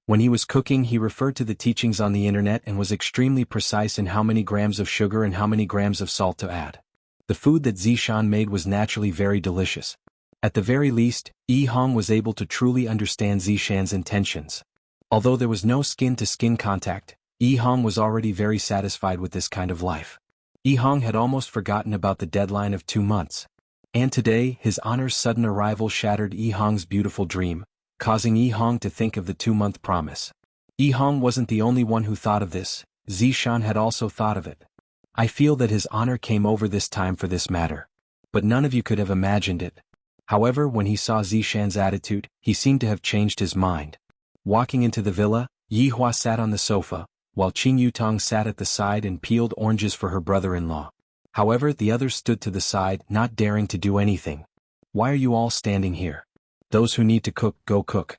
When he was cooking he referred to the teachings on the internet and was extremely precise in how many grams of sugar and how many grams of salt to add. The food that Zishan made was naturally very delicious. At the very least, Yi Hong was able to truly understand Zishan's intentions. Although there was no skin-to-skin contact, Yi Hong was already very satisfied with this kind of life. Yi Hong had almost forgotten about the deadline of 2 months. And today, His Honor's sudden arrival shattered Yi Hong's beautiful dream, causing Yi Hong to think of the 2-month promise. Yi Hong wasn't the only one who thought of this, Zishan had also thought of it. "I feel that His Honor came over this time for this matter. But none of you could have imagined it." However, when he saw Zishan's attitude, he seemed to have changed his mind. Walking into the villa, Yi Hua sat on the sofa, while Qing Yutong sat at the side and peeled oranges for her brother-in-law. However, the others stood to the side, not daring to do anything. "Why are you all standing here? Those who need to cook, go cook,"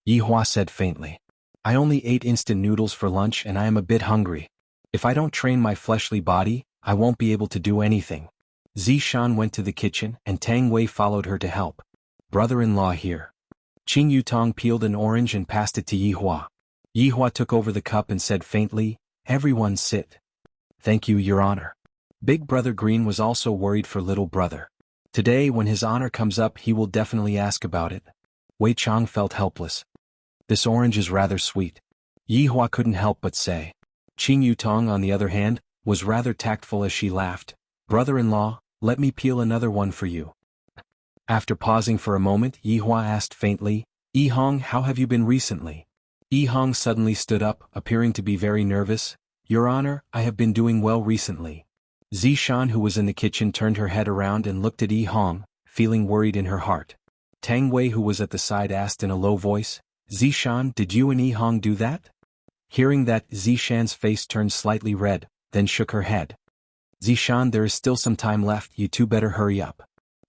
Yi Hua said faintly. "I only ate instant noodles for lunch and I am a bit hungry. If I don't train my fleshly body, I won't be able to do anything." Zishan went to the kitchen and Tang Wei followed her to help. Brother-in-law here. Qing Yutong peeled an orange and passed it to Yihua. Yihua took over the cup and said faintly, "Everyone sit." "Thank you, Your Honor." Big Brother Green was also worried for little brother. Today when his honor comes up he will definitely ask about it. Wei Chang felt helpless. "This orange is rather sweet." Yihua couldn't help but say. Qing Yutong, on the other hand, was rather tactful as she laughed. "Brother-in-law, let me peel another one for you." After pausing for a moment, Yihua asked faintly, "Yihong, how have you been recently?" Yihong suddenly stood up, appearing to be very nervous. "Your Honor, I have been doing well recently." Zishan, who was in the kitchen, turned her head around and looked at Yihong, feeling worried in her heart. Tang Wei, who was at the side, asked in a low voice, "Zishan, did you and Yihong do that?" Hearing that, Zishan's face turned slightly red, then shook her head. "Zishan, there is still some time left, you two better hurry up."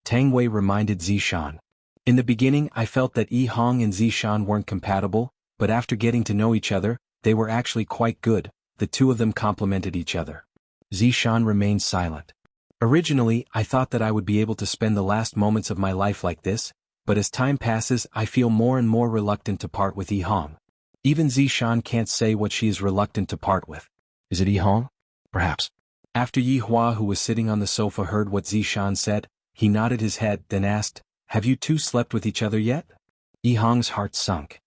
Tang Wei reminded Zishan. "In the beginning I felt that Yihong and Zishan weren't compatible, but after getting to know each other, they were actually quite good, the two of them complemented each other." Zishan remained silent. "Originally, I thought that I would be able to spend the last moments of my life like this, but as time passes I feel more and more reluctant to part with Yihong. Even Zishan can't say what she is reluctant to part with." "Is it Yihong? Perhaps." After Yihua, who was sitting on the sofa, heard what Zishan said, he nodded his head, then asked, "Have you two slept with each other yet?" Yihong's heart sunk.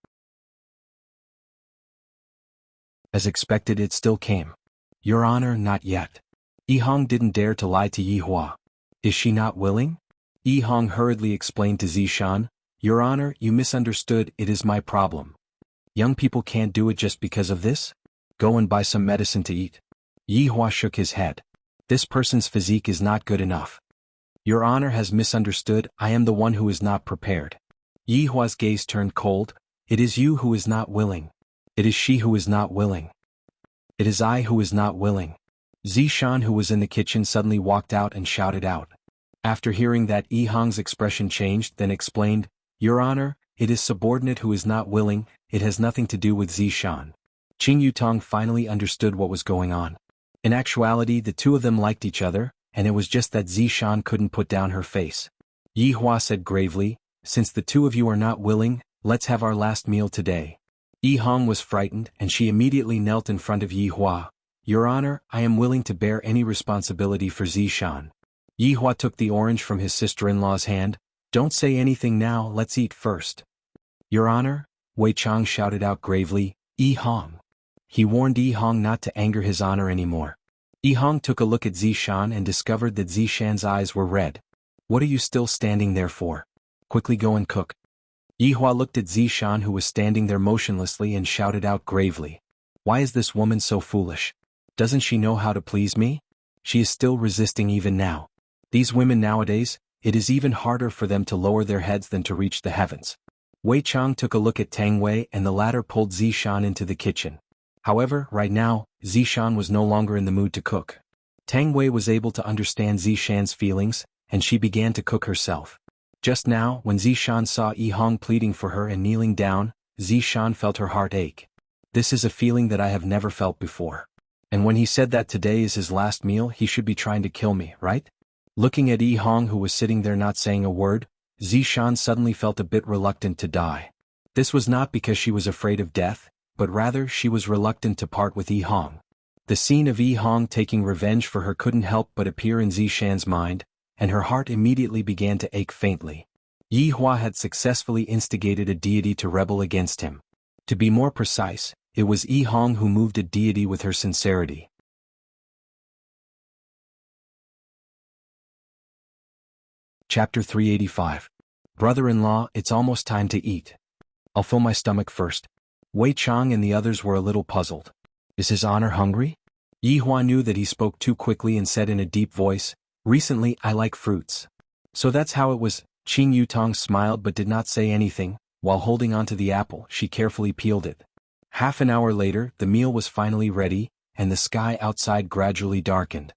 As expected, it still came. "Your Honor, not yet." Yihong didn't dare to lie to Yihua. "Is she not willing?" Yihong hurriedly explained to Zishan, "Your Honor, you misunderstood, it is my problem. Young people can't do it just because of this? Go and buy some medicine to eat." Yihua shook his head. "This person's physique is not good enough." "Your Honor has misunderstood, I am the one who is not prepared." Yihua's gaze turned cold. "It is you who is not willing. It is she who is not willing. It is I who is not willing." Zishan, who was in the kitchen, suddenly walked out and shouted out. After hearing that, Yihong's expression changed, then explained, "Your Honor, it is subordinate who is not willing, it has nothing to do with Zishan." Qing Yutong finally understood what was going on. In actuality, the two of them liked each other, and it was just that Zishan couldn't put down her face. Yihua said gravely, "Since the two of you are not willing, let's have our last meal today." Yihong was frightened, and she immediately knelt in front of Yihua. "Your Honor, I am willing to bear any responsibility for Zishan." Yihua took the orange from his sister-in-law's hand. "Don't say anything now, let's eat first." "Your Honor," Wei Chang shouted out gravely, "Yihong." He warned Yihong not to anger his honor anymore. Yihong took a look at Zishan and discovered that Zishan's eyes were red. "What are you still standing there for? Quickly go and cook." Yihua looked at Zishan, who was standing there motionlessly, and shouted out gravely, "Why is this woman so foolish? Doesn't she know how to please me? She is still resisting even now. These women nowadays, it is even harder for them to lower their heads than to reach the heavens." Wei Chang took a look at Tang Wei, and the latter pulled Zishan into the kitchen. However, right now, Zishan was no longer in the mood to cook. Tang Wei was able to understand Zishan's feelings, and she began to cook herself. Just now, when Zishan saw Yihong pleading for her and kneeling down, Zishan felt her heart ache. "This is a feeling that I have never felt before. And when he said that today is his last meal, he should be trying to kill me, right?" Looking at Yihong, who was sitting there not saying a word, Zishan suddenly felt a bit reluctant to die. This was not because she was afraid of death, but rather she was reluctant to part with Yihong. The scene of Yihong taking revenge for her couldn't help but appear in Zishan's mind, and her heart immediately began to ache faintly. Yihua had successfully instigated a deity to rebel against him. To be more precise, it was Yihong who moved a deity with her sincerity. Chapter 385. Brother-in-law, it's almost time to eat. I'll fill my stomach first. Wei Chang and the others were a little puzzled. Is his honor hungry? Yihua knew that he spoke too quickly and said in a deep voice, "Recently I like fruits." So that's how it was. Qing Yutong smiled but did not say anything. While holding onto the apple, she carefully peeled it. Half an hour later, the meal was finally ready, and the sky outside gradually darkened.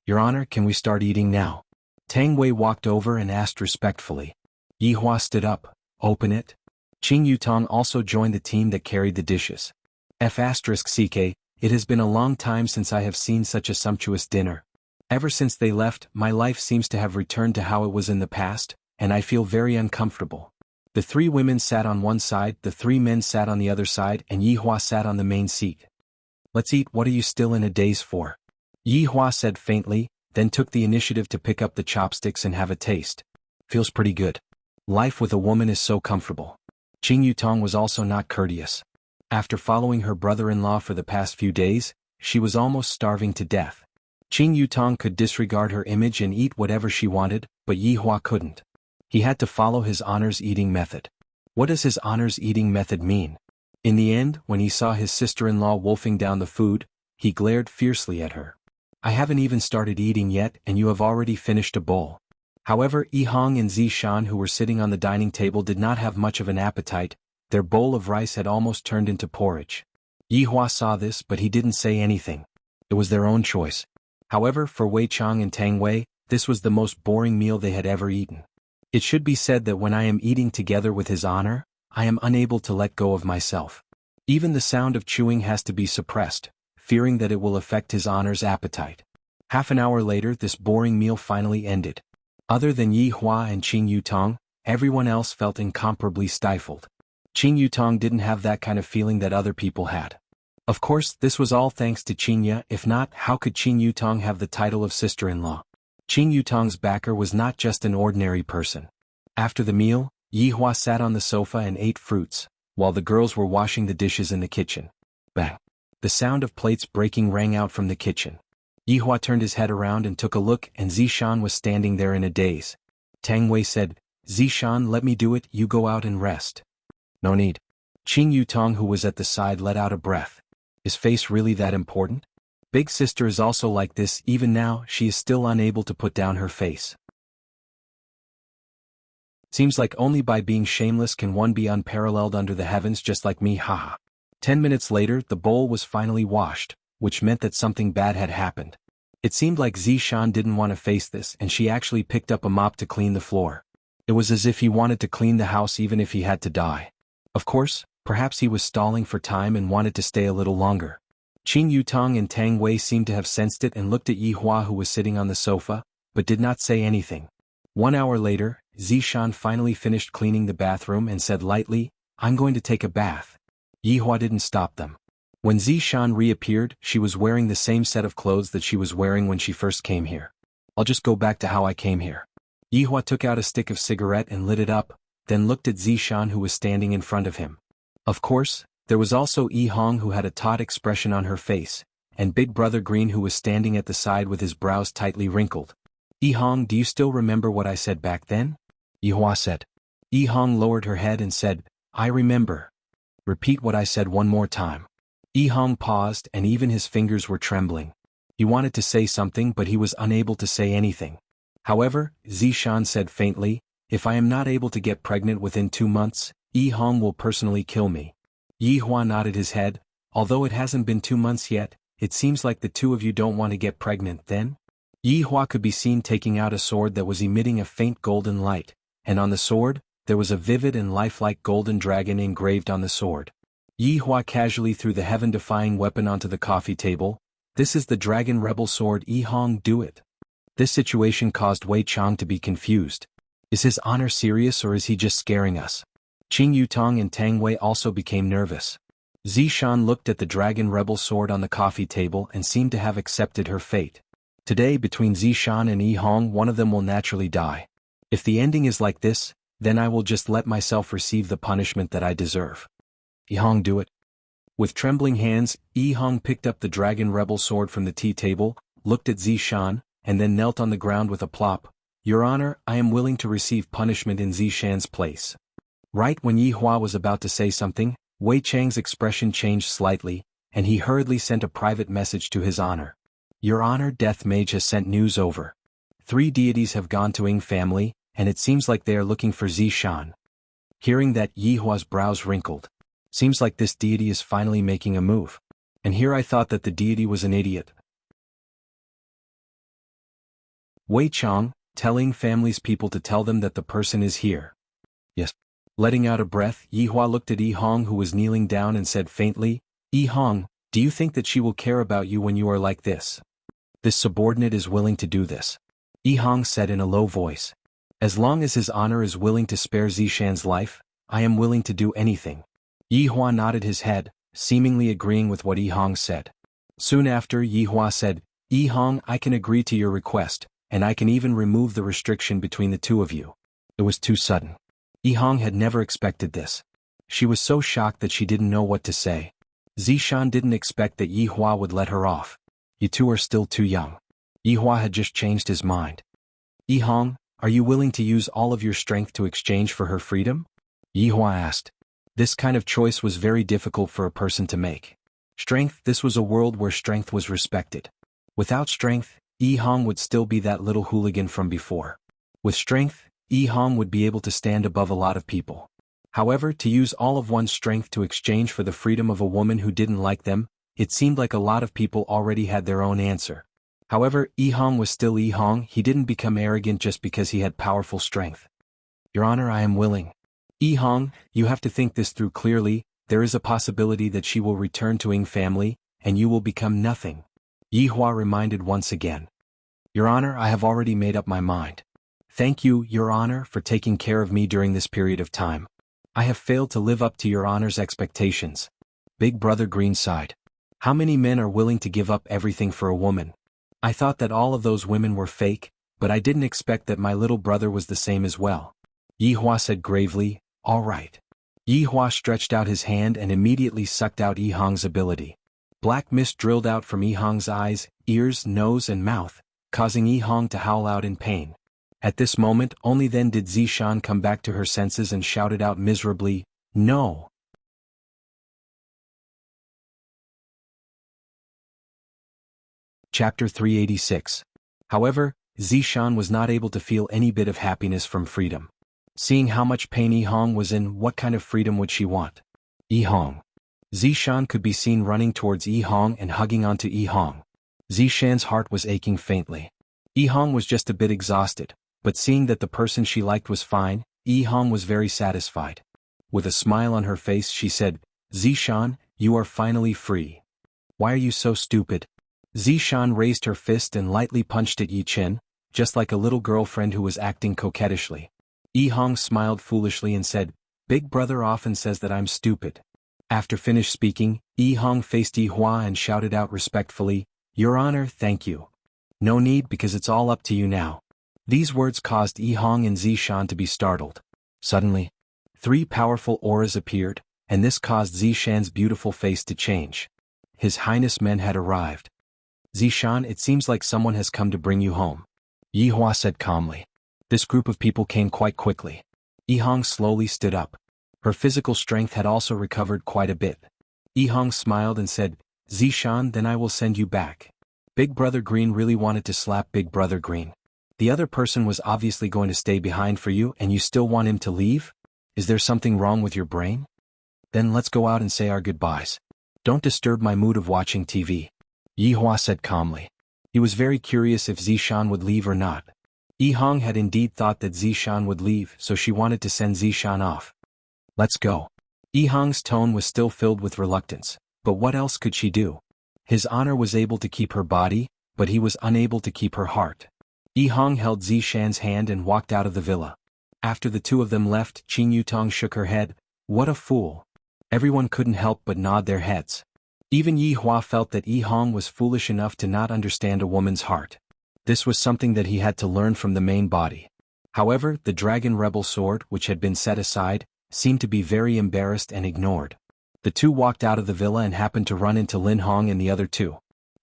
"Your Honor, can we start eating now?" Tang Wei walked over and asked respectfully. Yihua stood up. "Open it." Qing Yutong also joined the team that carried the dishes. F***ck, it has been a long time since I have seen such a sumptuous dinner. Ever since they left, my life seems to have returned to how it was in the past, and I feel very uncomfortable. The three women sat on one side, the three men sat on the other side, and Yihua sat on the main seat. Let's eat. What are you still in a daze for? Yihua said faintly, then took the initiative to pick up the chopsticks and have a taste. Feels pretty good. Life with a woman is so comfortable. Qing Yutong was also not courteous. After following her brother-in-law for the past few days, she was almost starving to death. Qing Yutong could disregard her image and eat whatever she wanted, but Yihua couldn't. He had to follow his honors eating method. What does his honors eating method mean? In the end, when he saw his sister-in-law wolfing down the food, he glared fiercely at her. I haven't even started eating yet and you have already finished a bowl. However, Yihong and Zishan, who were sitting on the dining table, did not have much of an appetite. Their bowl of rice had almost turned into porridge. Yihua saw this, but he didn't say anything. It was their own choice. However, for Wei Chang and Tang Wei, this was the most boring meal they had ever eaten. It should be said that when I am eating together with his honor, I am unable to let go of myself. Even the sound of chewing has to be suppressed, fearing that it will affect his honor's appetite. Half an hour later, this boring meal finally ended. Other than Yihua and Qing Yutong, everyone else felt incomparably stifled. Qing Yutong didn't have that kind of feeling that other people had. Of course, this was all thanks to Qingya. If not, how could Qing Yutong have the title of sister-in-law? Qing Yutong's backer was not just an ordinary person. After the meal, Yihua sat on the sofa and ate fruits, while the girls were washing the dishes in the kitchen. Bang! The sound of plates breaking rang out from the kitchen. Yihua turned his head around and took a look, and Zishan was standing there in a daze. Tang Wei said, "Zishan, let me do it, you go out and rest." "No need." Qing Yutong, who was at the side, let out a breath. Is face really that important? Big sister is also like this. Even now, she is still unable to put down her face. Seems like only by being shameless can one be unparalleled under the heavens, just like me, haha. 10 minutes later, the bowl was finally washed, which meant that something bad had happened. It seemed like Zishan didn't want to face this, and she actually picked up a mop to clean the floor. It was as if he wanted to clean the house even if he had to die. Of course, perhaps he was stalling for time and wanted to stay a little longer. Qing Yutong and Tang Wei seemed to have sensed it and looked at Yihua, who was sitting on the sofa, but did not say anything. 1 hour later, Zishan finally finished cleaning the bathroom and said lightly, "I'm going to take a bath." Yihua didn't stop them. When Zishan reappeared, she was wearing the same set of clothes that she was wearing when she first came here. "I'll just go back to how I came here." Yihua took out a stick of cigarette and lit it up, then looked at Zishan, who was standing in front of him. Of course, there was also Yihong, who had a taut expression on her face, and Big Brother Green, who was standing at the side with his brows tightly wrinkled. "Yihong, do you still remember what I said back then?" Yihua said. Yihong lowered her head and said, "I remember." "Repeat what I said one more time." Yihong paused, and even his fingers were trembling. He wanted to say something, but he was unable to say anything. However, Zishan said faintly, "If I am not able to get pregnant within 2 months, Yihong will personally kill me." Yihua nodded his head. "Although it hasn't been 2 months yet, it seems like the two of you don't want to get pregnant then?" Yihua could be seen taking out a sword that was emitting a faint golden light, and on the sword, there was a vivid and lifelike golden dragon engraved on the sword. Yihua casually threw the heaven-defying weapon onto the coffee table. "This is the Dragon Rebel Sword, Yihong, do it." This situation caused Wei Chang to be confused. Is his honor serious or is he just scaring us? Qing Yutong and Tang Wei also became nervous. Zishan looked at the Dragon Rebel Sword on the coffee table and seemed to have accepted her fate. Today, between Zishan and Yihong, one of them will naturally die. If the ending is like this, then I will just let myself receive the punishment that I deserve. Yihong, do it. With trembling hands, Yihong picked up the Dragon Rebel Sword from the tea table, looked at Zishan, and then knelt on the ground with a plop. "Your Honor, I am willing to receive punishment in Zishan's place." Right when Yihua was about to say something, Wei Chang's expression changed slightly, and he hurriedly sent a private message to his honor. "Your Honor, Death Mage has sent news over. 3 deities have gone to Ying family, and it seems like they are looking for Zishan." Hearing that, Yihua's brows wrinkled. Seems like this deity is finally making a move. And here I thought that the deity was an idiot. Wei Chang, telling family's people to tell them that the person is here. Yes. Letting out a breath, Yihua looked at Yihong, who was kneeling down, and said faintly, "Yihong, do you think that she will care about you when you are like this?" This subordinate is willing to do this. Yi Hong said in a low voice. As long as his honor is willing to spare Zishan's life, I am willing to do anything. Yi Hua nodded his head, seemingly agreeing with what Yi Hong said. Soon after, Yi Hua said, Yi Hong, I can agree to your request, and I can even remove the restriction between the two of you. It was too sudden. Yi Hong had never expected this. She was so shocked that she didn't know what to say. Zishan didn't expect that Yi Hua would let her off. You two are still too young. Yi Hua had just changed his mind. Yi Hong, are you willing to use all of your strength to exchange for her freedom? Yi Hua asked. This kind of choice was very difficult for a person to make. Strength, this was a world where strength was respected. Without strength, Yi Hong would still be that little hooligan from before. With strength, Yi Hong would be able to stand above a lot of people. However, to use all of one's strength to exchange for the freedom of a woman who didn't like them, it seemed like a lot of people already had their own answer. However, Yi Hong was still Yi Hong. He didn't become arrogant just because he had powerful strength. Your Honor, I am willing. Yi Hong, you have to think this through clearly. There is a possibility that she will return to Ying family, and you will become nothing. Yi Hua reminded once again. Your Honor, I have already made up my mind. Thank you, Your Honor, for taking care of me during this period of time. I have failed to live up to Your Honor's expectations. Big Brother Green sighed. How many men are willing to give up everything for a woman? I thought that all of those women were fake, but I didn't expect that my little brother was the same as well. Yi Hua said gravely, all right. Yi Hua stretched out his hand and immediately sucked out Yi Hong's ability. Black mist drilled out from Yi Hong's eyes, ears, nose and mouth, causing Yi Hong to howl out in pain. At this moment, only then did Zishan come back to her senses and shouted out miserably, no. Chapter 386. However, Zishan was not able to feel any bit of happiness from freedom. Seeing how much pain Yi Hong was in, what kind of freedom would she want? Yi Hong. Zishan could be seen running towards Yi Hong and hugging onto Yi Hong. Zishan's heart was aching faintly. Yi Hong was just a bit exhausted, but seeing that the person she liked was fine, Yi Hong was very satisfied. With a smile on her face she said, Zishan, you are finally free. Why are you so stupid? Zishan raised her fist and lightly punched at Yi Chen, just like a little girlfriend who was acting coquettishly. Yi Hong smiled foolishly and said, Big Brother often says that I'm stupid. After finished speaking, Yi Hong faced Yi Hua and shouted out respectfully, Your Honor, thank you. No need because it's all up to you now. These words caused Yi Hong and Zishan to be startled. Suddenly, 3 powerful auras appeared, and this caused Zishan's beautiful face to change. His Highness men had arrived. Zishan, it seems like someone has come to bring you home. Yi Hua said calmly. This group of people came quite quickly. Yi Hong slowly stood up. Her physical strength had also recovered quite a bit. Yi Hong smiled and said, Zishan, then I will send you back. Big Brother Green really wanted to slap Big Brother Green. The other person was obviously going to stay behind for you and you still want him to leave? Is there something wrong with your brain? Then let's go out and say our goodbyes. Don't disturb my mood of watching TV. Yi Hua said calmly. He was very curious if Zishan would leave or not. Yi Hong had indeed thought that Zishan would leave, so she wanted to send Zishan off. Let's go. Yi Hong's tone was still filled with reluctance, but what else could she do? His honor was able to keep her body, but he was unable to keep her heart. Yi Hong held Zishan's hand and walked out of the villa. After the two of them left, Qing Yutong shook her head. What a fool. Everyone couldn't help but nod their heads. Even Yi Hua felt that Yi Hong was foolish enough to not understand a woman's heart. This was something that he had to learn from the main body. However, the Dragon Rebel sword, which had been set aside, seemed to be very embarrassed and ignored. The two walked out of the villa and happened to run into Lin Hong and the other two.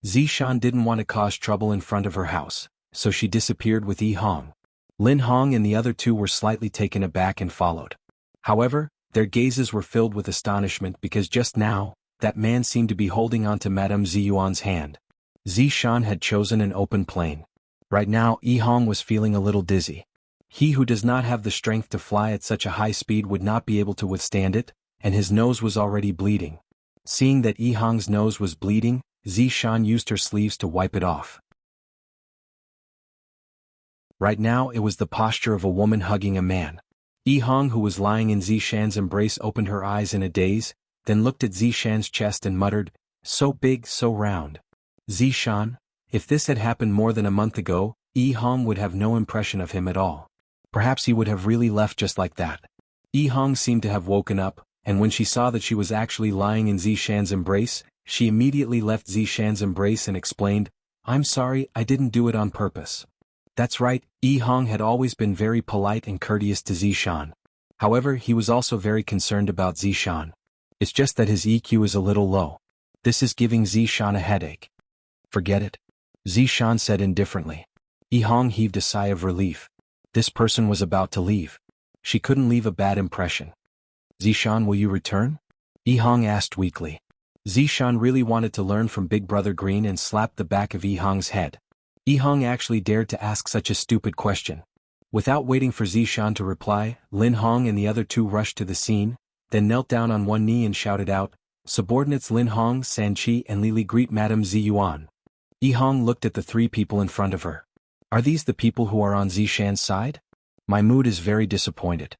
Zishan didn't want to cause trouble in front of her house, so she disappeared with Yi Hong. Lin Hong and the other two were slightly taken aback and followed. However, their gazes were filled with astonishment because just now, that man seemed to be holding on to Madame Ziyuan's hand. Zishan had chosen an open plane. Right now, Yi Hong was feeling a little dizzy. He who does not have the strength to fly at such a high speed would not be able to withstand it, and his nose was already bleeding. Seeing that Yi Hong's nose was bleeding, Zishan used her sleeves to wipe it off. Right now it was the posture of a woman hugging a man. Yi Hong, who was lying in Zishan's embrace, opened her eyes in a daze, then looked at Zishan's chest and muttered, So big, so round. Zishan, If this had happened more than a month ago, Yi Hong would have no impression of him at all. Perhaps he would have really left just like that. Yi Hong seemed to have woken up, and when she saw that she was actually lying in Zishan's embrace, she immediately left Zishan's embrace and explained, "I'm sorry, I didn't do it on purpose." That's right, Yi Hong had always been very polite and courteous to Zishan. However, he was also very concerned about Zishan. It's just that his EQ is a little low. This is giving Zishan a headache. Forget it. Zishan said indifferently. Yi Hong heaved a sigh of relief. This person was about to leave. She couldn't leave a bad impression. Zishan, will you return? Yi Hong asked weakly. Zishan really wanted to learn from Big Brother Green and slapped the back of Yi Hong's head. Yi Hong actually dared to ask such a stupid question. Without waiting for Zishan to reply, Lin Hong and the other two rushed to the scene, then knelt down on one knee and shouted out, "Subordinates Lin Hong, San Chi and Li Li, greet Madame Zi Yuan." Yi Hong looked at the three people in front of her. Are these the people who are on Zishan's side? My mood is very disappointed.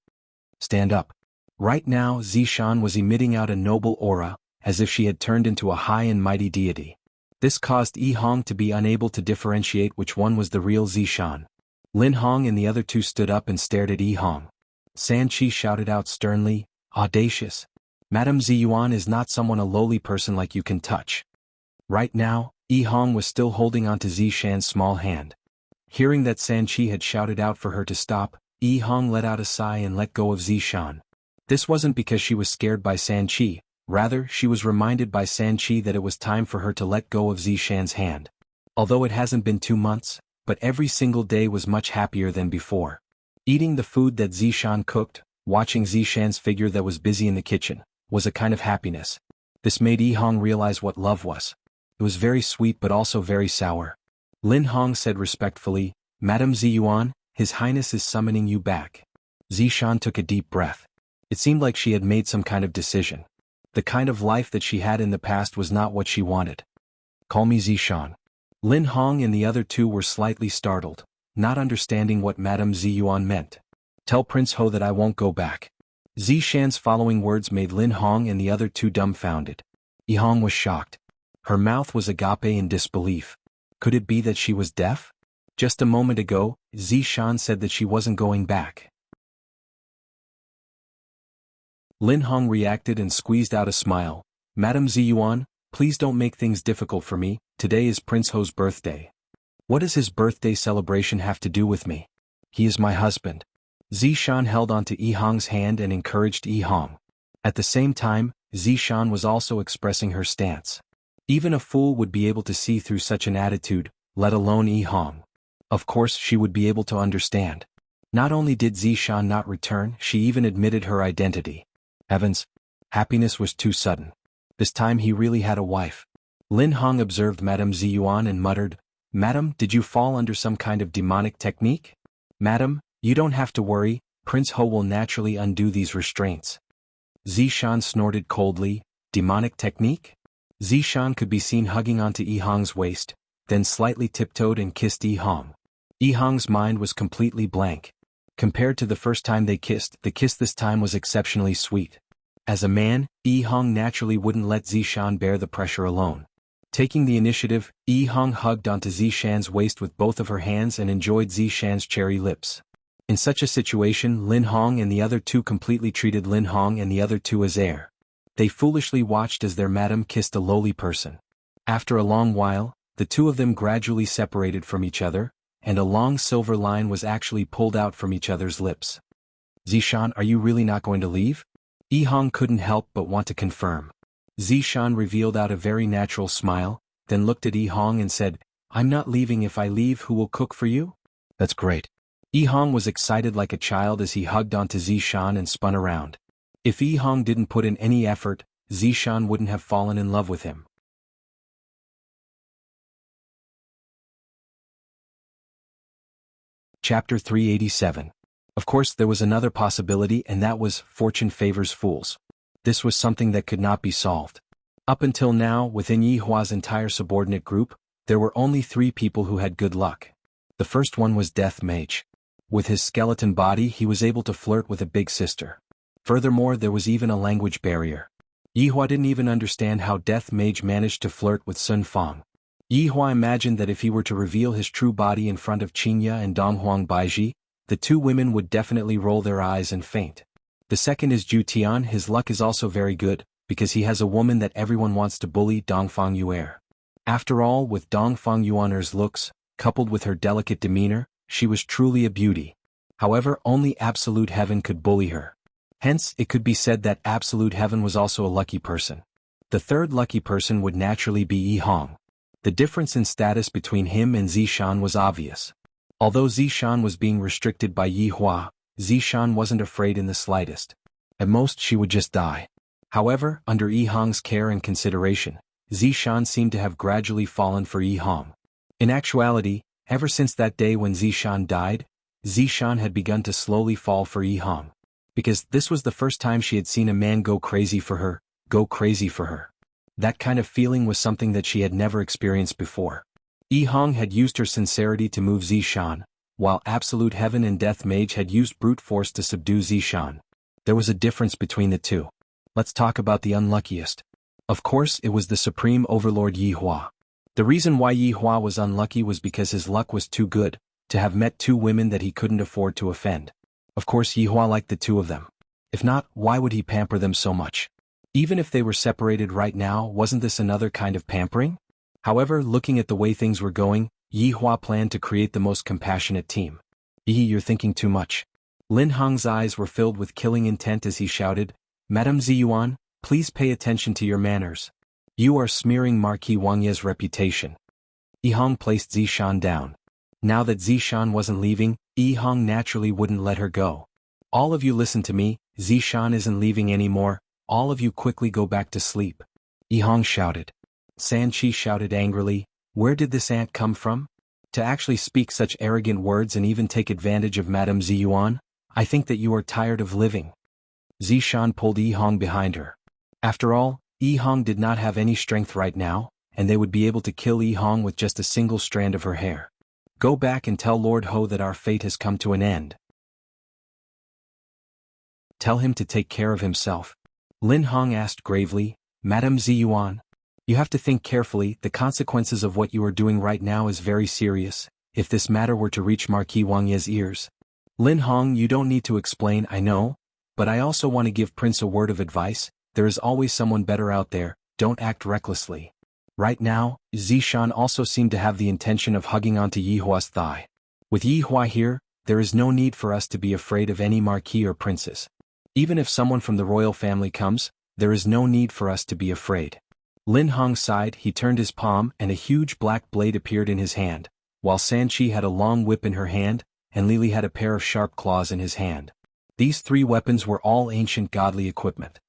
Stand up. Right now Zishan was emitting out a noble aura, as if she had turned into a high and mighty deity. This caused Yi Hong to be unable to differentiate which one was the real Zishan. Lin Hong and the other two stood up and stared at Yi Hong. San Chi shouted out sternly, "Audacious. Madame Zi Yuan is not someone a lowly person like you can touch." Right now, Yi Hong was still holding on to Zishan's small hand. Hearing that San Chi had shouted out for her to stop, Yi Hong let out a sigh and let go of Zishan. This wasn't because she was scared by San Chi, rather she was reminded by San Chi that it was time for her to let go of Zishan's hand. Although it hasn't been 2 months, but every single day was much happier than before. Eating the food that Zishan cooked, watching Zishan's figure that was busy in the kitchen, was a kind of happiness. This made Yi Hong realize what love was. It was very sweet but also very sour. Lin Hong said respectfully, "Madame Zi Yuan, His Highness is summoning you back." Zishan took a deep breath. It seemed like she had made some kind of decision. The kind of life that she had in the past was not what she wanted. "Call me Zishan." Lin Hong and the other two were slightly startled, not understanding what Madame Zi Yuan meant. "Tell Prince Ho that I won't go back." Zishan's following words made Lin Hong and the other two dumbfounded. Yi Hong was shocked. Her mouth was agape in disbelief. Could it be that she was deaf? Just a moment ago, Zishan said that she wasn't going back. Lin Hong reacted and squeezed out a smile. "Madame Zi Yuan, please don't make things difficult for me. Today is Prince Ho's birthday." "What does his birthday celebration have to do with me? He is my husband." Zishan held onto Yi Hong's hand and encouraged Yi Hong. At the same time, Zishan was also expressing her stance. Even a fool would be able to see through such an attitude, let alone Yi Hong. Of course she would be able to understand. Not only did Zishan not return, she even admitted her identity. Heavens! Happiness was too sudden. This time he really had a wife. Lin Hong observed Madame Zi Yuan and muttered, "Madam, did you fall under some kind of demonic technique?" "Madam, you don't have to worry, Prince Ho will naturally undo these restraints." Zishan snorted coldly, "Demonic technique?" Zishan could be seen hugging onto Yi Hong's waist, then slightly tiptoed and kissed Yi Hong. Yi Hong's mind was completely blank. Compared to the first time they kissed, the kiss this time was exceptionally sweet. As a man, Yi Hong naturally wouldn't let Zishan bear the pressure alone. Taking the initiative, Yi Hong hugged onto Zishan's waist with both of her hands and enjoyed Zishan's cherry lips. In such a situation, Lin Hong and the other two completely treated Lin Hong and the other two as air. They foolishly watched as their madam kissed a lowly person. After a long while, the two of them gradually separated from each other, and a long silver line was actually pulled out from each other's lips. "Zishan, are you really not going to leave?" Yi Hong couldn't help but want to confirm. Zishan revealed out a very natural smile, then looked at Yi Hong and said, "I'm not leaving. If I leave, who will cook for you?" "That's great." Yi Hong was excited like a child as he hugged onto Zishan and spun around. If Yi Hong didn't put in any effort, Zishan wouldn't have fallen in love with him. Chapter 387. Of course there was another possibility, and that was, fortune favors fools. This was something that could not be solved. Up until now, within Yi Hua's entire subordinate group, there were only 3 people who had good luck. The first one was Death Mage. With his skeleton body he was able to flirt with a big sister. Furthermore, there was even a language barrier. Yi Hua didn't even understand how Death Mage managed to flirt with Sun Fang. Yi Hua imagined that if he were to reveal his true body in front of Qingya and Donghuang Baiji, the two women would definitely roll their eyes and faint. The second is Zhu Tian. His luck is also very good, because he has a woman that everyone wants to bully, Dongfang Yuer. After all, with Dongfang Yuan'er's looks, coupled with her delicate demeanor, she was truly a beauty. However, only Absolute Heaven could bully her. Hence, it could be said that Absolute Heaven was also a lucky person. The third lucky person would naturally be Yi Hong. The difference in status between him and Zishan was obvious. Although Zishan was being restricted by Yi Hua, Zishan wasn't afraid in the slightest. At most she would just die. However, under Yi Hong's care and consideration, Zishan seemed to have gradually fallen for Yi Hong. In actuality, ever since that day when Zishan died, Zishan had begun to slowly fall for Yi Hong. Because this was the first time she had seen a man go crazy for her. That kind of feeling was something that she had never experienced before. Yi Hong had used her sincerity to move Zishan, while Absolute Heaven and Death Mage had used brute force to subdue Zishan. There was a difference between the two. Let's talk about the unluckiest. Of course, it was the Supreme Overlord Yi Hua. The reason why Yi Hua was unlucky was because his luck was too good, to have met two women that he couldn't afford to offend. Of course, Yi Hua liked the two of them. If not, why would he pamper them so much? Even if they were separated right now, wasn't this another kind of pampering? However, looking at the way things were going, Yi Hua planned to create the most compassionate team. Yi, you're thinking too much. Lin Hong's eyes were filled with killing intent as he shouted, Madame Ziyuan, please pay attention to your manners. You are smearing Marquis Wangye's reputation. Yi Hong placed Zishan down. Now that Zishan wasn't leaving, Yi Hong naturally wouldn't let her go. All of you listen to me, Zishan isn't leaving anymore, all of you quickly go back to sleep. Yi Hong shouted. Sanchi shouted angrily, where did this ant come from? To actually speak such arrogant words and even take advantage of Madame Ziyuan? I think that you are tired of living. Zishan pulled Yi Hong behind her. After all, Yi Hong did not have any strength right now, and they would be able to kill Yi Hong with just a single strand of her hair. Go back and tell Lord Ho that our fate has come to an end. Tell him to take care of himself. Lin Hong asked gravely, Madame Ziyuan, you have to think carefully, the consequences of what you are doing right now is very serious, if this matter were to reach Marquis Wangye's ears. Lin Hong, you don't need to explain, I know, but I also want to give Prince a word of advice, there is always someone better out there, don't act recklessly. Right now, Zishan also seemed to have the intention of hugging onto Yi Hua's thigh. With Yi Hua here, there is no need for us to be afraid of any marquis or princess. Even if someone from the royal family comes, there is no need for us to be afraid. Lin Hong sighed, he turned his palm and a huge black blade appeared in his hand, while Sanchi had a long whip in her hand, and Lili had a pair of sharp claws in his hand. These three weapons were all ancient godly equipment.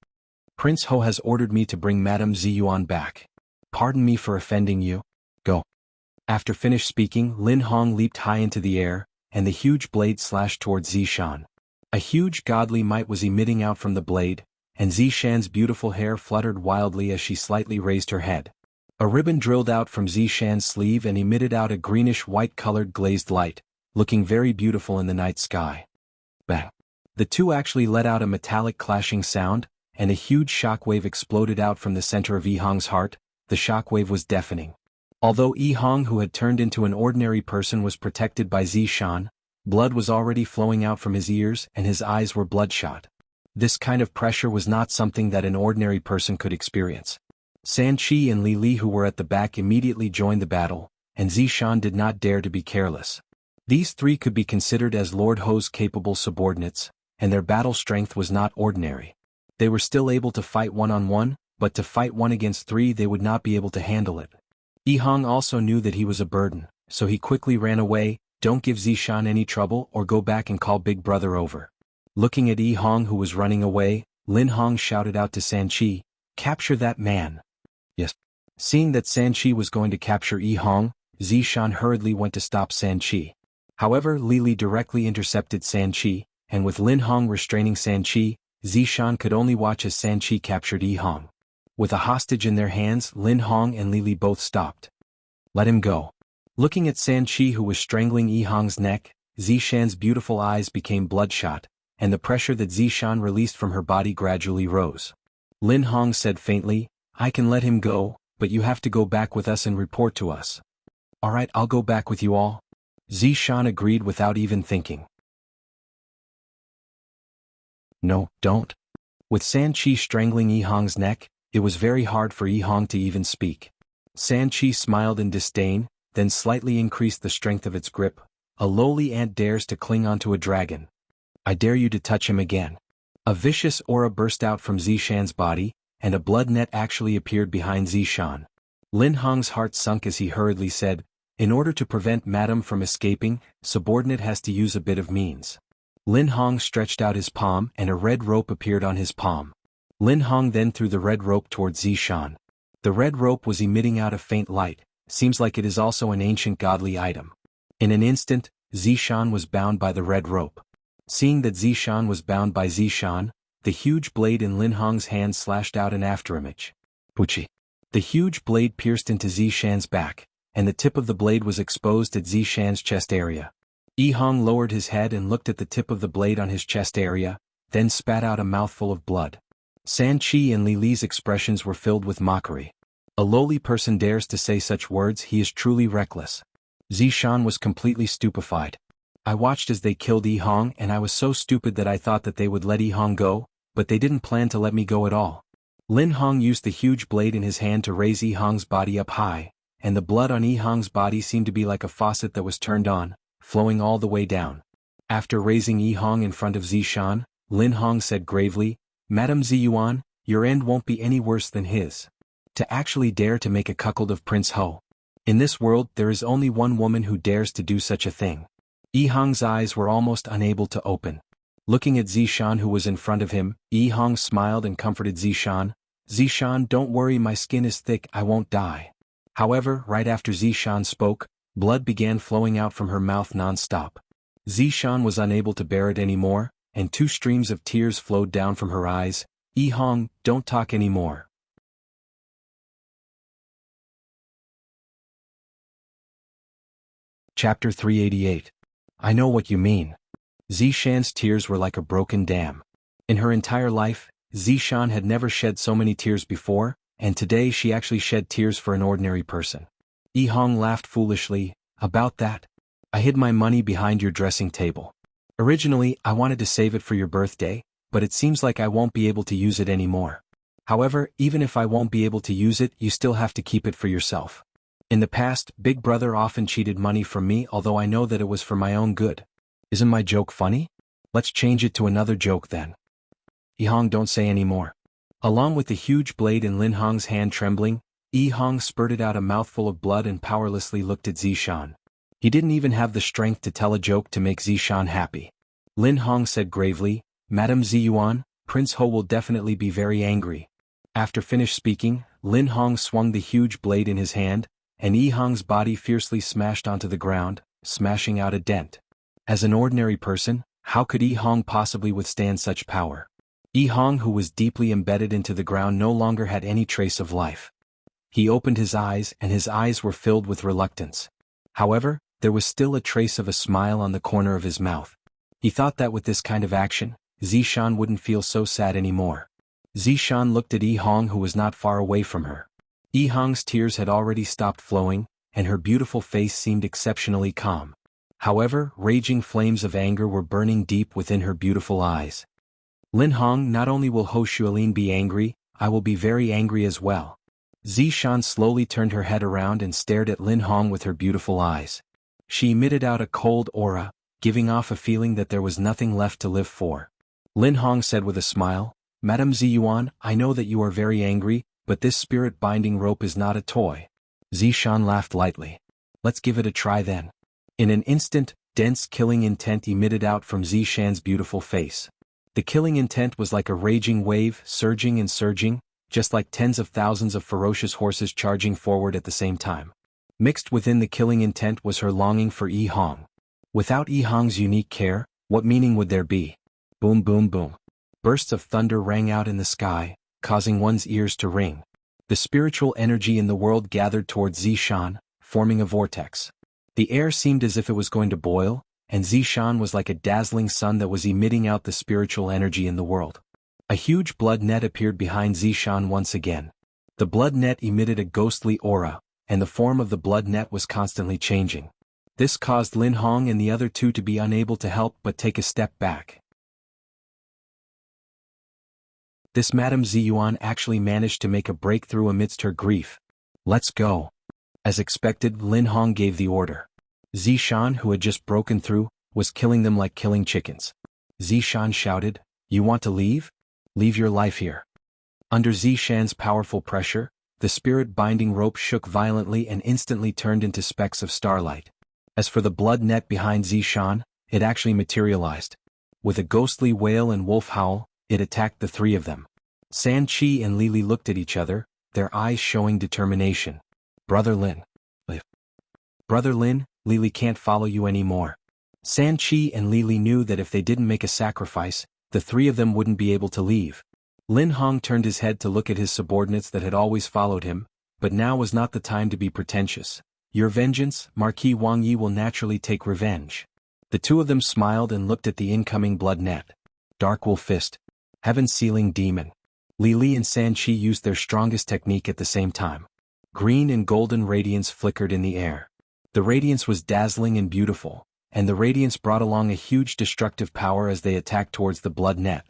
Prince Ho has ordered me to bring Madame Ziyuan back. Pardon me for offending you. Go. After finished speaking, Lin Hong leaped high into the air, and the huge blade slashed towards Zishan. A huge godly might was emitting out from the blade, and Zishan's beautiful hair fluttered wildly as she slightly raised her head. A ribbon drilled out from Zishan's sleeve and emitted out a greenish-white-colored glazed light, looking very beautiful in the night sky. Bang! The two actually let out a metallic clashing sound, and a huge shockwave exploded out from the center of Yi Hong's heart. The shockwave was deafening. Although Yi Hong, who had turned into an ordinary person, was protected by Zishan, blood was already flowing out from his ears and his eyes were bloodshot. This kind of pressure was not something that an ordinary person could experience. Sanchi and Li Li, who were at the back, immediately joined the battle, and Zishan did not dare to be careless. These three could be considered as Lord Ho's capable subordinates, and their battle strength was not ordinary. They were still able to fight one-on-one, but to fight one against three they would not be able to handle it. Yi Hong also knew that he was a burden, so he quickly ran away. Don't give Zishan any trouble or go back and call Big Brother over. Looking at Yi Hong, who was running away, Lin Hong shouted out to Sanchi, capture that man. Yes. Seeing that Sanchi was going to capture Yi Hong, Zishan hurriedly went to stop Sanchi. However, Lili directly intercepted Sanchi, and with Lin Hong restraining Sanchi, Zishan could only watch as Sanchi captured Yi Hong. With a hostage in their hands, Lin Hong and Lili both stopped. Let him go. Looking at Sanchi, who was strangling Yi Hong's neck, Zishan's beautiful eyes became bloodshot, and the pressure that Zishan released from her body gradually rose. Lin Hong said faintly, I can let him go, but you have to go back with us and report to us. Alright, I'll go back with you all. Zishan agreed without even thinking. No, don't. With San Chi strangling Yihang's neck, it was very hard for Yihang to even speak. San Chi smiled in disdain, then slightly increased the strength of its grip. A lowly ant dares to cling onto a dragon. I dare you to touch him again. A vicious aura burst out from Zishan's body, and a blood net actually appeared behind Zishan. Lin Hong's heart sunk as he hurriedly said, in order to prevent Madam from escaping, subordinate has to use a bit of means. Lin Hong stretched out his palm and a red rope appeared on his palm. Lin Hong then threw the red rope towards Zishan. The red rope was emitting out a faint light, seems like it is also an ancient godly item. In an instant, Zishan was bound by the red rope. Seeing that Zishan was bound by Zishan, the huge blade in Lin Hong's hand slashed out an afterimage. Puchi. The huge blade pierced into Zishan's back, and the tip of the blade was exposed at Zishan's chest area. Yihang lowered his head and looked at the tip of the blade on his chest area, then spat out a mouthful of blood. San Chi and Li Li's expressions were filled with mockery. A lowly person dares to say such words, he is truly reckless. Zishan was completely stupefied. I watched as they killed Yihang and I was so stupid that I thought that they would let Yihang go, but they didn't plan to let me go at all. Lin Hong used the huge blade in his hand to raise Yihang's body up high, and the blood on Yihang's body seemed to be like a faucet that was turned on, flowing all the way down. After raising Yihang in front of Zishan, Lin Hong said gravely, Madam Ziyuan, your end won't be any worse than his. To actually dare to make a cuckold of Prince Ho. In this world there is only one woman who dares to do such a thing. Yihang's eyes were almost unable to open. Looking at Zishan who was in front of him, Yihang smiled and comforted Zishan. Zishan, don't worry, my skin is thick, I won't die. However, right after Zishan spoke, blood began flowing out from her mouth non-stop. Zishan was unable to bear it anymore, and 2 streams of tears flowed down from her eyes. Yihang, don't talk anymore. Chapter 388. I know what you mean. Zishan's tears were like a broken dam. In her entire life, Zishan had never shed so many tears before, and today she actually shed tears for an ordinary person. Yihang laughed foolishly, about that? I hid my money behind your dressing table. Originally, I wanted to save it for your birthday, but it seems like I won't be able to use it anymore. However, even if I won't be able to use it, you still have to keep it for yourself. In the past, Big Brother often cheated money from me, although I know that it was for my own good. Isn't my joke funny? Let's change it to another joke then. Yihang, don't say any more. Along with the huge blade in Lin Hong's hand trembling, Yihang spurted out a mouthful of blood and powerlessly looked at Zishan. He didn't even have the strength to tell a joke to make Zishan happy. Lin Hong said gravely, Madam Ziyuan, Prince Ho will definitely be very angry. After finished speaking, Lin Hong swung the huge blade in his hand, and Yihang's body fiercely smashed onto the ground, smashing out a dent. As an ordinary person, how could Yihang possibly withstand such power? Yihang, who was deeply embedded into the ground, no longer had any trace of life. He opened his eyes and his eyes were filled with reluctance. However, there was still a trace of a smile on the corner of his mouth. He thought that with this kind of action, Zishan wouldn't feel so sad anymore. Zishan looked at Yihang, who was not far away from her. Yihang's tears had already stopped flowing, and her beautiful face seemed exceptionally calm. However, raging flames of anger were burning deep within her beautiful eyes. Lin Hong, not only will Ho Xuelin be angry, I will be very angry as well. Zishan slowly turned her head around and stared at Lin Hong with her beautiful eyes. She emitted out a cold aura, giving off a feeling that there was nothing left to live for. Lin Hong said with a smile, Madam Ziyuan, I know that you are very angry, but this spirit-binding rope is not a toy. Zishan laughed lightly. Let's give it a try then. In an instant, dense killing intent emitted out from Zishan's beautiful face. The killing intent was like a raging wave, surging and surging, just like tens of thousands of ferocious horses charging forward at the same time. Mixed within the killing intent was her longing for Yihang. Without Yihang's unique care, what meaning would there be? Boom boom boom. Bursts of thunder rang out in the sky, causing one's ears to ring. The spiritual energy in the world gathered towards Zishan, forming a vortex. The air seemed as if it was going to boil, and Zishan was like a dazzling sun that was emitting out the spiritual energy in the world. A huge blood net appeared behind Zishan once again. The blood net emitted a ghostly aura, and the form of the blood net was constantly changing. This caused Lin Hong and the other two to be unable to help but take a step back. This Madame Ziyuan actually managed to make a breakthrough amidst her grief. "Let's go." As expected, Lin Hong gave the order. Zishan, who had just broken through, was killing them like killing chickens. Zishan shouted, "You want to leave? Leave your life here." Under Zishan's powerful pressure, the spirit-binding rope shook violently and instantly turned into specks of starlight. As for the blood net behind Zishan, it actually materialized. With a ghostly wail and wolf howl, it attacked the three of them. San Chi and Lili looked at each other, their eyes showing determination. "Brother Lin. Brother Lin, Lili can't follow you anymore." San Chi and Lili knew that if they didn't make a sacrifice, the three of them wouldn't be able to leave. Lin Hong turned his head to look at his subordinates that had always followed him, but now was not the time to be pretentious. "Your vengeance, Marquis Wang Yi, will naturally take revenge." The two of them smiled and looked at the incoming blood net. Dark Wolf Fist. Heaven-sealing demon. Li Li and San Chi used their strongest technique at the same time. Green and golden radiance flickered in the air. The radiance was dazzling and beautiful, and the radiance brought along a huge destructive power as they attacked towards the blood net.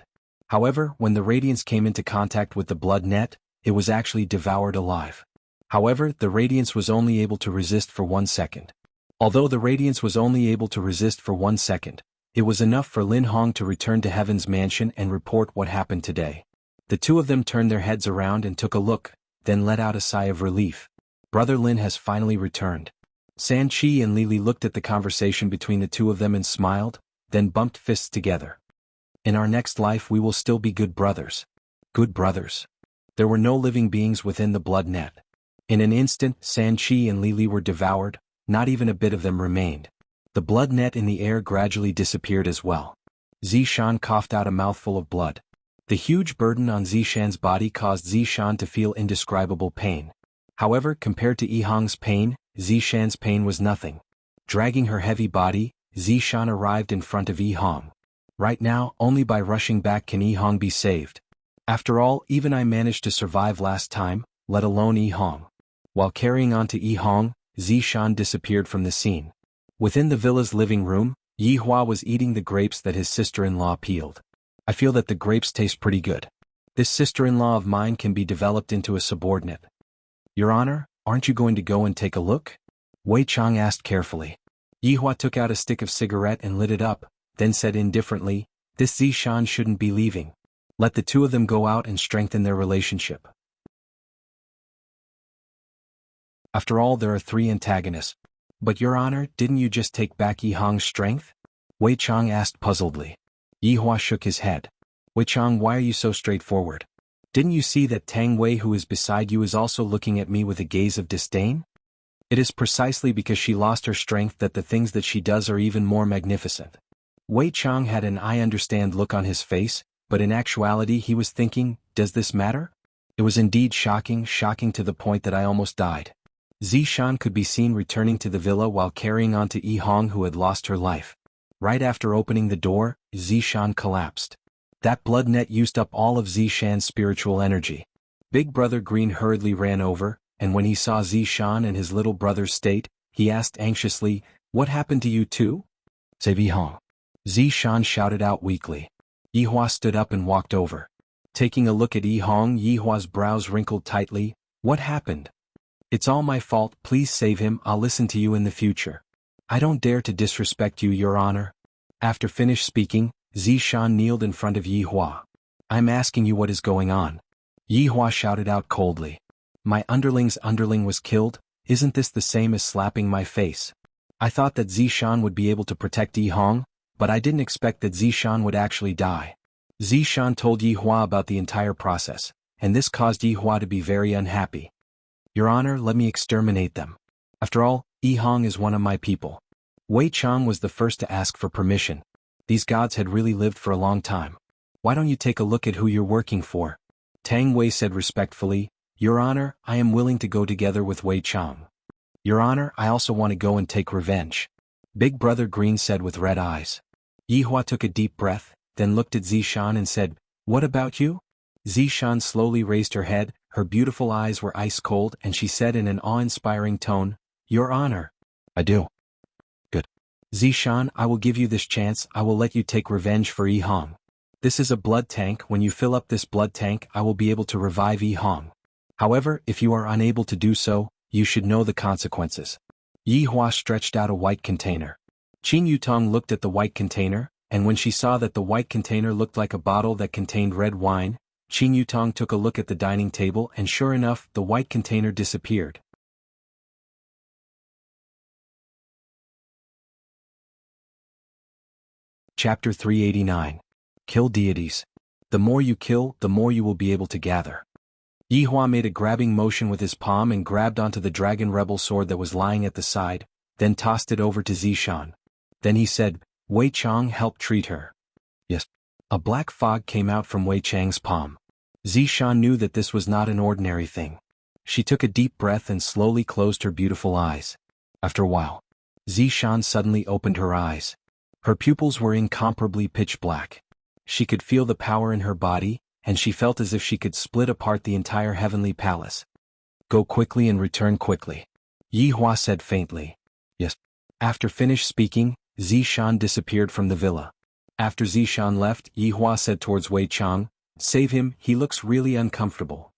However, when the radiance came into contact with the blood net, it was actually devoured alive. However, the radiance was only able to resist for 1 second. Although the radiance was only able to resist for 1 second, it was enough for Lin Hong to return to Heaven's mansion and report what happened today. The two of them turned their heads around and took a look, then let out a sigh of relief. Brother Lin has finally returned. San Chi and Lili looked at the conversation between the two of them and smiled, then bumped fists together. "In our next life we will still be good brothers." Good brothers. There were no living beings within the blood net. In an instant, San Chi and Lili were devoured, not even a bit of them remained. The blood net in the air gradually disappeared as well. Zishan coughed out a mouthful of blood. The huge burden on Zishan's body caused Zishan to feel indescribable pain. However, compared to Yihang's pain, Zishan's pain was nothing. Dragging her heavy body, Zishan arrived in front of Yihang. Right now, only by rushing back can Yihang be saved. After all, even I managed to survive last time, let alone Yihang. While carrying on to Yihang, Zishan disappeared from the scene. Within the villa's living room, Yihua was eating the grapes that his sister-in-law peeled. "I feel that the grapes taste pretty good. This sister-in-law of mine can be developed into a subordinate." "Your Honor, aren't you going to go and take a look?" Wei Chang asked carefully. Yihua took out a stick of cigarette and lit it up, then said indifferently, "This Zishan shouldn't be leaving. Let the two of them go out and strengthen their relationship. After all, there are 3 antagonists." "But Your Honor, didn't you just take back Yihang's strength?" Wei Chang asked puzzledly. Yihua shook his head. "Wei Chang, why are you so straightforward? Didn't you see that Tang Wei who is beside you is also looking at me with a gaze of disdain? It is precisely because she lost her strength that the things that she does are even more magnificent." Wei Chang had an "I understand" look on his face, but in actuality he was thinking, does this matter? It was indeed shocking to the point that I almost died. Zishan could be seen returning to the villa while carrying on to Yihang, who had lost her life. Right after opening the door, Zishan collapsed. That blood net used up all of Zishan's spiritual energy. Big Brother Green hurriedly ran over, and when he saw Zishan and his little brother's state, he asked anxiously, "What happened to you too?" "C'est Yihang." Zishan shouted out weakly. Yihua stood up and walked over. Taking a look at Yihang, Yihua's brows wrinkled tightly. "What happened?" "It's all my fault, please save him, I'll listen to you in the future." "I don't dare to disrespect you, Your Honor." After finished speaking, Zishan kneeled in front of Yihua. "I'm asking you what is going on." Yihua shouted out coldly. "My underling's underling was killed, isn't this the same as slapping my face? I thought that Zishan would be able to protect Yihang, but I didn't expect that Zishan would actually die." Zishan told Yihua about the entire process, and this caused Yihua to be very unhappy. "Your Honor, let me exterminate them. After all, Yihang is one of my people." Wei Chang was the first to ask for permission. These gods had really lived for a long time. "Why don't you take a look at who you're working for?" Tang Wei said respectfully, "Your Honor, I am willing to go together with Wei Chang." "Your Honor, I also want to go and take revenge," Big Brother Green said with red eyes. Yihua took a deep breath, then looked at Zishan and said, "What about you?" Zishan slowly raised her head, her beautiful eyes were ice cold and she said in an awe-inspiring tone, "Your Honor." I do. Good. Zishan, I will give you this chance, I will let you take revenge for Yi Hong. This is a blood tank, when you fill up this blood tank I will be able to revive Yi Hong. However, if you are unable to do so, you should know the consequences. Yi Hua stretched out a white container. Qin Yutong looked at the white container, and when she saw that the white container looked like a bottle that contained red wine, Qin Yutong took a look at the dining table and sure enough, the white container disappeared. Chapter 389. Kill deities. The more you kill, the more you will be able to gather. Yi Hua made a grabbing motion with his palm and grabbed onto the dragon rebel sword that was lying at the side, then tossed it over to Zishan. Then he said, "Wei Chang, help treat her." Yes. A black fog came out from Wei Chang's palm. Zishan knew that this was not an ordinary thing. She took a deep breath and slowly closed her beautiful eyes. After a while, Zishan suddenly opened her eyes. Her pupils were incomparably pitch black. She could feel the power in her body, and she felt as if she could split apart the entire heavenly palace. "Go quickly and return quickly," Yi Hua said faintly. Yes. After finished speaking, Zishan disappeared from the villa. After Zishan left, Yi Hua said towards Wei Chang, "Save him, he looks really uncomfortable."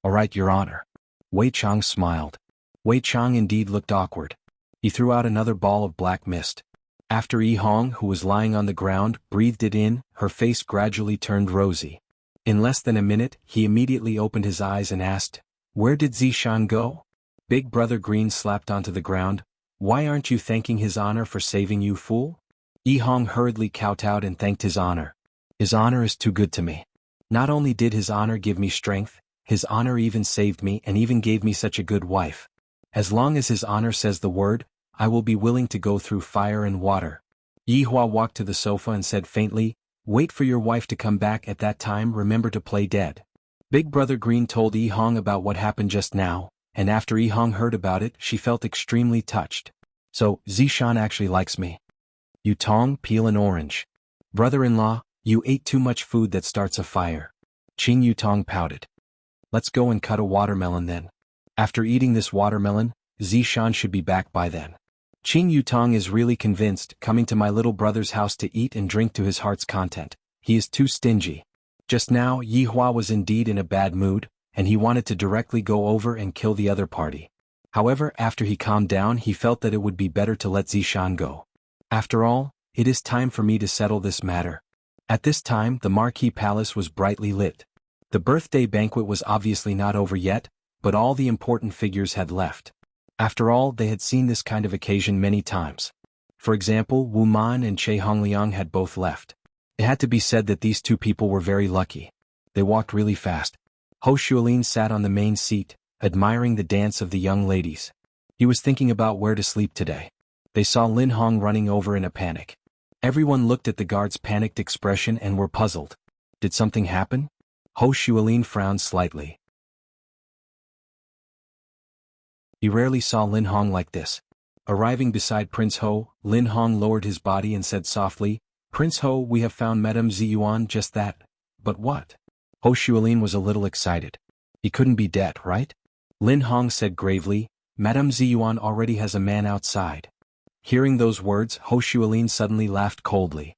"All right, Your Honor." Wei Chang smiled. Wei Chang indeed looked awkward. He threw out another ball of black mist. After Yi Hong, who was lying on the ground, breathed it in, her face gradually turned rosy. In less than a minute, he immediately opened his eyes and asked, "Where did Zishan go?" Big Brother Green slapped onto the ground. "Why aren't you thanking His Honor for saving you, fool?" Yi Hong hurriedly kowtowed and thanked His Honor. "His Honor is too good to me. Not only did His Honor give me strength, His Honor even saved me and even gave me such a good wife. As long as His Honor says the word, I will be willing to go through fire and water." Yi Hua walked to the sofa and said faintly, "Wait for your wife to come back, at that time remember to play dead." Big Brother Green told Yi Hong about what happened just now, and after Yi Hong heard about it, she felt extremely touched. "So, Zishan actually likes me." Yutong, peel an orange. "Brother-in-law, you ate too much food that starts a fire." Qin Yutong pouted. "Let's go and cut a watermelon then. After eating this watermelon, Zishan should be back by then." Qin Yutong is really convinced, coming to my little brother's house to eat and drink to his heart's content. He is too stingy. Just now, Yi Hua was indeed in a bad mood, and he wanted to directly go over and kill the other party. However, after he calmed down, he felt that it would be better to let Zishan go. After all, it is time for me to settle this matter. At this time, the Marquis Palace was brightly lit. The birthday banquet was obviously not over yet, but all the important figures had left. After all, they had seen this kind of occasion many times. For example, Wu Man and Che Hongliang had both left. It had to be said that these two people were very lucky. They walked really fast. Ho Shuolin sat on the main seat, admiring the dance of the young ladies. He was thinking about where to sleep today. They saw Lin Hong running over in a panic. Everyone looked at the guard's panicked expression and were puzzled. Did something happen? Ho Shuolin frowned slightly. He rarely saw Lin Hong like this. Arriving beside Prince Ho, Lin Hong lowered his body and said softly, "Prince Ho, we have found Madame Ziyuan." "Just that. But what?" Ho Shuolin was a little excited. "He couldn't be dead, right?" Lin Hong said gravely, "Madame Ziyuan already has a man outside." Hearing those words, Ho Shuolin suddenly laughed coldly.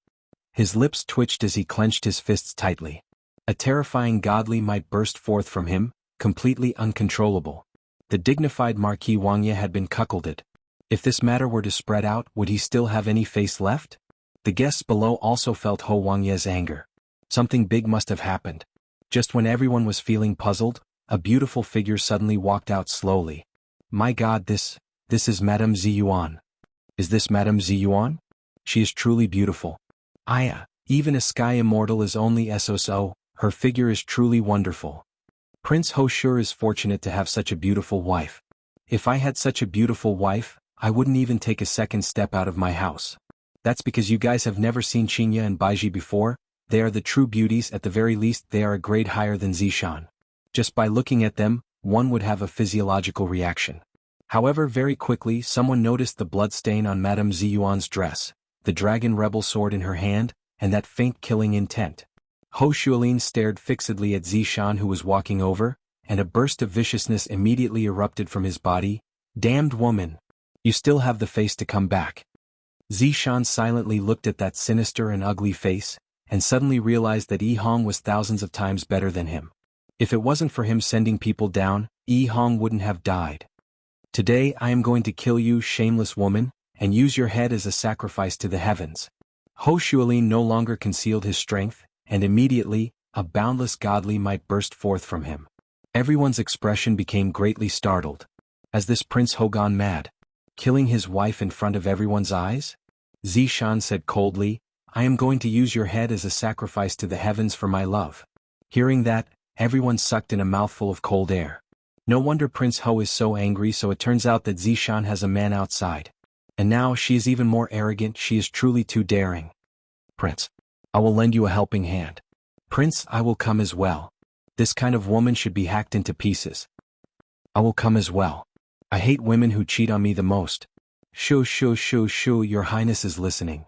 His lips twitched as he clenched his fists tightly. A terrifying godly might burst forth from him, completely uncontrollable. The dignified Marquis Wangye had been cuckolded. If this matter were to spread out, would he still have any face left? The guests below also felt Ho Wangye's anger. Something big must have happened. Just when everyone was feeling puzzled, a beautiful figure suddenly walked out slowly. "My God, this is Madame Ziyuan." "Is this Madame Ziyuan? She is truly beautiful. Even a sky immortal is only so. Her figure is truly wonderful. Prince Ho sure is fortunate to have such a beautiful wife. If I had such a beautiful wife, I wouldn't even take a second step out of my house." "That's because you guys have never seen Qinya and Baiji before. They are the true beauties, at the very least they are a grade higher than Zishan. Just by looking at them, one would have a physiological reaction." However, very quickly someone noticed the blood stain on Madame Ziyuan's dress, the dragon rebel sword in her hand, and that faint killing intent. Ho Shuolin stared fixedly at Zishan who was walking over, and a burst of viciousness immediately erupted from his body. Damned woman! You still have the face to come back. Zishan silently looked at that sinister and ugly face, and suddenly realized that Yi Hong was thousands of times better than him. If it wasn't for him sending people down, Yi Hong wouldn't have died. Today I am going to kill you, shameless woman, and use your head as a sacrifice to the heavens. Ho Xuelin no longer concealed his strength, and immediately, a boundless godly might burst forth from him. Everyone's expression became greatly startled. Has this prince Ho gone mad? Killing his wife in front of everyone's eyes? Zishan said coldly, I am going to use your head as a sacrifice to the heavens for my love. Hearing that, everyone sucked in a mouthful of cold air. No wonder Prince Ho is so angry, so it turns out that Zishan has a man outside. And now she is even more arrogant, she is truly too daring. Prince, I will lend you a helping hand. Prince, I will come as well. This kind of woman should be hacked into pieces. I will come as well. I hate women who cheat on me the most. Shoo, your highness is listening.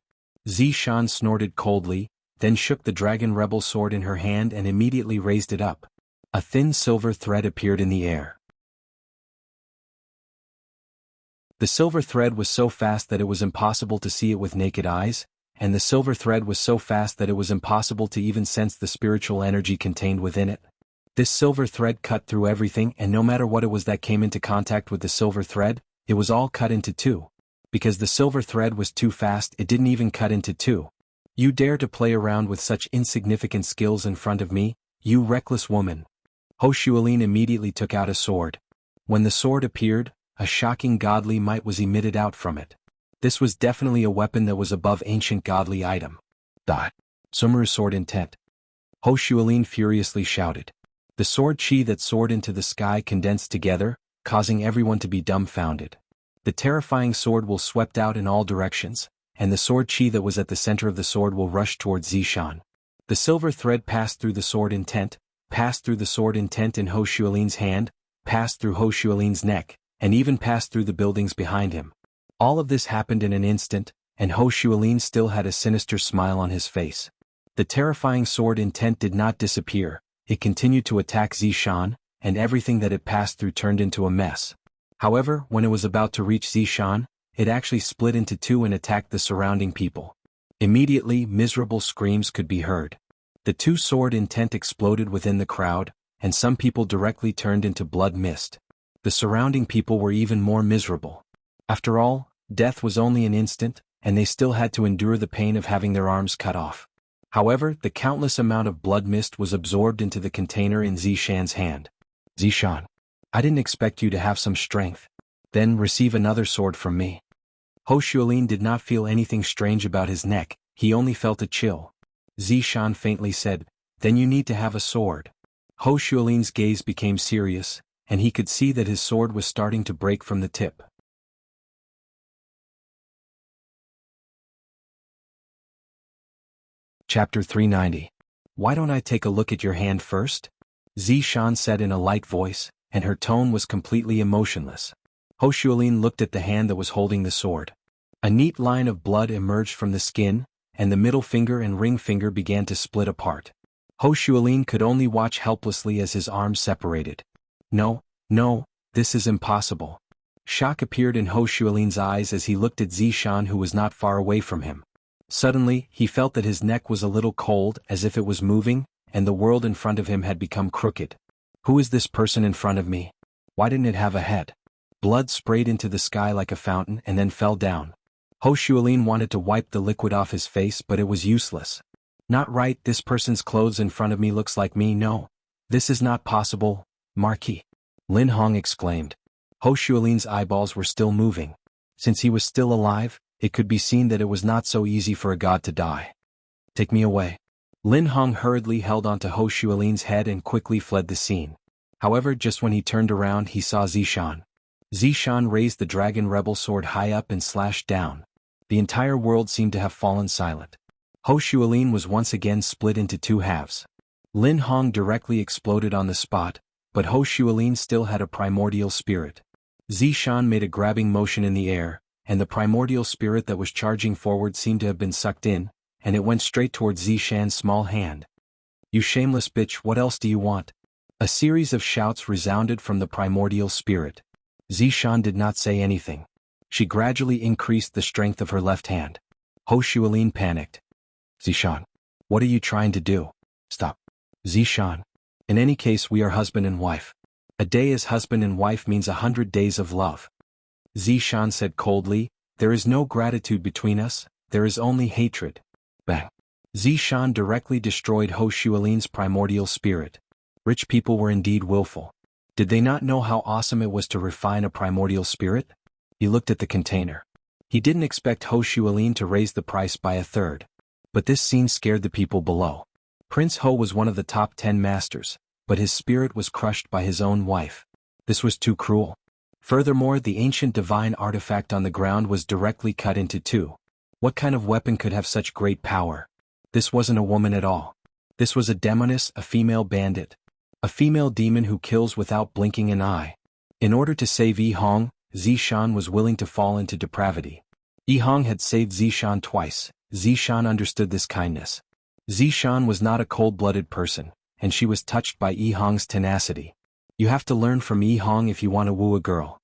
Zishan snorted coldly, then shook the dragon rebel sword in her hand and immediately raised it up. A thin silver thread appeared in the air. The silver thread was so fast that it was impossible to see it with naked eyes, and the silver thread was so fast that it was impossible to even sense the spiritual energy contained within it. This silver thread cut through everything, and no matter what it was that came into contact with the silver thread, it was all cut into two. Because the silver thread was too fast, it didn't even cut into two. You dare to play around with such insignificant skills in front of me, you reckless woman. Ho Xuelin immediately took out a sword. When the sword appeared, a shocking godly might was emitted out from it. This was definitely a weapon that was above ancient godly item. Die. Sumeru sword intent. Ho Xuelin furiously shouted. The sword chi that soared into the sky condensed together, causing everyone to be dumbfounded. The terrifying sword will swept out in all directions, and the sword chi that was at the center of the sword will rush towards Zishan. The silver thread passed through the sword intent in Ho Xuelin's hand, passed through Ho Xuelin's neck, and even passed through the buildings behind him. All of this happened in an instant, and Ho Xuelin still had a sinister smile on his face. The terrifying sword intent did not disappear, it continued to attack Zishan, and everything that it passed through turned into a mess. However, when it was about to reach Zishan, it actually split into two and attacked the surrounding people. Immediately, miserable screams could be heard. The two sword intent exploded within the crowd, and some people directly turned into blood mist. The surrounding people were even more miserable. After all, death was only an instant, and they still had to endure the pain of having their arms cut off. However, the countless amount of blood mist was absorbed into the container in Zishan's hand. Zishan, I didn't expect you to have some strength. Then receive another sword from me. Ho Xuelin did not feel anything strange about his neck, he only felt a chill. Zishan faintly said, then you need to have a sword. Ho Xuelin's gaze became serious, and he could see that his sword was starting to break from the tip. Chapter 390. Why don't I take a look at your hand first? Zishan said in a light voice, and her tone was completely emotionless. Ho Xuelin looked at the hand that was holding the sword. A neat line of blood emerged from the skin, and the middle finger and ring finger began to split apart. Ho Xuelin could only watch helplessly as his arms separated. No, this is impossible. Shock appeared in Ho Xuelin's eyes as he looked at Zishan, who was not far away from him. Suddenly, he felt that his neck was a little cold, as if it was moving, and the world in front of him had become crooked. Who is this person in front of me? Why didn't it have a head? Blood sprayed into the sky like a fountain and then fell down. Ho Xuelin wanted to wipe the liquid off his face, but it was useless. Not right, this person's clothes in front of me looks like me. No. This is not possible, Marquis. Lin Hong exclaimed. Ho Xuelin's eyeballs were still moving. Since he was still alive, it could be seen that it was not so easy for a god to die. Take me away. Lin Hong hurriedly held onto Ho Xuelin's head and quickly fled the scene. However, just when he turned around, he saw Zishan. Zishan raised the dragon rebel sword high up and slashed down. The entire world seemed to have fallen silent. Ho Xuelin was once again split into two halves. Lin Hong directly exploded on the spot, but Ho Xuelin still had a primordial spirit. Zishan made a grabbing motion in the air, and the primordial spirit that was charging forward seemed to have been sucked in, and it went straight towards Zishan's small hand. You shameless bitch, what else do you want? A series of shouts resounded from the primordial spirit. Zishan did not say anything. She gradually increased the strength of her left hand. Ho Shualin panicked. Zishan, what are you trying to do? Stop. Zishan. In any case, we are husband and wife. A day as husband and wife means 100 days of love. Zishan said coldly, there is no gratitude between us, there is only hatred. Bang. Zishan directly destroyed Ho Shualin's primordial spirit. Rich people were indeed willful. Did they not know how awesome it was to refine a primordial spirit? He looked at the container. He didn't expect Ho Shualin to raise the price by a third. But this scene scared the people below. Prince Ho was one of the top 10 masters, but his spirit was crushed by his own wife. This was too cruel. Furthermore, the ancient divine artifact on the ground was directly cut into two. What kind of weapon could have such great power? This wasn't a woman at all. This was a demoness, a female bandit. A female demon who kills without blinking an eye. In order to save Yi Hong, Zishan was willing to fall into depravity. Yi Hong had saved Zishan twice. Zishan understood this kindness. Zishan was not a cold-blooded person, and she was touched by Yi Hong's tenacity. You have to learn from Yi Hong if you want to woo a girl.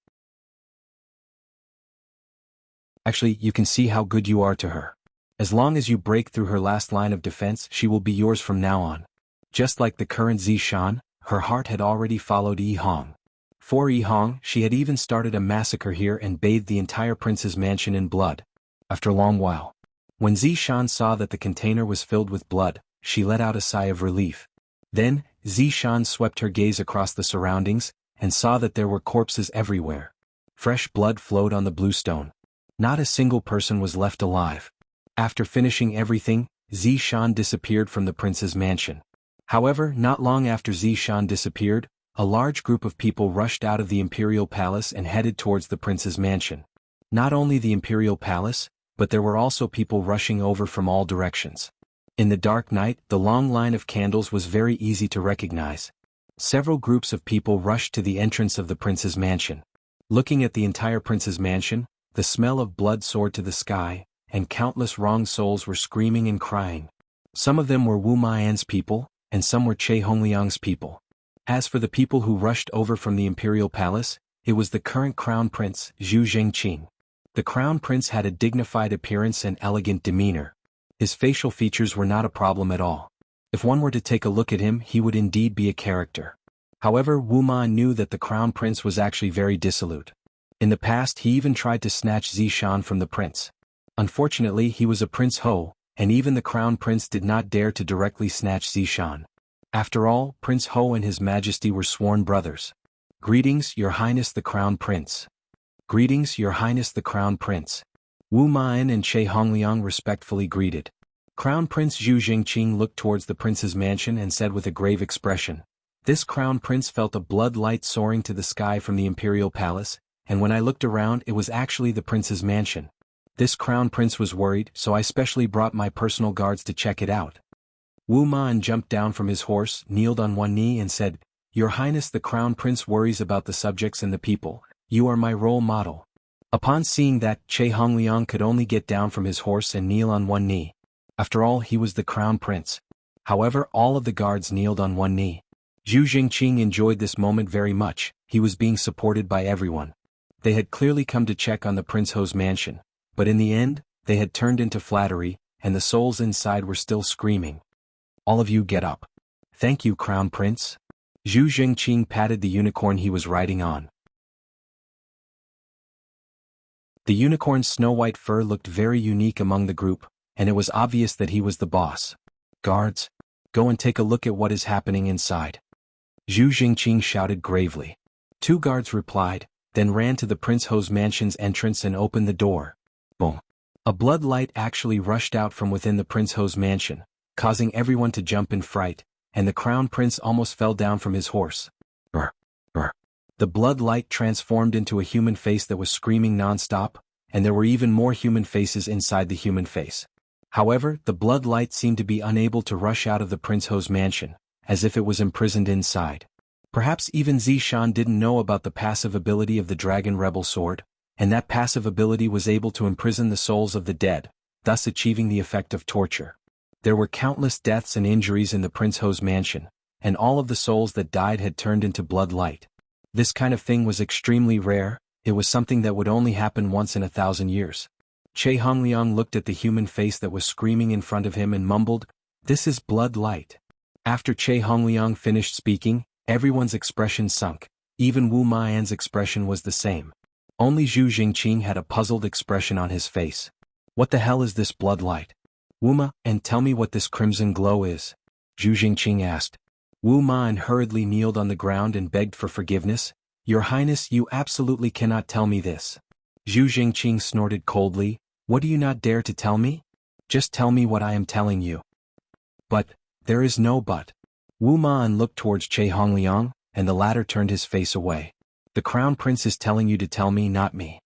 Actually, you can see how good you are to her. As long as you break through her last line of defense, she will be yours from now on. Just like the current Zishan, her heart had already followed Yi Hong. For Yi Hong, she had even started a massacre here and bathed the entire prince's mansion in blood. After a long while, when Zishan saw that the container was filled with blood, she let out a sigh of relief. Then, Zishan swept her gaze across the surroundings, and saw that there were corpses everywhere. Fresh blood flowed on the blue stone. Not a single person was left alive. After finishing everything, Zishan disappeared from the prince's mansion. However, not long after Zishan disappeared, a large group of people rushed out of the imperial palace and headed towards the prince's mansion. Not only the imperial palace, but there were also people rushing over from all directions. In the dark night, the long line of candles was very easy to recognize. Several groups of people rushed to the entrance of the prince's mansion. Looking at the entire prince's mansion, the smell of blood soared to the sky, and countless wronged souls were screaming and crying. Some of them were Wu Mian's people, and some were Che Hongliang's people. As for the people who rushed over from the imperial palace, it was the current crown prince, Zhu Zhengqing. The crown prince had a dignified appearance and elegant demeanor. His facial features were not a problem at all. If one were to take a look at him, he would indeed be a character. However, Wu Ma knew that the crown prince was actually very dissolute. In the past, he even tried to snatch Zishan from the prince. Unfortunately, he was a Prince Ho, and even the crown prince did not dare to directly snatch Zishan. After all, Prince Ho and His Majesty were sworn brothers. Greetings, Your Highness the Crown Prince. Greetings, Your Highness the Crown Prince. Wu Mian and Che Hongliang respectfully greeted. Crown Prince Zhu Zhengqing looked towards the prince's mansion and said with a grave expression, "This crown prince felt a blood light soaring to the sky from the imperial palace, and when I looked around it was actually the prince's mansion. This crown prince was worried, so I specially brought my personal guards to check it out." Wu Man jumped down from his horse, kneeled on one knee and said, "Your Highness the Crown Prince worries about the subjects and the people. You are my role model." Upon seeing that, Che Hongliang could only get down from his horse and kneel on one knee. After all, he was the Crown Prince. However, all of the guards kneeled on one knee. Zhu Zhengqing enjoyed this moment very much. He was being supported by everyone. They had clearly come to check on the Prince Ho's mansion. But in the end, they had turned into flattery, and the souls inside were still screaming. "All of you get up." "Thank you, Crown Prince." Zhu Zhengqing patted the unicorn he was riding on. The unicorn's snow-white fur looked very unique among the group, and it was obvious that he was the boss. "Guards, go and take a look at what is happening inside." Zhu Zhengqing shouted gravely. 2 guards replied, then ran to the Prince Ho's mansion's entrance and opened the door. Boom. A blood light actually rushed out from within the Prince Ho's mansion, causing everyone to jump in fright, and the Crown Prince almost fell down from his horse. Brr, brr. The blood light transformed into a human face that was screaming non-stop, and there were even more human faces inside the human face. However, the blood light seemed to be unable to rush out of the Prince Ho's mansion, as if it was imprisoned inside. Perhaps even Zishan didn't know about the passive ability of the Dragon Rebel Sword, and that passive ability was able to imprison the souls of the dead, thus achieving the effect of torture. There were countless deaths and injuries in the Prince Ho's mansion, and all of the souls that died had turned into blood light. This kind of thing was extremely rare, it was something that would only happen once in 1,000 years. Che Hongliang looked at the human face that was screaming in front of him and mumbled, "This is blood light." After Che Hongliang finished speaking, everyone's expression sunk. Even Wu Mian's expression was the same. Only Zhu Jingqing had a puzzled expression on his face. "What the hell is this blood light? Wu Ma, and tell me what this crimson glow is?" Zhu Jingqing asked. Wu Mian hurriedly kneeled on the ground and begged for forgiveness. "Your Highness, you absolutely cannot tell me this." Zhu Jingqing snorted coldly. "What do you not dare to tell me? Just tell me what I am telling you." "But, there is no but." Wu Mian looked towards Che Hongliang, and the latter turned his face away. "The Crown Prince is telling you to tell me, not me.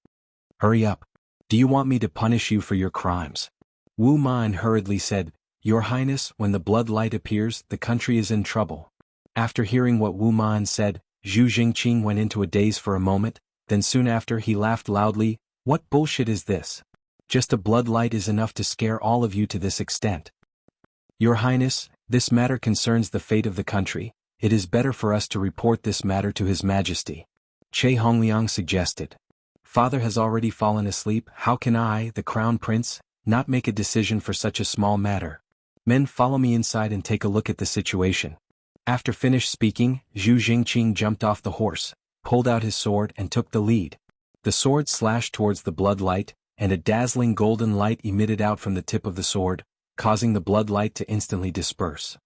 Hurry up. Do you want me to punish you for your crimes?" Wu Mian hurriedly said, "Your Highness, when the blood light appears, the country is in trouble." After hearing what Wu Mian said, Zhu Jingqing went into a daze for a moment, then soon after he laughed loudly. "What bullshit is this? Just a blood light is enough to scare all of you to this extent. Your Highness, this matter concerns the fate of the country. It is better for us to report this matter to His Majesty," Che Hongliang suggested. "Father has already fallen asleep, how can I, the Crown Prince, not make a decision for such a small matter? Men, follow me inside and take a look at the situation." After finished speaking, Zhu Jingqing jumped off the horse, pulled out his sword and took the lead. The sword slashed towards the blood light, and a dazzling golden light emitted out from the tip of the sword, causing the blood light to instantly disperse.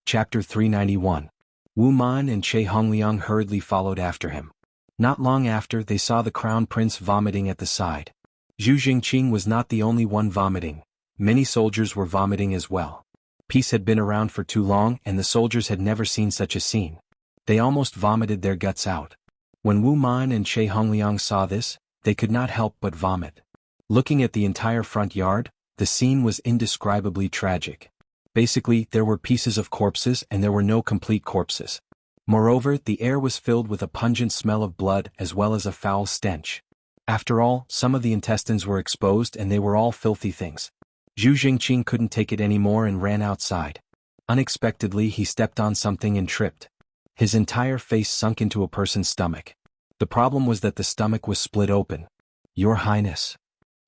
Chapter 391. Wu Mian and Che Hongliang hurriedly followed after him. Not long after, they saw the Crown Prince vomiting at the side. Zhu Jingqing was not the only one vomiting. Many soldiers were vomiting as well. Peace had been around for too long and the soldiers had never seen such a scene. They almost vomited their guts out. When Wu Mian and Che Hongliang saw this, they could not help but vomit. Looking at the entire front yard, the scene was indescribably tragic. Basically, there were pieces of corpses and there were no complete corpses. Moreover, the air was filled with a pungent smell of blood as well as a foul stench. After all, some of the intestines were exposed and they were all filthy things. Zhu Jingqing couldn't take it anymore and ran outside. Unexpectedly, he stepped on something and tripped. His entire face sunk into a person's stomach. The problem was that the stomach was split open. "Your Highness.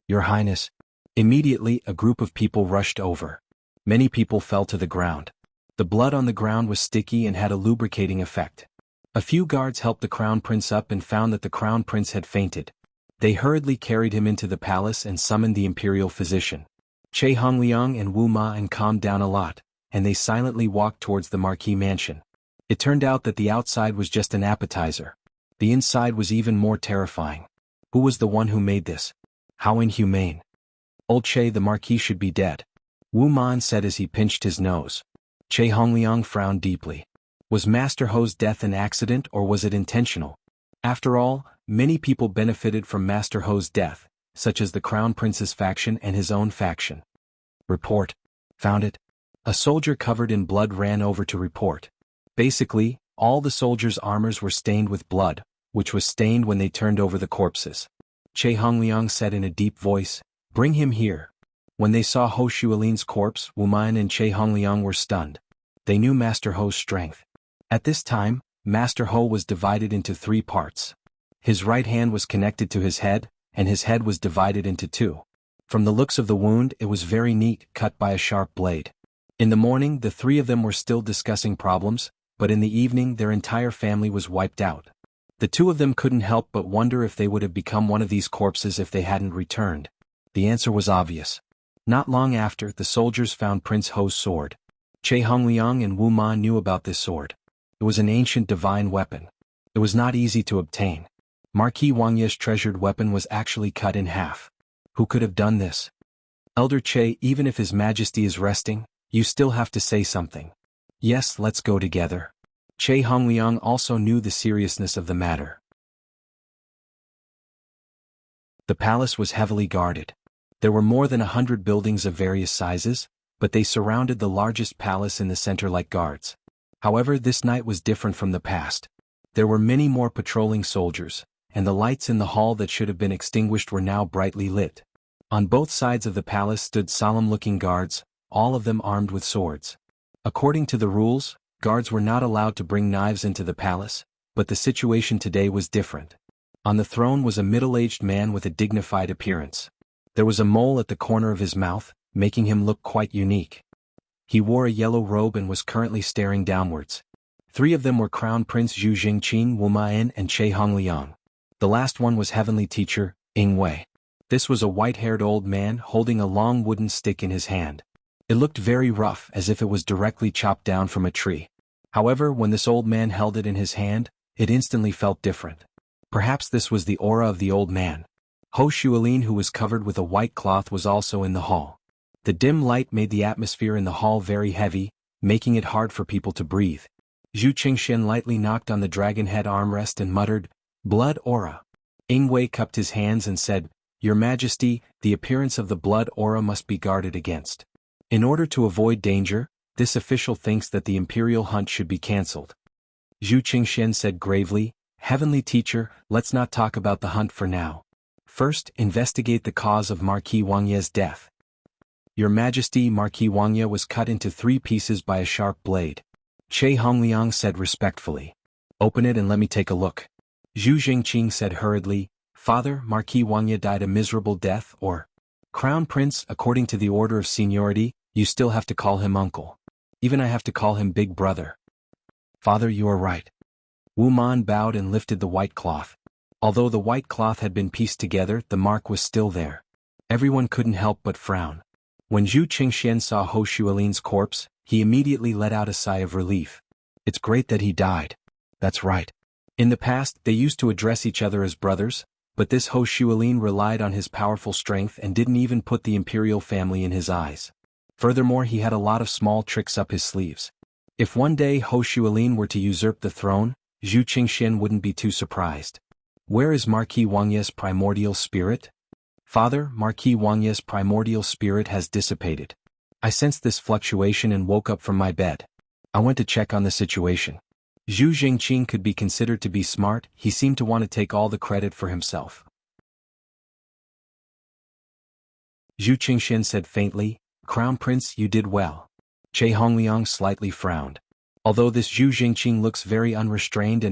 Your Highness." Immediately, a group of people rushed over. Many people fell to the ground. The blood on the ground was sticky and had a lubricating effect. A few guards helped the Crown Prince up and found that the Crown Prince had fainted. They hurriedly carried him into the palace and summoned the imperial physician. Che Hongliang and Wu Mian calmed down a lot, and they silently walked towards the marquis mansion. It turned out that the outside was just an appetizer. The inside was even more terrifying. Who was the one who made this? How inhumane. Old Che, the marquis should be dead. Wu Mian said as he pinched his nose. Che Hongliang frowned deeply. Was Master Ho's death an accident or was it intentional? After all, many people benefited from Master Ho's death, such as the Crown Prince's faction and his own faction. Report. Found it. A soldier covered in blood ran over to report. Basically, all the soldiers' armors were stained with blood, which was stained when they turned over the corpses. Che Hongliang said in a deep voice, "Bring him here." When they saw Ho Shualin's corpse, Wu Mian and Che Hongliang were stunned. They knew Master Ho's strength. At this time, Master Ho was divided into 3 parts. His right hand was connected to his head, and his head was divided into 2. From the looks of the wound, it was very neat, cut by a sharp blade. In the morning, the 3 of them were still discussing problems, but in the evening their entire family was wiped out. The 2 of them couldn't help but wonder if they would have become one of these corpses if they hadn't returned. The answer was obvious. Not long after, the soldiers found Prince Ho's sword. Che Hongliang and Wu Mian knew about this sword. It was an ancient divine weapon. It was not easy to obtain. Marquis Wangye's treasured weapon was actually cut in half. Who could have done this? Elder Che, even if His Majesty is resting, you still have to say something. Yes, let's go together. Che Hongliang also knew the seriousness of the matter. The palace was heavily guarded. There were more than 100 buildings of various sizes, but they surrounded the largest palace in the center like guards. However, this night was different from the past. There were many more patrolling soldiers, and the lights in the hall that should have been extinguished were now brightly lit. On both sides of the palace stood solemn-looking guards, all of them armed with swords. According to the rules, guards were not allowed to bring knives into the palace, but the situation today was different. On the throne was a middle-aged man with a dignified appearance. There was a mole at the corner of his mouth, making him look quite unique. He wore a yellow robe and was currently staring downwards. Three of them were Crown Prince Zhu Jingqing, Wu Mayan, and Che Hongliang. The last one was Heavenly Teacher, Ying Wei. This was a white-haired old man holding a long wooden stick in his hand. It looked very rough, as if it was directly chopped down from a tree. However, when this old man held it in his hand, it instantly felt different. Perhaps this was the aura of the old man. Ho Shualin, who was covered with a white cloth, was also in the hall. The dim light made the atmosphere in the hall very heavy, making it hard for people to breathe. Zhu Qingxian lightly knocked on the dragon head armrest and muttered, "Blood aura." Ying Wei cupped his hands and said, "Your Majesty, the appearance of the blood aura must be guarded against. In order to avoid danger, this official thinks that the imperial hunt should be cancelled." Zhu Qingxian said gravely, "Heavenly Teacher, let's not talk about the hunt for now. First, investigate the cause of Marquis Wangye's death." "Your Majesty, Marquis Wangye was cut into 3 pieces by a sharp blade," Che Hongliang said respectfully. "Open it and let me take a look." Zhu Jingqing said hurriedly, "Father, Marquis Wangye died a miserable death, or Crown Prince, according to the order of seniority, you still have to call him uncle. Even I have to call him big brother." "Father, you are right." Wu Man bowed and lifted the white cloth. Although the white cloth had been pieced together, the mark was still there. Everyone couldn't help but frown. When Zhu Qingxian saw Ho Shualin's corpse, he immediately let out a sigh of relief. "It's great that he died." "That's right. In the past, they used to address each other as brothers, but this Ho Shualin relied on his powerful strength and didn't even put the imperial family in his eyes. Furthermore, he had a lot of small tricks up his sleeves. If one day Ho Shualin were to usurp the throne, Zhu Qingxian wouldn't be too surprised. Where is Marquis Wangye's primordial spirit? Father, Marquis Wangye's primordial spirit has dissipated. I sensed this fluctuation and woke up from my bed. I went to check on the situation. Zhu Jingqing could be considered to be smart, he seemed to want to take all the credit for himself. Zhu Qingxian said faintly, "Crown Prince, you did well." Che Hongliang slightly frowned. Although this Zhu Jingqing looks very unrestrained,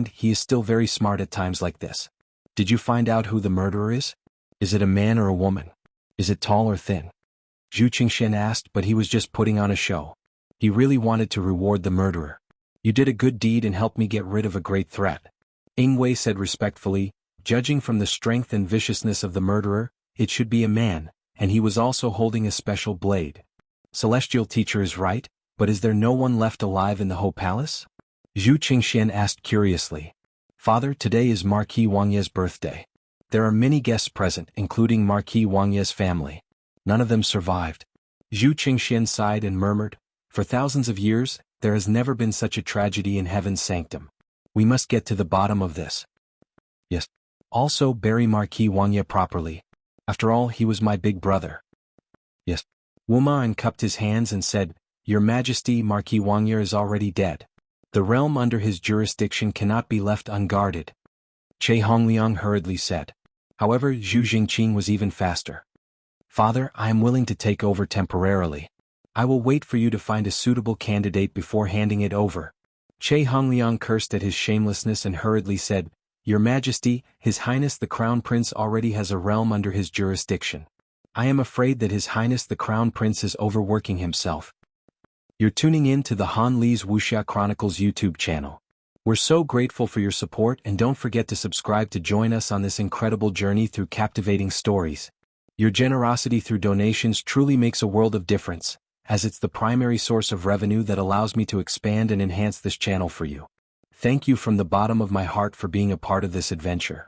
he is still very smart at times like this. "Did you find out who the murderer is? Is it a man or a woman? Is it tall or thin?" Zhu Qingxian asked, but he was just putting on a show. He really wanted to reward the murderer. "You did a good deed and helped me get rid of a great threat." Ying Wei said respectfully, "Judging from the strength and viciousness of the murderer, it should be a man, and he was also holding a special blade." "Celestial Teacher is right, but is there no one left alive in the whole palace?" Zhu Qingxian asked curiously. "Father, today is Marquis Wangye's birthday. There are many guests present, including Marquis Wangye's family. None of them survived." Zhu Qingxian sighed and murmured, "For thousands of years, there has never been such a tragedy in heaven's sanctum. We must get to the bottom of this." "Yes. Also bury Marquis Wangye properly. After all, he was my big brother." "Yes." Wu Man cupped his hands and said, "Your Majesty, Marquis Wangye is already dead. The realm under his jurisdiction cannot be left unguarded." Che Hongliang hurriedly said. However, Zhu Jingqing was even faster. "Father, I am willing to take over temporarily. I will wait for you to find a suitable candidate before handing it over." Che Hongliang cursed at his shamelessness and hurriedly said, "Your Majesty, His Highness the Crown Prince already has a realm under his jurisdiction. I am afraid that His Highness the Crown Prince is overworking himself." You're tuning in to the Han Li's Wuxia Chronicles YouTube channel. We're so grateful for your support, and don't forget to subscribe to join us on this incredible journey through captivating stories. Your generosity through donations truly makes a world of difference, as it's the primary source of revenue that allows me to expand and enhance this channel for you. Thank you from the bottom of my heart for being a part of this adventure.